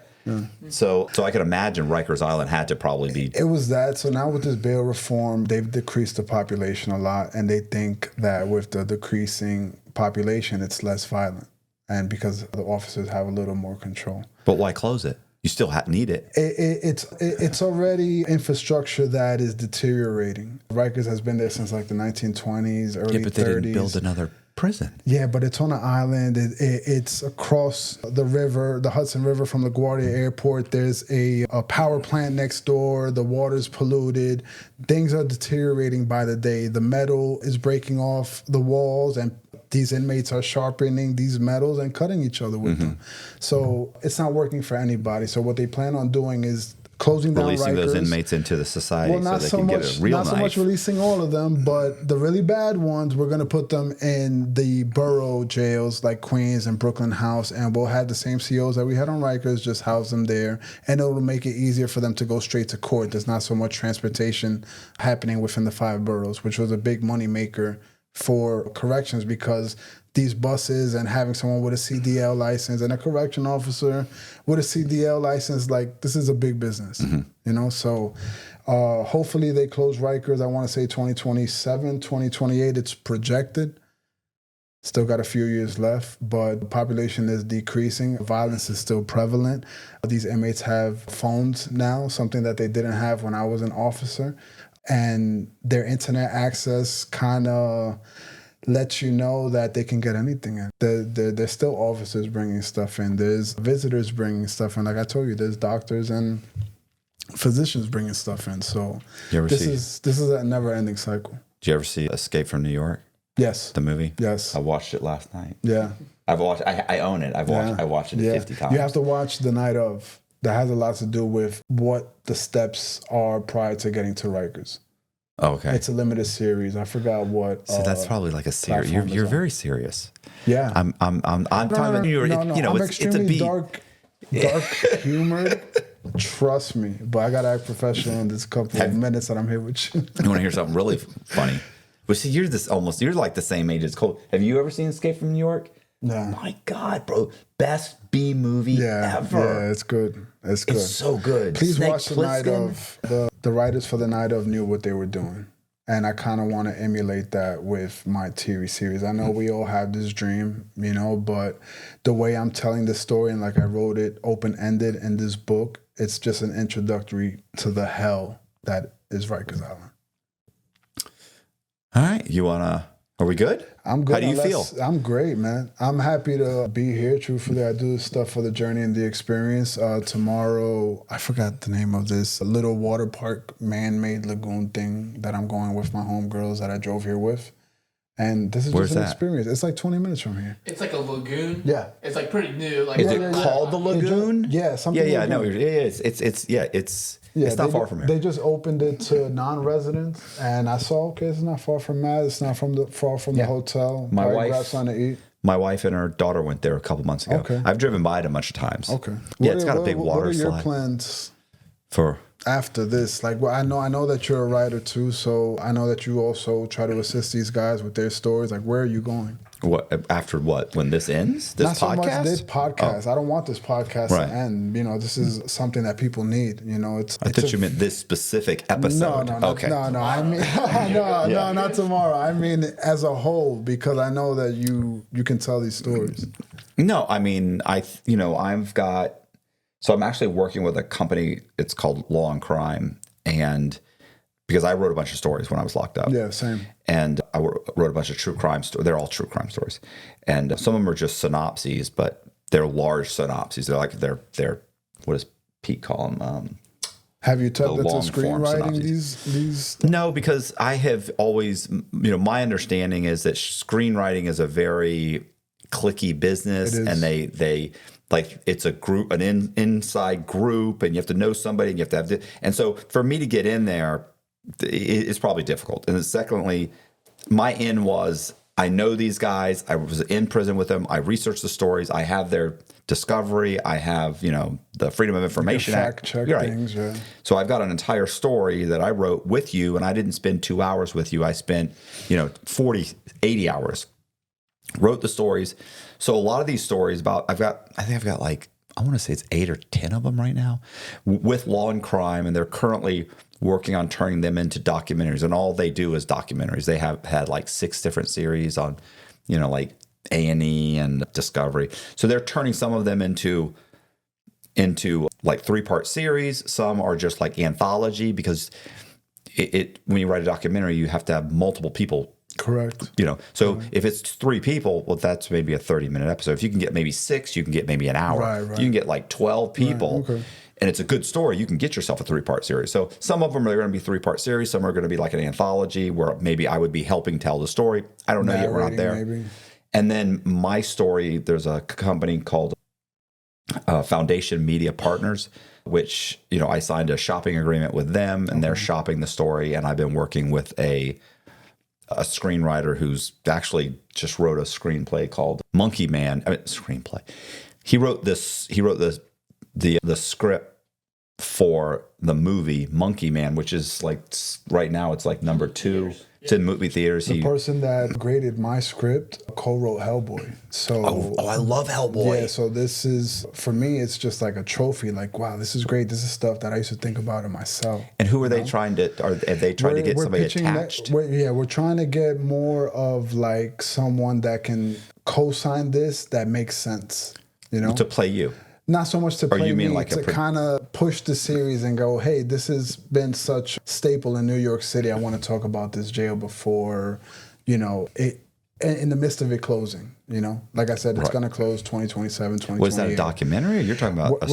So I can imagine Rikers Island had to probably be. It was that. So now with this bail reform, they've decreased the population a lot, and they think that with the decreasing population, it's less violent, and because the officers have a little more control. But why close it? You still need it. It's already infrastructure that is deteriorating. Rikers has been there since like the 1920s, early 30s. But they didn't build another prison. Yeah, but it's on an island. It's across the river, the Hudson River from LaGuardia Airport. There's a power plant next door. The water's polluted. Things are deteriorating by the day. The metal is breaking off the walls, and these inmates are sharpening these metals and cutting each other with them. So it's not working for anybody. So what they plan on doing is closing down releasing Rikers. those inmates into the society so they can get a real knife. Not so much releasing all of them, but the really bad ones, we're going to put them in the borough jails like Queens and Brooklyn House, and we'll have the same COs that we had on Rikers, just house them there, and it'll make it easier for them to go straight to court. There's not so much transportation happening within the 5 boroughs, which was a big money maker for corrections, because these buses and having someone with a CDL license and a correction officer with a CDL license, like this is a big business, So hopefully they close Rikers. I want to say 2027, 2028, it's projected. Still got a few years left, but the population is decreasing. Violence is still prevalent. These inmates have phones now, something that they didn't have when I was an officer. And their internet access kind of lets you know that they can get anything in. There's still officers bringing stuff in. There's visitors bringing stuff in. Like I told you, there's doctors and physicians bringing stuff in. So this is a never-ending cycle. Did you ever see Escape from New York? Yes. The movie? Yes. I watched it last night. Yeah. I own it. I watched it 50 times. You have to watch the night of. That has a lot to do with what the steps are prior to getting to Rikers. Oh, okay. It's a limited series. I forgot what. So that's probably like a series. You're very serious. Yeah. I'm talking to you. No, I'm it's extremely dark humor. Trust me. But I gotta act professional in this couple of minutes that I'm here with you. You want to hear something really funny? But see, you're like the same age as Cole. Have you ever seen Escape from New York? No. My God, bro. Best B movie ever. Yeah, it's good. It's good. It's so good. Please watch the night of. The writers for the night of knew what they were doing. And I kind of want to emulate that with my TV series. I know we all have this dream, but the way I'm telling the story, and like I wrote it open-ended in this book, it's just an introductory to the hell that is Rikers Island. All right. You want to Are we good? I'm good. How do you feel? I'm great, man. I'm happy to be here. Truthfully, I do this stuff for the journey and the experience. Tomorrow, I forgot the name of this little water park, man-made lagoon thing that I'm going with my homegirls that I drove here with. And this is Where's just an that? experience. It's like 20 minutes from here. It's like a lagoon. Yeah. It's like pretty new. Like Is it called the lagoon? Yeah, something. Yeah, no, lagoon. it's not far from here. They just opened it to non-residents, and I saw, okay, it's not far from Matt. It's not far from the hotel. My Probably wife- grab something to eat. My wife and her daughter went there a couple months ago. Okay. I've driven by it a bunch of times. Okay. Yeah, it's got a big water What are your slide. plans For after this? Like, well, I know that you're a writer too, so I know that you also try to assist these guys with their stories. Like, where are you going? what? After what? When this ends? This Not so podcast? much this podcast. I don't want this podcast Right. to end. You know, this is something that people need. You know, I thought you meant this specific No, episode. okay. No. I mean, no, not tomorrow. I mean, as a whole, because I know that you can tell these stories. No, I mean, I've got. So I'm actually working with a company. It's called Law and Crime, and because I wrote a bunch of stories when I was locked up. Yeah, same. And I wrote a bunch of true crime stories. They're all true crime stories, and some of them are just synopses, but they're large synopses. They're what does Pete call them? Have you tapped The into long-form screenwriting synopses. these? No, because I have always, my understanding is that screenwriting is a very cliquey business, It is. and they like it's a group, inside group, and you have to know somebody, and you have to have. And so for me to get in there, it's probably difficult. And then secondly, my in was I know these guys. I was in prison with them. I researched the stories. I have their discovery. I have the Freedom of Information Act. Fact check You're right. things. Yeah. So I've got an entire story that I wrote with you, and I didn't spend 2 hours with you. I spent 40, 80 hours. Wrote the stories. So a lot of these stories I think I've got like, I want to say it's 8 or 10 of them right now with Law and Crime, and they're currently working on turning them into documentaries, and all they do is documentaries. They have had like 6 different series on, like A&E and Discovery. So they're turning some of them into like 3-part series. Some are just like anthology, because when you write a documentary, you have to have multiple people. Correct. So if it's 3 people, well, that's maybe a 30-minute episode. If you can get maybe 6, you can get maybe an hour. Right. You can get like 12 people, okay. and it's a good story. You can get yourself a 3-part series. So some of them are going to be 3-part series. Some are going to be like an anthology where maybe I would be helping tell the story. I don't know yet. We're not there. Maybe. And then my story, there's a company called Foundation Media Partners, which, I signed a shopping agreement with them, and they're shopping the story. And I've been working with a screenwriter who's actually just wrote a screenplay called Monkey Man. Screenplay. He wrote the script for the movie Monkey Man, which is like right now it's like number 2. It's in movie theaters. The person that graded my script co-wrote Hellboy. So I love Hellboy. Yeah, so this is, for me, it's just like a trophy. Like, wow, this is great. This is stuff that I used to think about it myself. And who are they trying to? Have they tried to get somebody pitching attached? We're trying to get more of like someone that can co-sign this that makes sense. To play you. Not so much to play you mean me, like to kind of push the series and go, hey, this has been such a staple in New York City. I want to talk about this jail before, it in the midst of it closing. Like I said, it's going to close 2027, 2028. Was that a documentary, or you're talking about a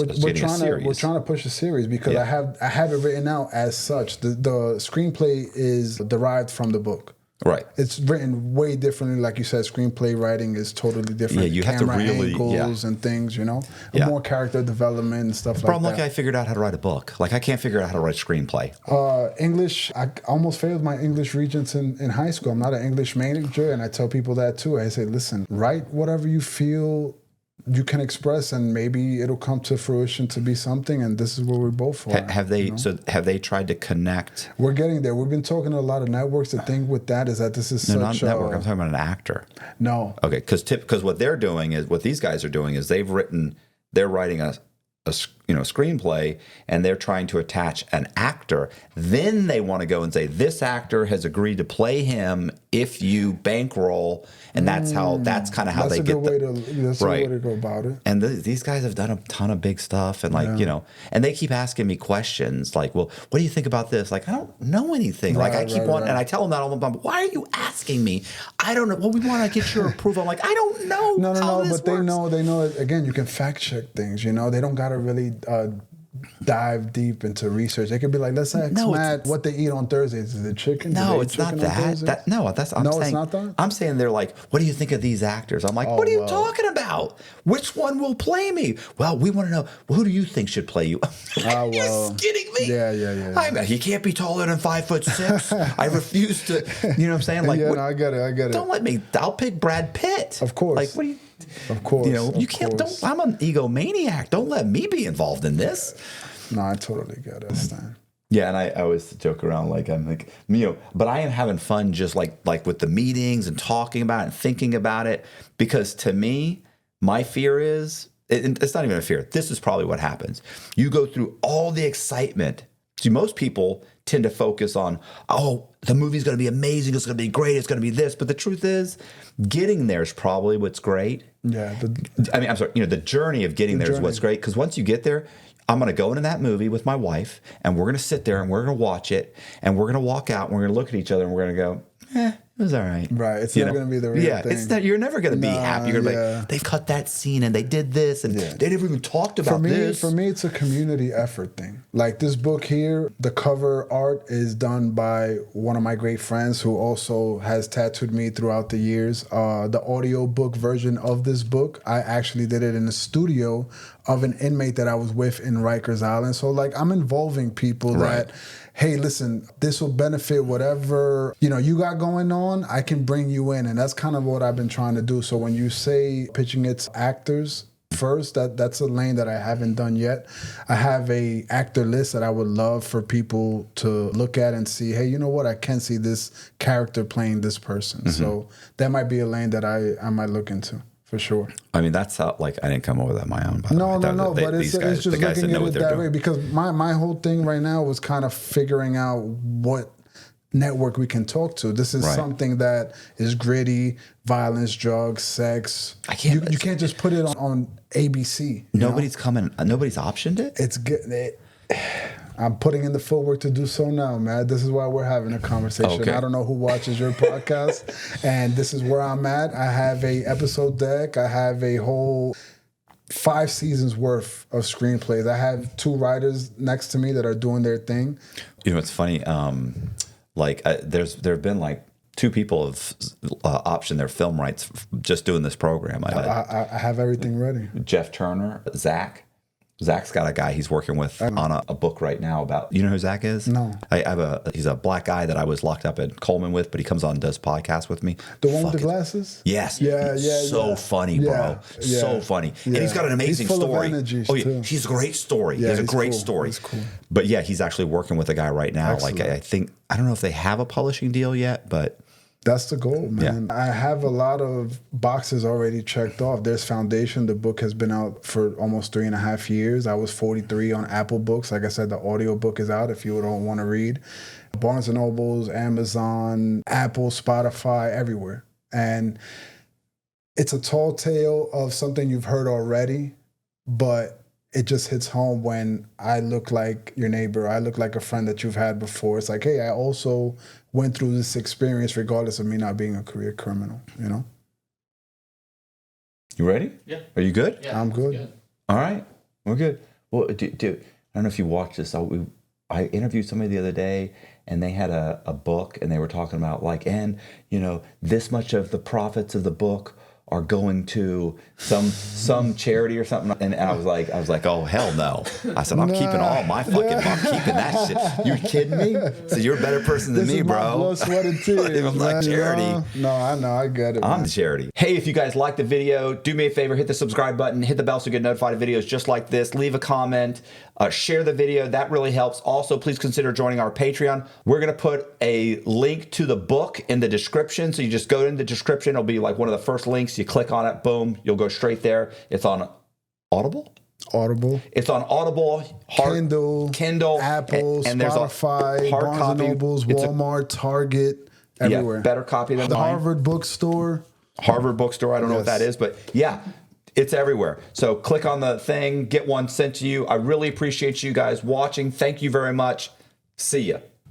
series? We're trying to push a series because I have it written out as such. The screenplay is derived from the book. Right. It's written way differently. Like you said, screenplay writing is totally different. Yeah, you have to really angles and things, more character development and stuff like But I'm that. lucky I figured out how to write a book. Like I can't figure out how to write a screenplay. English, I almost failed my English regents in high school. I'm not an English major, and I tell people that too. I say, listen, write whatever you feel you can express, and maybe it'll come to fruition to be something, and this is where we're both for. Have they tried to connect? We're getting there. We've been talking to a lot of networks. The thing with that is that this is No, such not network. I'm talking about an actor. No. Okay, because what they're doing is what these guys are doing is they're writing a screenplay, and they're trying to attach an actor. Then they want to go and say this actor has agreed to play him if you bankroll, and that's kind of how That's they a get good way to that's a right. good way to go about it. And these guys have done a ton of big stuff, and like, you know, and they keep asking me questions like, well, what do you think about this? Like, I don't know anything. Like, I keep on, and I tell them that all the time. Why are you asking me? I don't know. Well, we want to get your approval. I'm like, I don't know. No, how this but works. they know. Again, you can fact check things. You know, they don't gotta really dive deep into research. They could be like, let's ask Matt what they eat on Thursdays. Is it chicken? No, Do they eat it's not chicken on that. Thursdays? I'm saying, it's not that. I'm saying they're like, what do you think of these actors? I'm like, what are you talking about? Which one will play me? Well, we want to know, who do you think should play you? Are you kidding me? Yeah. I mean, he can't be taller than 5'6". I refuse to. You know what I'm saying? Like, no, I get it. Don't let me. I'll pick Brad Pitt. Of course. Like, what do you? Of course. You know, you can't. Don't. I'm an egomaniac. Don't let me be involved in this. No, I totally get it, Stan. Yeah, and I always joke around like I'm like, you know, but I am having fun just like with the meetings and talking about it and thinking about it, because to me, my fear is, it's not even a fear. This is probably what happens. You go through all the excitement. See, most people tend to focus on, oh, the movie's going to be amazing. It's going to be great. It's going to be this. But the truth is, getting there is probably what's great. Yeah. I'm sorry. You know, the journey of getting there is what's great. Because once you get there, I'm going to go into that movie with my wife, and we're going to sit there and we're going to watch it, and we're going to walk out and we're going to look at each other and we're going to go, it was all right. Right. It's not going to be the real thing. It's not, you're never going to be happy. You're going to be like, they've cut that scene and they did this and they never even talked about this. For me, it's a community effort thing. Like this book here, the cover art is done by one of my great friends who also has tattooed me throughout the years. The audio book version of this book, I actually did it in the studio of an inmate that I was with in Rikers Island. So like I'm involving people that, hey, listen, this will benefit whatever, you know, you got going on, I can bring you in. And that's kind of what I've been trying to do. So when you say pitching it to actors first, that's a lane that I haven't done yet. I have a actor list that I would love for people to look at and see, hey, you know what, I can see this character playing this person. Mm-hmm. So that might be a lane that I might look into. For sure. I mean, that's how, like, I didn't come up with that on my own. No, but it's just looking at it that way, because my whole thing right now was kind of figuring out what network we can talk to. This is something that is gritty, violence, drugs, sex. You can't just put it on ABC. Nobody's optioned it? It's good. I'm putting in the footwork to do so now, man. This is why we're having a conversation. Okay. I don't know who watches your podcast, and this is where I'm at. I have a episode deck. I have a whole 5 seasons worth of screenplays. I have 2 writers next to me that are doing their thing. You know, it's funny. There have been like 2 people have optioned their film rights just doing this program. I have everything ready. Jeff Turner, Zach. Zach's got a guy he's working with on a book right now about, you know who Zach is? No. He's a black guy that I was locked up in Coleman with, but he comes on and does podcasts with me. The one with the glasses? Yes. Yeah. So funny, bro. Yeah. So funny. Yeah. And he's got an amazing he's full story. Of energy, oh, yeah. He's a great story. Yeah, he has a great story. He's cool. But yeah, he's actually working with a guy right now. Excellent. Like, I don't know if they have a publishing deal yet, but that's the goal, man. Yeah. I have a lot of boxes already checked off. There's Foundation. The book has been out for almost 3.5 years. I was 43 on Apple Books. Like I said, the audio book is out if you don't want to read. Barnes & Nobles, Amazon, Apple, Spotify, everywhere. And it's a tall tale of something you've heard already, but it just hits home when I look like your neighbor. I look like a friend that you've had before. It's like, hey, I also went through this experience regardless of me not being a career criminal, you know? You ready? Yeah. Are you good? Yeah, I'm good. All right. We're good. Well, I don't know if you watched this. I interviewed somebody the other day, and they had a book, and they were talking about this much of the profits of the book are going to some charity or something, and I was like, oh hell no! I said, I'm keeping all my fucking, I'm keeping that shit. You kidding me? So you're a better person than me, bro. Blood, sweat, and tears. I'm like charity. No, I know, I get it. I'm the charity. Hey, if you guys like the video, do me a favor, hit the subscribe button, hit the bell so you get notified of videos just like this. Leave a comment, share the video. That really helps. Also, please consider joining our Patreon. We're gonna put a link to the book in the description. So you just go in the description. It'll be like one of the first links. You click on it, boom, you'll go straight there. It's on Audible. It's on Audible, Kindle, Apple, and there's Spotify, a hard Barnes copy. & Nobles, Walmart, Target. everywhere. Yeah, better copy than The mine. Harvard bookstore. Harvard bookstore. I don't know what Yes. that is, but yeah, it's everywhere. So click on the thing, get one sent to you. I really appreciate you guys watching. Thank you very much. See ya.